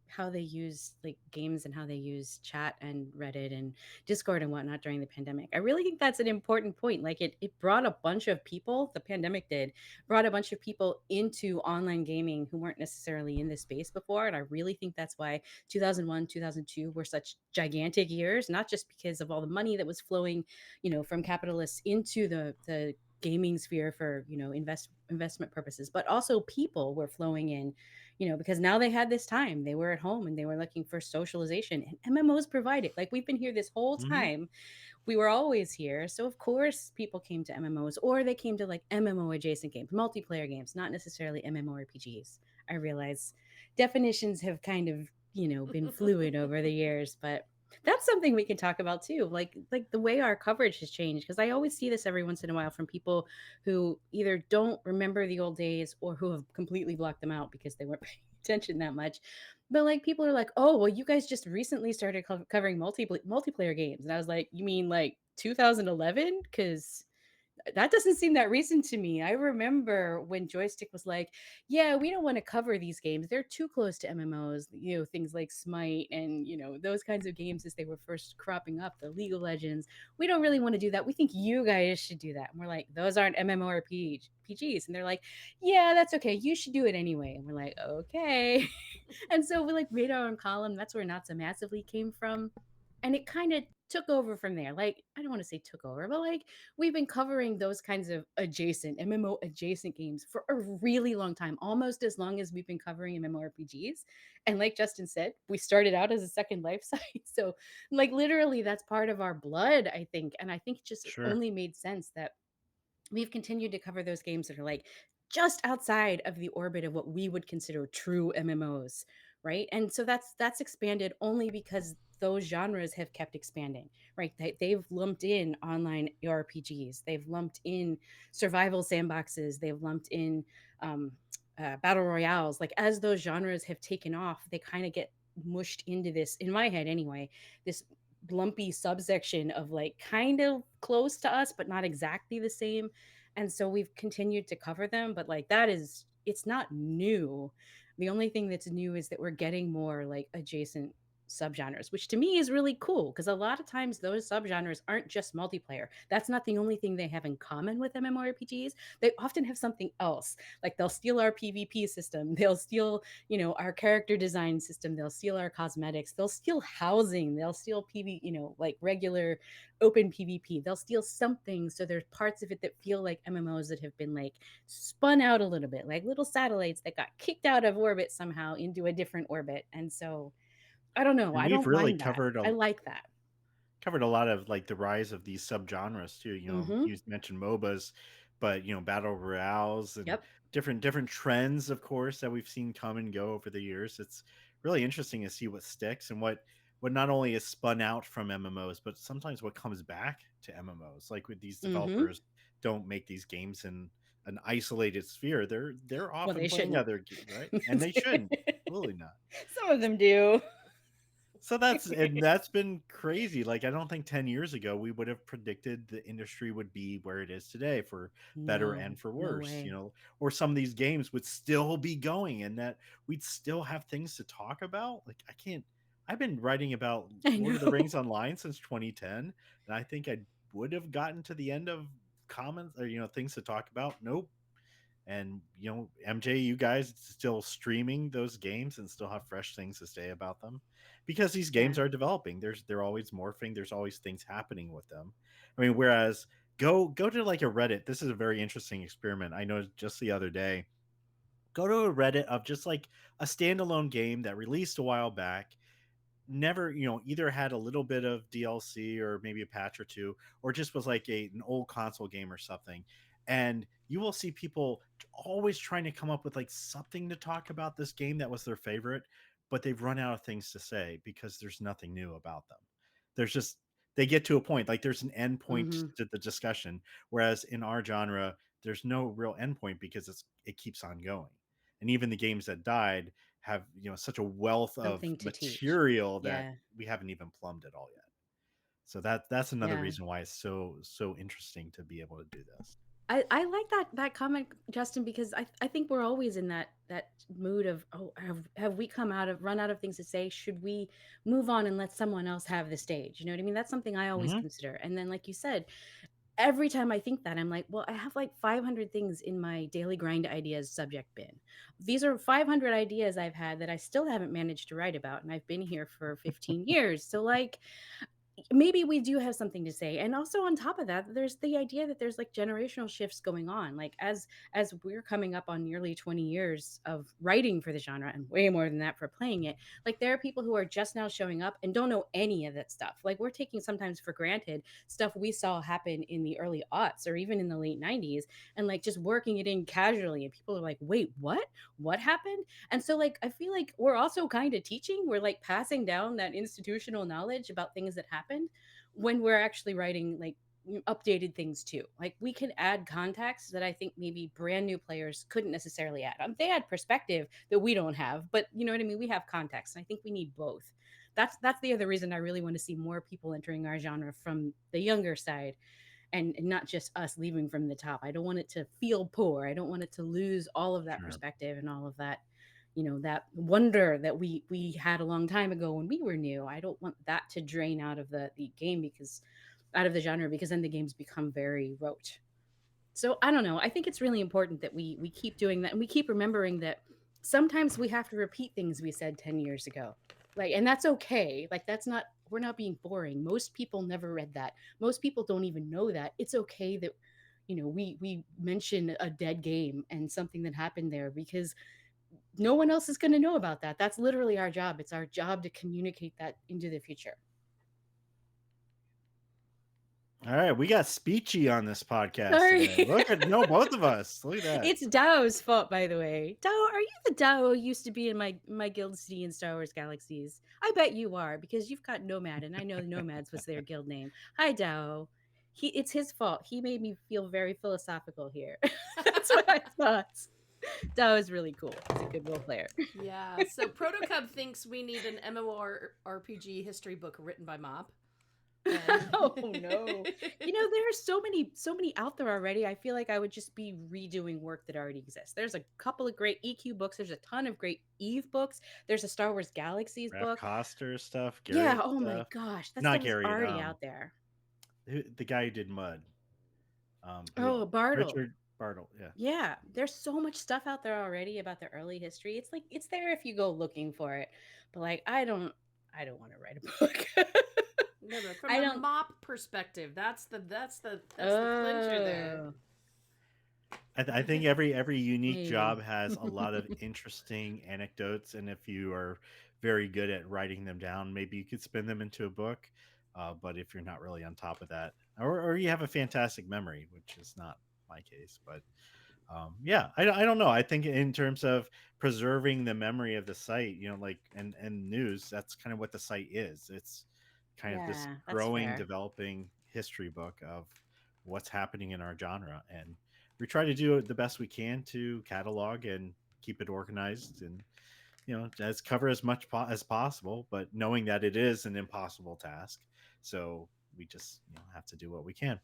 how they use like games and how they use chat and Reddit and Discord and whatnot during the pandemic. I really think that's an important point. Like it brought a bunch of people, the pandemic brought a bunch of people into online gaming who weren't necessarily in this space before. And I really think that's why 2001, 2002 were such gigantic years, not just because of all the money that was flowing, from capitalists into the gaming sphere for investment purposes, but also people were flowing in, because now they had this time, they were at home and they were looking for socialization, and MMOs provided. Like we've been here this whole Mhm. time, we were always here, so of course people came to MMOs, or they came to like MMO adjacent games, multiplayer games, not necessarily MMORPGs. I realize definitions have kind of been fluid over the years, but that's something we can talk about too, like the way our coverage has changed, because I always see this every once in a while from people who either don't remember the old days or who have completely blocked them out because they weren't paying attention that much. But like people are like, oh well, you guys just recently started covering multiplayer games, and I was like, you mean like 2011? Because That doesn't seem that recent to me. I remember when Joystick was like, "Yeah, we don't want to cover these games. They're too close to MMOs." You know, things like Smite and those kinds of games as they were first cropping up, the League of Legends. We don't really want to do that. We think you guys should do that. And we're like, "Those aren't MMORPGs." And they're like, "Yeah, that's okay. You should do it anyway." And we're like, "Okay." And so we like made our own column. That's where Not So Massively came from. And it kind of took over from there. Like, I don't want to say took over, but like we've been covering those kinds of adjacent MMO adjacent games for a really long time, almost as long as we've been covering MMORPGs. And like Justin said, we started out as a Second Life site. So like literally that's part of our blood, I think. And I think it just Sure. only made sense that we've continued to cover those games that are like just outside of the orbit of what we would consider true MMOs, right? And so that's expanded only because those genres have kept expanding, right? They've lumped in online RPGs, they've lumped in survival sandboxes, they've lumped in um, battle royales. Like as those genres have taken off, they kind of get mushed into this, in my head anyway, this lumpy subsection of like kind of close to us but not exactly the same. And so we've continued to cover them, but like that is, it's not new. The only thing that's new is that we're getting more like adjacent subgenres, which to me is really cool because a lot of times those subgenres aren't just multiplayer. That's not the only thing they have in common with MMORPGs. They often have something else. Like they'll steal our PvP system, they'll steal our character design system, they'll steal our cosmetics, they'll steal housing, they'll steal PV, like regular open PvP. They'll steal something. So there's parts of it that feel like MMOs that have been like spun out a little bit, like little satellites that got kicked out of orbit somehow into a different orbit. And so I don't know. And I we've don't really mind that. I like that. covered a lot of like the rise of these subgenres too. Mm-hmm. You mentioned MOBAs, but battle royales and Yep. different trends, of course, that we've seen come and go over the years. It's really interesting to see what sticks and what not only is spun out from MMOs, but sometimes what comes back to MMOs. Like with these Mm-hmm. developers don't make these games in an isolated sphere. They're Well, often they playing shouldn't. other right, and they shouldn't. Absolutely not. Some of them do. So that's been crazy. Like I don't think 10 years ago we would have predicted the industry would be where it is today for better No, and for no worse, way. or some of these games would still be going and that we'd still have things to talk about. Like I've been writing about I Lord of the know. Rings Online since 2010 and I think I would have gotten to the end of comments or things to talk about. Nope. And MJ, you guys still streaming those games and still have fresh things to say about them because these games Yeah. are developing. They're always morphing. There's always things happening with them. I mean, whereas go to like a Reddit. This is a very interesting experiment. I know just the other day. Go to a Reddit of just like a standalone game that released a while back, never either had a little bit of DLC or maybe a patch or two, or just was like an old console game or something, and you will see people always trying to come up with like something to talk about this game that was their favorite, but they've run out of things to say because there's nothing new about them. There's just they get to a point, like there's an end point Mm-hmm. to the discussion, whereas in our genre there's no real end point because it keeps on going. And even the games that died have such a wealth of Something to teach. material that Yeah. we haven't even plumbed it all yet. So that's another Yeah. reason why it's so interesting to be able to do this. I like that comment, Justin, because I think we're always in that mood of, oh, have we come out of run out of things to say? Should we move on and let someone else have the stage? You know what I mean? That's something I always Hmm. consider. And then, like you said, every time I think that, I'm like, well, I have like 500 things in my daily grind ideas subject bin. These are 500 ideas I've had that I still haven't managed to write about, and I've been here for 15 years. So like maybe we do have something to say. And also on top of that, there's the idea that there's like generational shifts going on. Like as we're coming up on nearly 20 years of writing for the genre and way more than that for playing it, like there are people who are just now showing up and don't know any of that stuff. Like we're taking sometimes for granted stuff we saw happen in the early aughts or even in the late 90s, and like just working it in casually, and people are like, wait, what happened? And so like I feel like we're also kind of teaching, we're like passing down that institutional knowledge about things that happened when we're actually writing like updated things too. Like we can add context that I think maybe brand new players couldn't necessarily add. They add perspective that we don't have, but you know what I mean? We have context, and I think we need both. That's the other reason I really want to see more people entering our genre from the younger side, and not just us leaving from the top. I don't want it to feel poor. I don't want it to lose all of that Sure. perspective and all of that, that wonder that we had a long time ago when we were new. I don't want that to drain out of the game, because out of the genre, because then the games become very rote. So I don't know. I think it's really important that we keep doing that, and we keep remembering that sometimes we have to repeat things we said 10 years ago. Like, and that's okay. Like, that's not, we're not being boring. Most people never read that. Most people don't even know that. It's okay that we mention a dead game and something that happened there, because no one else is going to know about that. That's literally our job. It's our job to communicate that into the future. All right, we got Speechy on this podcast Sorry. today. Look at both of us. Look at that. It's Dao's fault, by the way. Dao, are you the Dao who used to be in my guild city in Star Wars Galaxies? I bet you are, because you've got Nomad, and I know Nomads was their guild name. Hi, Dao. It's his fault. He made me feel very philosophical here. That's what I thought. Dao is really cool. He's a good role player. Yeah. So Protocub thinks we need an MMORPG history book written by Mop. Oh no. There are so many out there already. I feel like I would just be redoing work that already exists. There's a couple of great EQ books. There's a ton of great Eve books. There's a Star Wars Galaxies Raph book. Coster stuff. Gary Yeah. Oh my stuff. gosh, that Not stuff is Gary. already out there. The guy who did Mud. Oh, Bartle. Richard Bartle. Yeah. Yeah, there's so much stuff out there already about the early history. It's like it's there if you go looking for it. But like I don't want to write a book. No, from a Mop perspective, that's the clincher there. I think every unique Maybe. job has a lot of interesting anecdotes, and if you are very good at writing them down, maybe you could spin them into a book. But if you're not really on top of that, or you have a fantastic memory, which is not my case, but yeah, I don't know. I think in terms of preserving the memory of the site, like and news, that's kind of what the site is. It's kind of this Yeah, that's growing, fair. developing history book of what's happening in our genre, and we try to do the best we can to catalog and keep it organized, and as cover as much as possible, but knowing that it is an impossible task, so we just have to do what we can.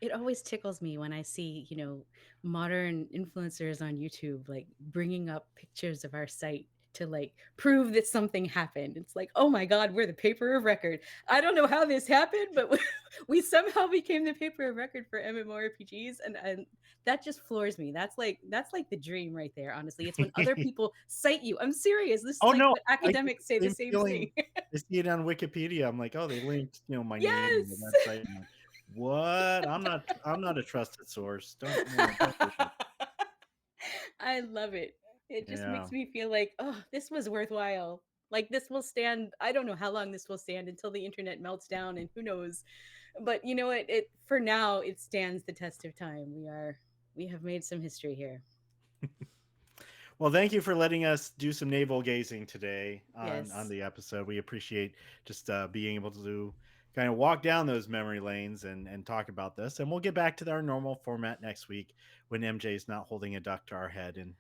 It always tickles me when I see, modern influencers on YouTube like bringing up pictures of our site to like prove that something happened. It's like, oh my God, we're the paper of record. I don't know how this happened, but we somehow became the paper of record for MMORPGs, and that just floors me. That's like the dream right there. Honestly, it's when other people cite you. I'm serious. This is Oh like no, when academics say the same same feeling. thing. I see it on Wikipedia. I'm like, oh, they linked my name and the Yes. website. I'm like, what? I'm not a trusted source. Don't do that. I love it. It just Yeah. makes me feel like, oh, this was worthwhile. Like this will stand. I don't know how long this will stand until the internet melts down, and who knows. But you know what? It for now it stands the test of time. We have made some history here. Well, thank you for letting us do some navel gazing today on Yes. the episode. We appreciate just being able to kind of walk down those memory lanes and talk about this. And we'll get back to our normal format next week when MJ is not holding a duck to our head and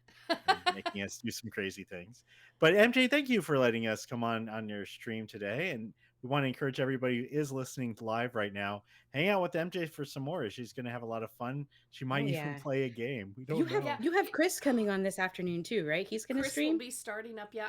making us do some crazy things. But MJ, thank you for letting us come on your stream today. And we want to encourage everybody who is listening live right now, hang out with MJ for some more. She's going to have a lot of fun. She might even play a game. We don't know. You have Chris coming on this afternoon too, right? He's going to stream. Chris will be starting up. Yeah,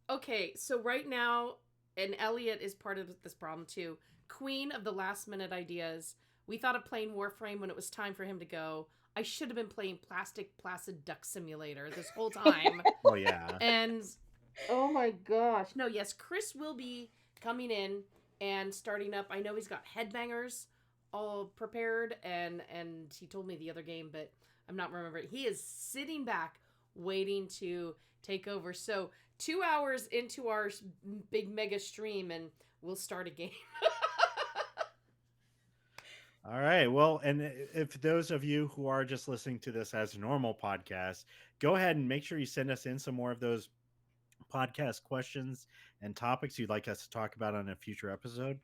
okay. So right now, and Elliot is part of this problem too. Queen of the last minute ideas. We thought of playing Warframe when it was time for him to go. I should have been playing Plastic Placid Duck Simulator this whole time. Oh yeah. And oh my gosh. No, yes, Chris will be coming in and starting up. I know he's got Headbangers all prepared, and he told me the other game, but I'm not remembering. He is sitting back waiting to take over. So 2 hours into our big mega stream and we'll start a game. All right. Well, and if those of you who are just listening to this as a normal podcast, go ahead and make sure you send us in some more of those podcast questions and topics you'd like us to talk about on a future episode.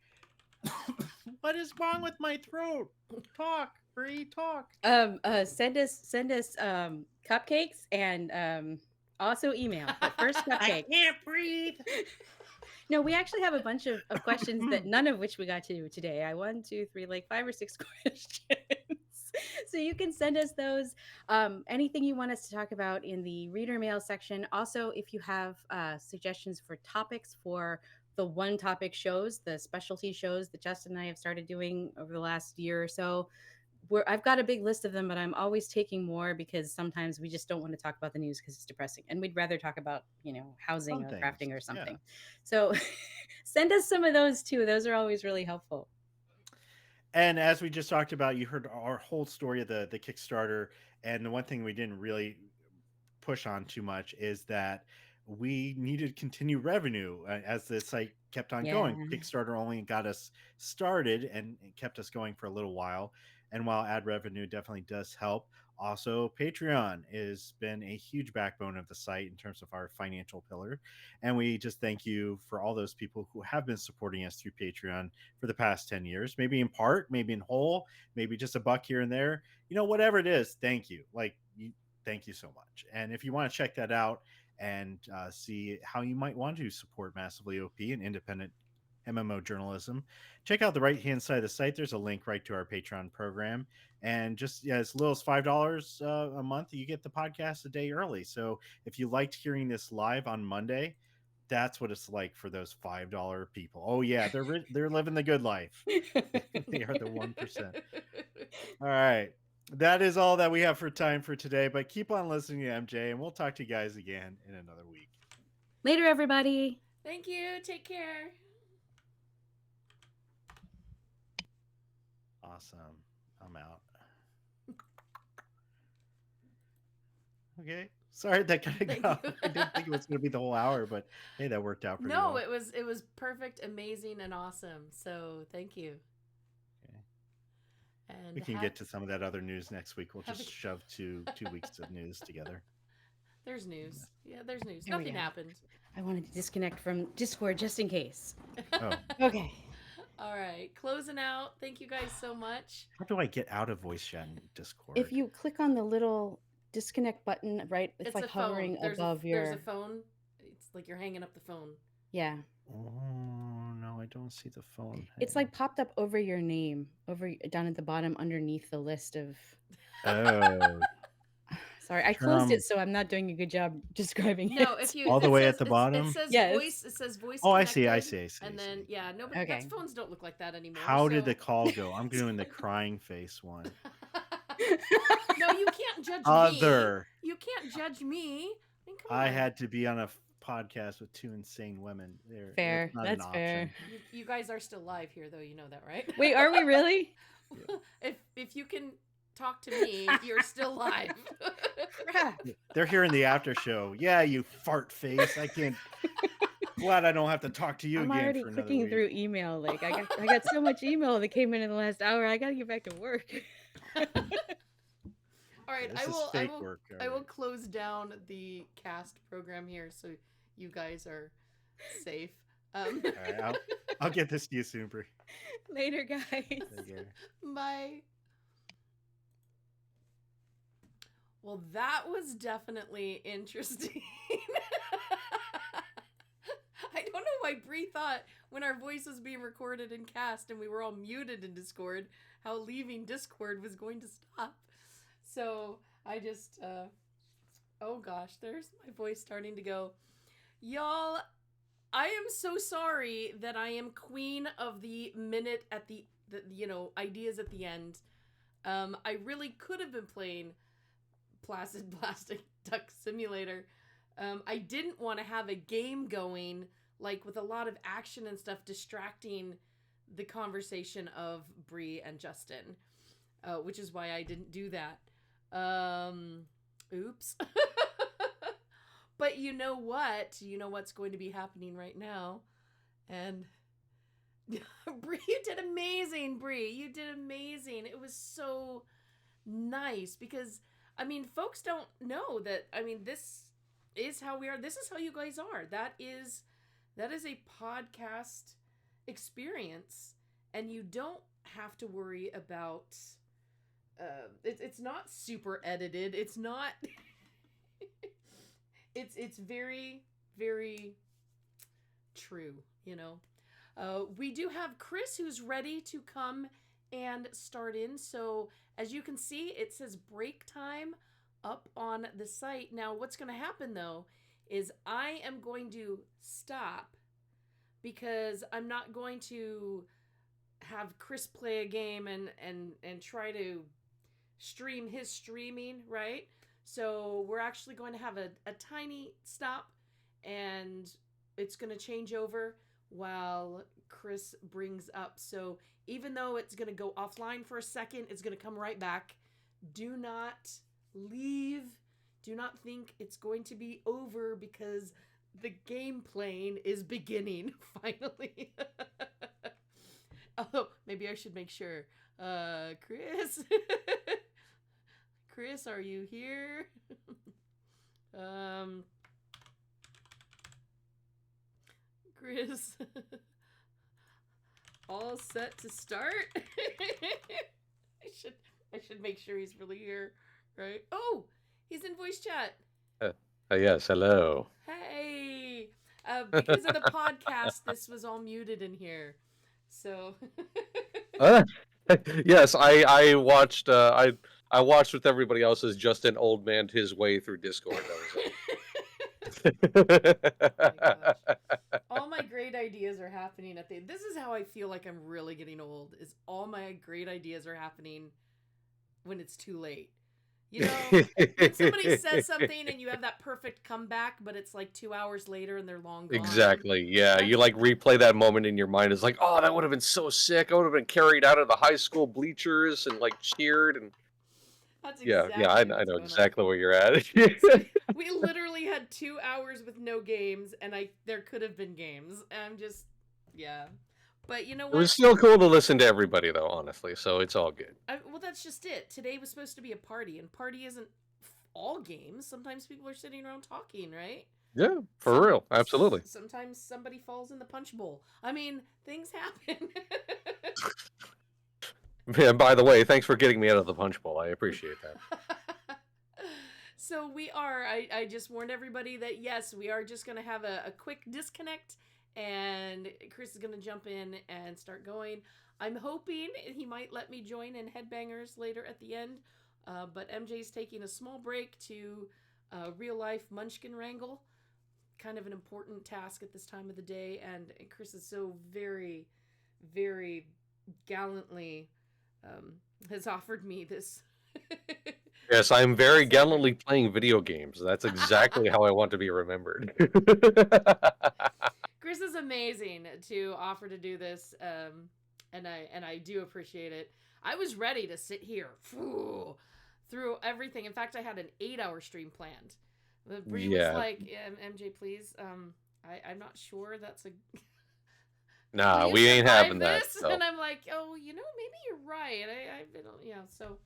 What is wrong with my throat? Talk, Bree, talk. Send us cupcakes and also email. But first cupcakes. I can't breathe. No, we actually have a bunch of questions that none of which we got to today. I 1, 2, 3, like 5 or 6 questions. So you can send us those. Anything you want us to talk about in the reader mail section. Also, if you have suggestions for topics for the one topic shows, the specialty shows that Justin and I have started doing over the last year or so, I've got a big list of them, but I'm always taking more because sometimes we just don't want to talk about the news because it's depressing, and we'd rather talk about housing Fun or things. crafting or Yeah. something. So send us some of those too. Those are always really helpful. And as we just talked about, you heard our whole story of the Kickstarter, and the one thing we didn't really push on too much is that we needed continued revenue as the site kept on going. Kickstarter only got us started and it kept us going for a little while. And while ad revenue definitely does help, also Patreon has been a huge backbone of the site in terms of our financial pillar. And we just thank you for all those people who have been supporting us through Patreon for the past 10 years, maybe in part, maybe in whole, maybe just a buck here and there, whatever it is. Thank you. Thank you so much. And if you want to check that out and see how you might want to support Massively OP and independent MMO journalism, check out the right-hand side of the site. There's a link right to our Patreon program. And just as little as $5 a month, you get the podcast a day early. So if you liked hearing this live on Monday, that's what it's like for those $5 people. Oh yeah, they're living the good life. They are the 1%. All right. That is all that we have for time for today, but keep on listening to MJ, and we'll talk to you guys again in another week. Later, everybody. Thank you. Take care. Awesome. I'm out. Okay. Sorry that kind of Thank go. you. I didn't think it was going to be the whole hour, but hey, that worked out pretty well. No, it was perfect, amazing, and awesome. So thank you. Okay. And We can get to some of that other news next week. We'll just shove 2 weeks of news together. There's news. Yeah, there's news. There we Nothing go. happened. I wanted to disconnect from Discord just in case. Oh. Okay. All right. Closing out. Thank you guys so much. How do I get out of voice chat in Discord? If you click on the little disconnect button, right, it's like a phone. hovering There's above There's a phone. It's like you're hanging up the phone. Yeah. Oh no, I don't see the phone. It's like popped up over your name, over down at the bottom underneath the list of. Oh. Sorry, I closed it, so I'm not doing a good job describing it. No, if you all the way at the bottom. It says Yes. voice. It says voice. Oh, connected, I see. And then nobody. Okay. That's phones don't look like that anymore. How did the call go? I'm doing the crying face one. No, you can't judge Other. me. You can't judge me. I mean, come I on. had to be on a podcast with 2 insane women. Fair. That's fair. You guys are still live here, though. You know that, right? Wait, are we really? If you can talk to me, you're still live. Crap. They're here in the after show. Yeah, you fart face. I can't. Glad I don't have to talk to you I'm again already for another clicking week. through email. Like I got so much email that came in the last hour. I got to get back to work. All right, This is fake work. All I will right. close down the cast program here, so you guys are safe. All right, I'll get this to you soon, Brie. Later, guys. Take care. Bye. Well, that was definitely interesting. I don't know why Bree thought when our voice was being recorded and cast and we were all muted in Discord, how leaving Discord was going to stop. So I just, oh gosh, there's my voice starting to go. Y'all, I am so sorry that I am queen of the minute at the ideas at the end. I really could have been playing Placid Plastic Duck Simulator. I didn't want to have a game going, like with a lot of action and stuff, distracting the conversation of Bree and Justin, which is why I didn't do that. Oops. But you know what? You know what's going to be happening right now. And Bree, you did amazing, Bree. You did amazing. It was so nice because, I mean, folks don't know that, I mean, this is how we are. This is how you guys are. That is a podcast experience. And you don't have to worry about, it's not super edited. It's not, it's very, very true, you know. We do have Chris who's ready to come and start in. So as you can see, it says break time up on the site. Now, what's going to happen though is I am going to stop because I'm not going to have Chris play a game and try to stream his streaming, right? So we're actually going to have a tiny stop, and it's going to change over while Chris brings up. So even though it's going to go offline for a second, it's going to come right back. Do not leave. Do not think it's going to be over because the game playing is beginning finally. Oh, maybe I should make sure. Chris? Chris, are you here? Chris. All set to start? I should make sure he's really here, right? Oh, he's in voice chat. Yes, hello. Hey. Because of the podcast, this was all muted in here. So Yes, I watched I watched with everybody else as Justin old man his way through Discord. all my great ideas are happening at the this is how I feel like I'm really getting old, is all my great ideas are happening when it's too late. You know, when somebody says something and you have that perfect comeback, but it's like 2 hours later and they're long gone. Exactly. Yeah, you like replay that moment in your mind. It's like, oh, that would have been so sick. I would have been carried out of the high school bleachers and like cheered and That's yeah, exactly I what's know going exactly on. where you're at. So we literally had 2 hours with no games, and there could have been games. And I'm just, yeah. But you know It what? was still cool to listen to everybody, though, honestly. So it's all good. Well, that's just it. Today was supposed to be a party, and party isn't all games. Sometimes people are sitting around talking, right? Yeah, for real, absolutely. Sometimes somebody falls in the punch bowl. I mean, things happen. Yeah, by the way, thanks for getting me out of the punch bowl. I appreciate that. So we are. I just warned everybody that yes, we are just going to have a quick disconnect, and Chris is going to jump in and start going. I'm hoping he might let me join in Headbangers later at the end, but MJ's taking a small break to real life Munchkin wrangle. Kind of an important task at this time of the day, and Chris is so very, very gallantly has offered me this. Yes, I'm very gallantly playing video games. That's exactly how I want to be remembered. Chris is amazing to offer to do this, and I do appreciate it. I was ready to sit here through everything. In fact, I had an 8-hour stream planned. Bree was like, MJ, please. I'm not sure that's a. Nah, we ain't having that. So. And I'm like, oh, maybe you're right. I've been, so.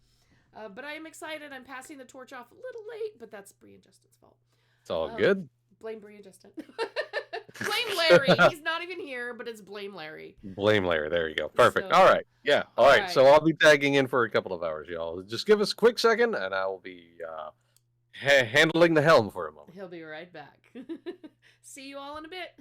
But I am excited. I'm passing the torch off a little late, but that's Bree and Justin's fault. It's all good. Blame Bree and Justin. Blame Larry. He's not even here, but it's blame Larry. Blame Larry. There you go. Perfect. So, all right. Yeah. All right. right. So I'll be tagging in for a couple of hours, y'all. Just give us a quick second, and I will be handling the helm for a moment. He'll be right back. See you all in a bit.